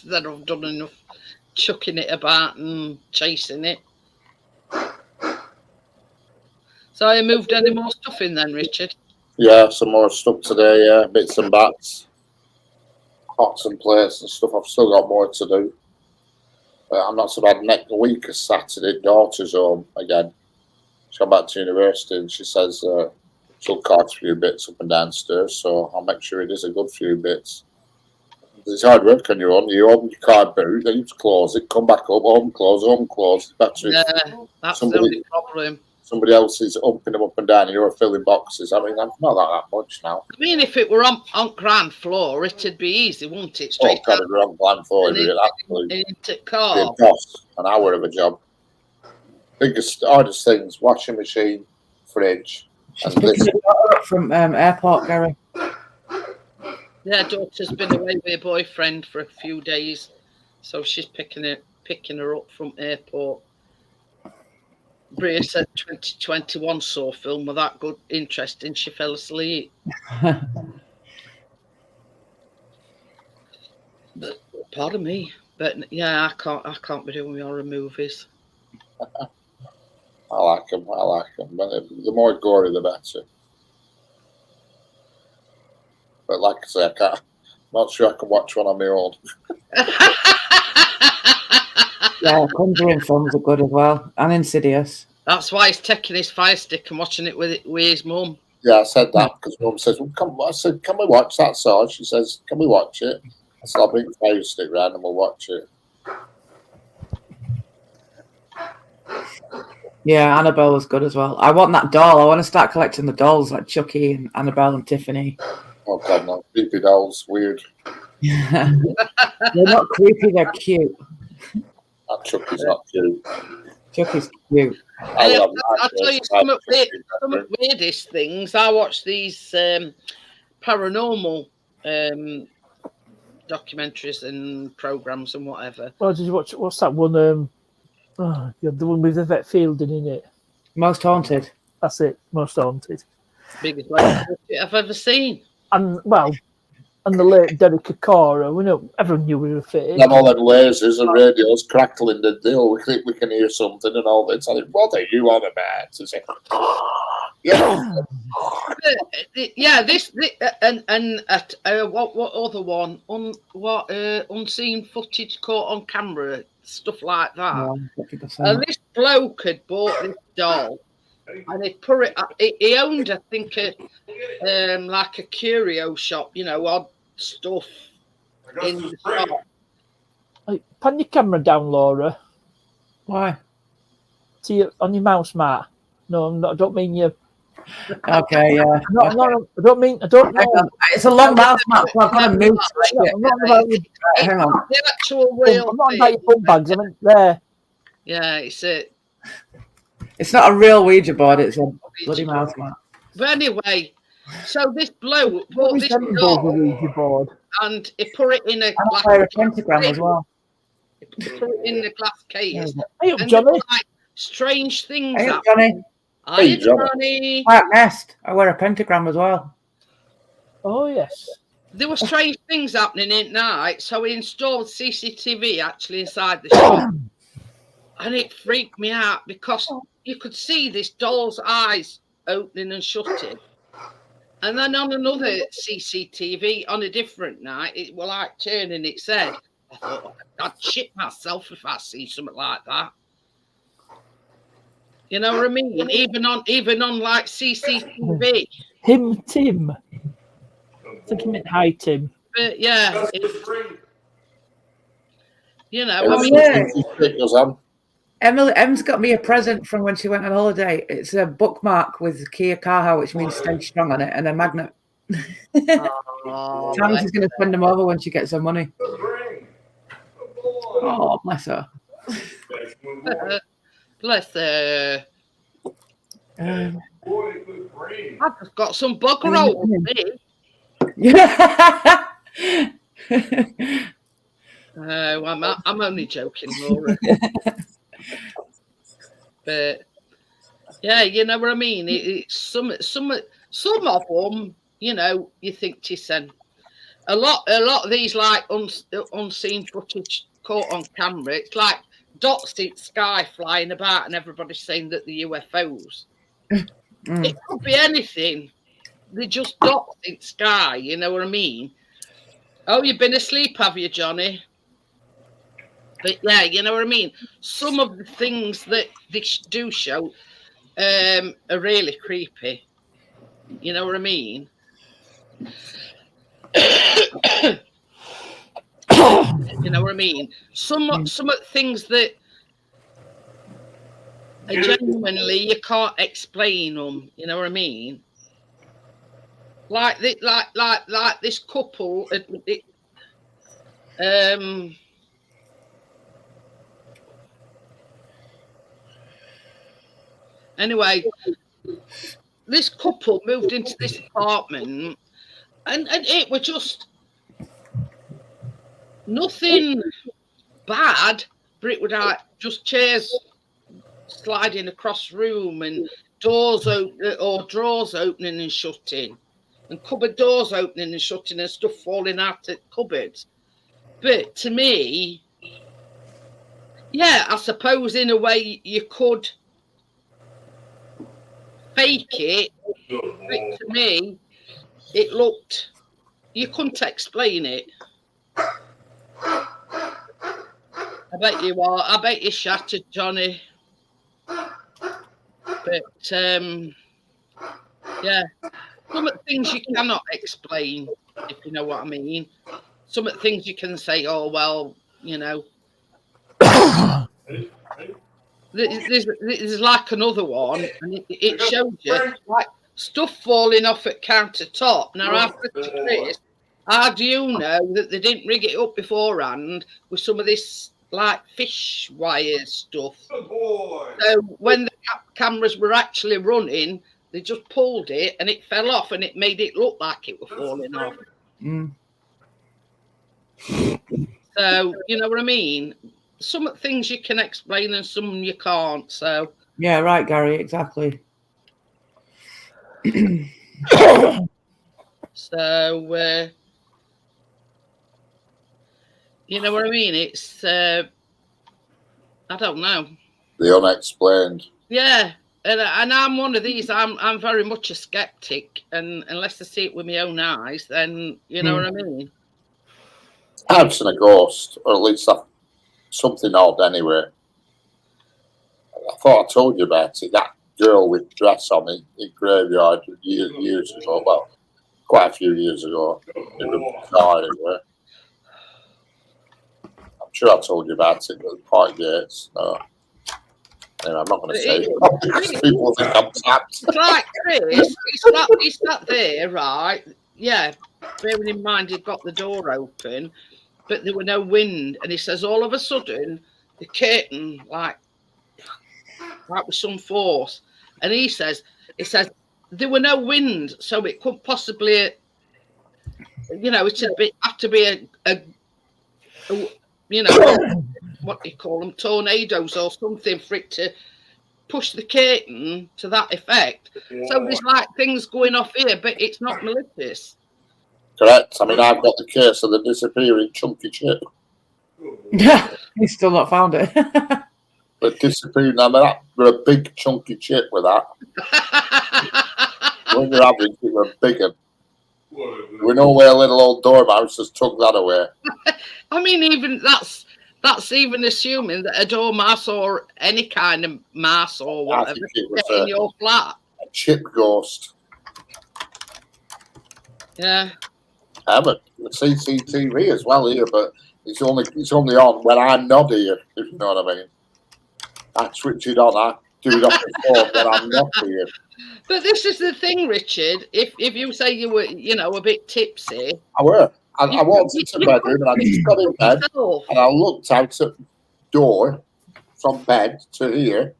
That I've done enough chucking it about and chasing it. So I moved any more stuff in then, Richard? Yeah, some more stuff today, yeah, bits and bats, pots and plates and stuff. I've still got more to do. I'm not so bad. Next week is Saturday, daughter's home again. She's gone back to university and she says she'll cart a few bits up and downstairs, so I'll make sure it is a good few bits. It's hard work on your own. You open your card boot, then you just close it, come back up, open, close. Yeah, that's the only problem. Somebody else is upping them up and down and you're filling boxes. I mean, I'm not that much now. I mean, if it were on ground floor, it'd be easy, wouldn't it? Straight out. On ground floor, into car. An hour of a job. Biggest, hardest things, washing machine, fridge. She's picking it up from airport, Gary. Yeah, daughter's been away with her boyfriend for a few days, so she's picking her up from airport. Bria said 2021 saw film with that good, interesting. She fell asleep. But, pardon me, but yeah, I can't be doing horror movies. I like them. The more gory, the better. But like I say, I'm not sure I can watch one on my own. Yeah, Conjuring films are good as well, and Insidious. That's why he's taking his Fire Stick and watching it with his mum. Yeah, I said that because Mum says, I said, can we watch that, Sarge? She says, can we watch it? I said, I'll bring the Fire Stick round and we'll watch it. Yeah, Annabelle was good as well. I want that doll. I want to start collecting the dolls like Chucky and Annabelle and Tiffany. Oh, God, no. Creepy dolls. Weird. They're not creepy, they're cute. That Chucky's not cute. Chucky's cute. I'll tell you some of the weirdest things. I watch these paranormal documentaries and programs and whatever. Well, did you watch? What's that one? The one with Yvette Fielding in it. Most Haunted. That's it. Most Haunted. Biggest I've ever seen. And the late Derek Akora. We know everyone knew we were fit. And all them lasers and radios crackling the deal. We think we can hear something and all that. So, what are you on about? So say, yeah. What other one? Unseen footage caught on camera, stuff like that. And this bloke had bought this doll, and he put it. He owned, I think, like a curio shop, odd stuff in the shop. Pan your camera down, Laura. Why? On your mouse, Matt. No, I don't mean you. Okay, yeah. No, I don't mean. I don't know. It's a long mouse, Matt, so I've got to move. I'm not about you. Hang on. The actual real. I'm not about your bum bags. I meant there. Yeah, it's it. It's not a real Ouija board. It's a bloody mouse, Matt. But anyway, so this bloke bought this doll, board. and he put it in a glass. I a pentagram as well. He put it in the glass case. Hey up, And Johnny. there were, like, strange things. Hey, happening. Johnny. Hi, Hey, Johnny. Johnny. Quiet Nest. I wear a pentagram as well. Oh yes. There were strange things happening at night, so he installed CCTV actually inside the shop, and it freaked me out because you could see this doll's eyes opening and shutting, and then on another CCTV on a different night, it was like turning. It said, "I thought I'd shit myself if I see something like that." You know what I mean? Even on like CCTV. Tim. I think he meant hi, Tim. But yeah, Just it, the string. yeah. Em's got me a present from when she went on holiday. It's a bookmark with Kia Kaha, which means stay strong on it, and a magnet. oh, Tams is going to send them over when she gets her money. The string. Oh, bless her. Let's move on. bless her. Boy, good brain. I've just got some bug roll with me. Yeah. I'm only joking, Laura. But yeah, you know what I mean. It's some of them, you think to send a lot of these like unseen footage caught on camera. It's like dots in sky flying about, and everybody's saying that the UFOs. It could be anything. They're just dots in sky, you know what I mean? Oh, you've been asleep, have you, Johnny? But yeah, you know what I mean? Some of the things that they do show are really creepy. You know what I mean? You know what I mean? Some of the things that are genuinely you can't explain them. You know what I mean? Like this couple. Anyway, this couple moved into this apartment, and it was just nothing bad, but it was like just chairs sliding across the room and doors open or drawers opening and shutting, and cupboard doors opening and shutting, and stuff falling out of cupboards. But to me, yeah, I suppose in a way you could fake it, but to me, it looked, you couldn't explain it. I bet you are. I bet you shattered, Johnny. But yeah, some of the things you cannot explain, if you know what I mean. Some of the things you can say, oh well, you know. There's like another one, and it shows you like stuff falling off at countertop. Now after this, How do you know that they didn't rig it up beforehand with some of this like fish wire stuff? Good boy. So when the cameras were actually running, they just pulled it and it fell off, and it made it look like it was falling off. Mm. So you know what I mean? Some things you can explain and some you can't. So Yeah, right, Gary, exactly. so you know what I mean? It's I don't know. The unexplained. Yeah, and I'm one of these. I'm very much a skeptic, and unless I see it with my own eyes, then you know what I mean. I've seen a ghost, or at least something odd anyway. I thought I told you about it. That girl with dress on in graveyard years ago, well, quite a few years ago. It was bizarre anyway. I'm sure I told you about it at the Park Gates. No. Anyway, I'm not going to say it because people think I'm tapped. It's like Chris, he's not there, right? Yeah, bearing in mind he'd got the door open, but there were no wind, and he says all of a sudden the curtain like with some force, and he says there were no wind, so it could possibly, you know, it'd have to be a you know, what do you call them, tornadoes or something for it to push the curtain to that effect. So there's like things going off here, but it's not malicious. Correct. I mean, I've got the case of the disappearing chunky chip. Yeah, he's still not found it. But disappearing, I mean, that were a big chunky chip with that. When you're average, it were bigger. We know where a little old dormouse has took that away. I mean, even that's even assuming that a dormouse or any kind of mouse or whatever was in your flat. A chip ghost. Yeah. I have a CCTV as well here, but it's only on when I'm not here, if you know what I mean. I switch it on, I do it off the phone when I'm not here. But this is the thing, Richard. If you say you were, you know, a bit tipsy. I were. I walked into the bedroom and I just got in bed and I looked out at the door from bed to here,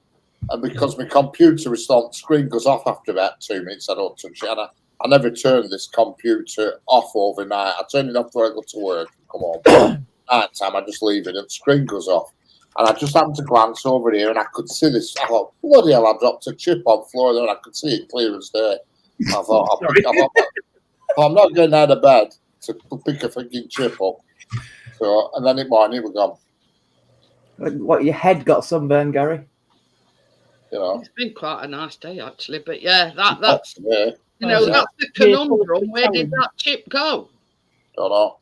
and because my computer was on, screen goes off after about 2 minutes, I don't touch it. And I never turn this computer off overnight. I turn it off before I go to work. Come on. Night time, I just leave it and the screen goes off. And I just happened to glance over here and I could see this. I thought, bloody hell, I dropped a chip on the floor there and I could see it clear as day. I thought, I'm not getting out of bed to pick a freaking chip up. So, and then in the morning, it was gone. What, your head got sunburned, Gary? You know. It's been quite a nice day, actually. But yeah, that's yeah. You know, that's the conundrum. Where did that chip go? Don't know.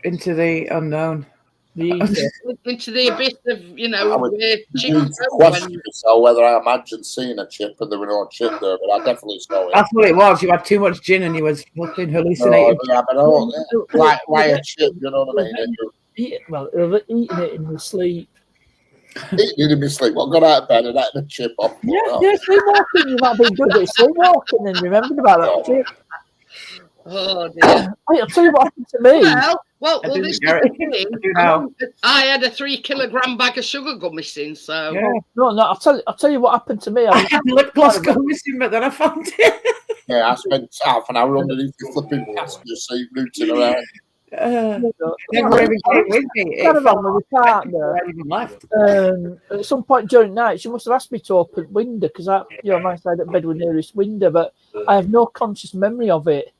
Into the unknown. Into the abyss of, you know, where chips go. Question yourself whether I imagined seeing a chip and there were no chip there, but I definitely saw it. That's what it was. You had too much gin and you was fucking hallucinating. Yeah, but why a chip? You know what I mean? Well, eating it in your sleep. Eating it in my sleep. Well, got out of bed and had the chip off. Yeah, sleepwalking. You might be good at sleepwalking and remembered about that chip. Oh dear! I'll tell you what happened to me. Well, this is the thing. I had a 3 kilogram bag of sugar go missing. So no, I'll tell you what happened to me. I had lip gloss go missing, but then I found it. Yeah, I spent half an hour underneath the flipping passenger seat, rooting around. Never even came with me. Caravan with a partner. Left. At some point during the night, she must have asked me to open the window because my side of the bed was nearest window, but I have no conscious memory of it.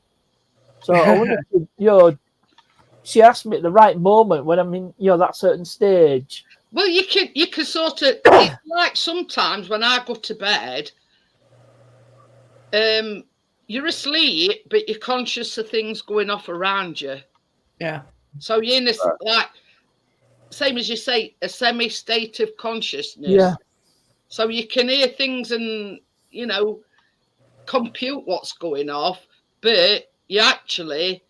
So I wonder if, she asked me at the right moment when I'm in, that certain stage. Well, you can sort of, it's like sometimes when I go to bed, you're asleep, but you're conscious of things going off around you. Yeah. So you're in this, like, same as you say, a semi-state of consciousness. Yeah. So you can hear things and, compute what's going off, but you're actually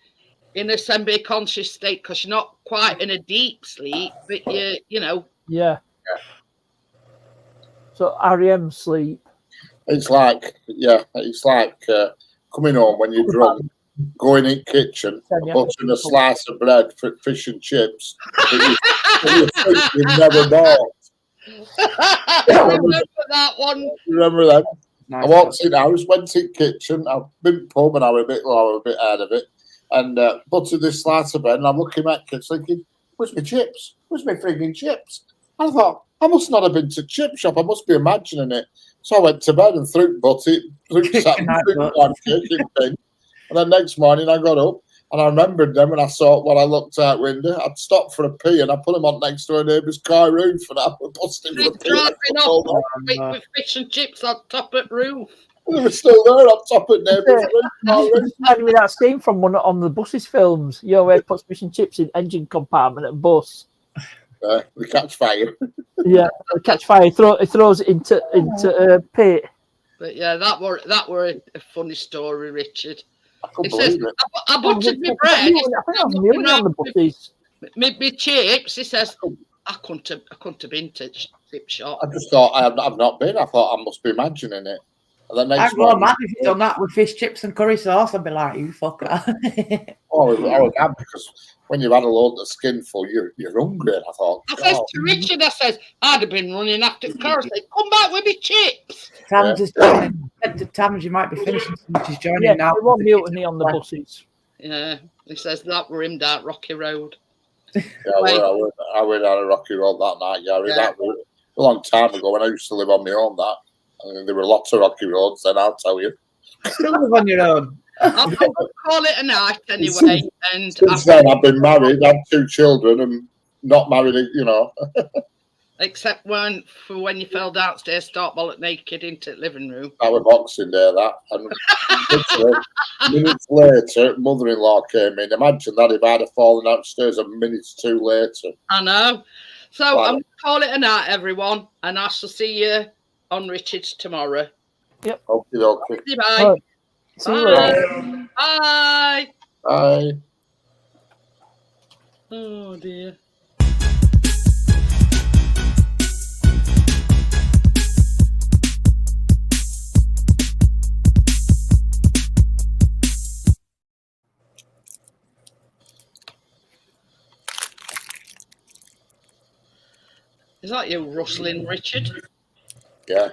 in a semi-conscious state because you're not quite in a deep sleep, but Yeah. So REM sleep. It's like coming home when you're drunk going in kitchen, butchering a slice of bread for fish and chips. That you never bought. I remember that one. You remember that? Nice. I walked in the house, went in the kitchen, I've been pub and I was a bit out of it, and buttered this slice of bread, and I'm looking at kids thinking, where's my chips? Where's my frigging chips? I thought, I must not have been to chip shop, I must be imagining it. So I went to bed and threw butty, and then next morning I got up and I remembered them when I saw when I looked out window. I'd stopped for a pee and I put them on next to a neighbour's car roof and I was busting for a pee. Driving off with fish and chips on top of the roof. They were still there on top of neighbour's roof. Reminded me of that scene from one on the buses films. You know, where he puts fish and chips in engine compartment at bus. They catch fire. Yeah, they catch fire. He throws it into a pit. But yeah, that were a funny story, Richard. He says, I butchered my bread. I think I was nearly on the buses. My chips. He says, I couldn't have been to chip shop. I just thought I've not been. I thought I must be imagining it. And then next I'd go mad if you done that with fish chips and curry sauce. I'd be like, you fucker. I was mad because when you've had a load of skinful, you're hungry. And I thought, I says to Richard, I'd have been running after cars. I said, come back with me chips. Tam's just joining. Tams, you might be finishing. She's joining Yeah, now. there was mutiny on the buses. Yeah, he says that were him down Rocky Road. Yeah, I went down a Rocky Road that night, Gary. Yeah. That was a long time ago when I used to live on my own. There were lots of Rocky Roads then, I'll tell you. Still live on your own. I'll call it a night anyway. And Since then, I've been married, had 2 children, and not married, except when you fell downstairs, start bollock naked into the living room. That was Boxing Day, that. And minutes later, mother-in-law came in. Imagine that if I'd have fallen downstairs a minute too later. I know. So I'm going to call it a night, everyone, and I shall see you on Richard's tomorrow. Yep. Okay. Bye. Right. See you later. Bye. Bye. Oh dear. Is that you rustling, Richard? Yeah.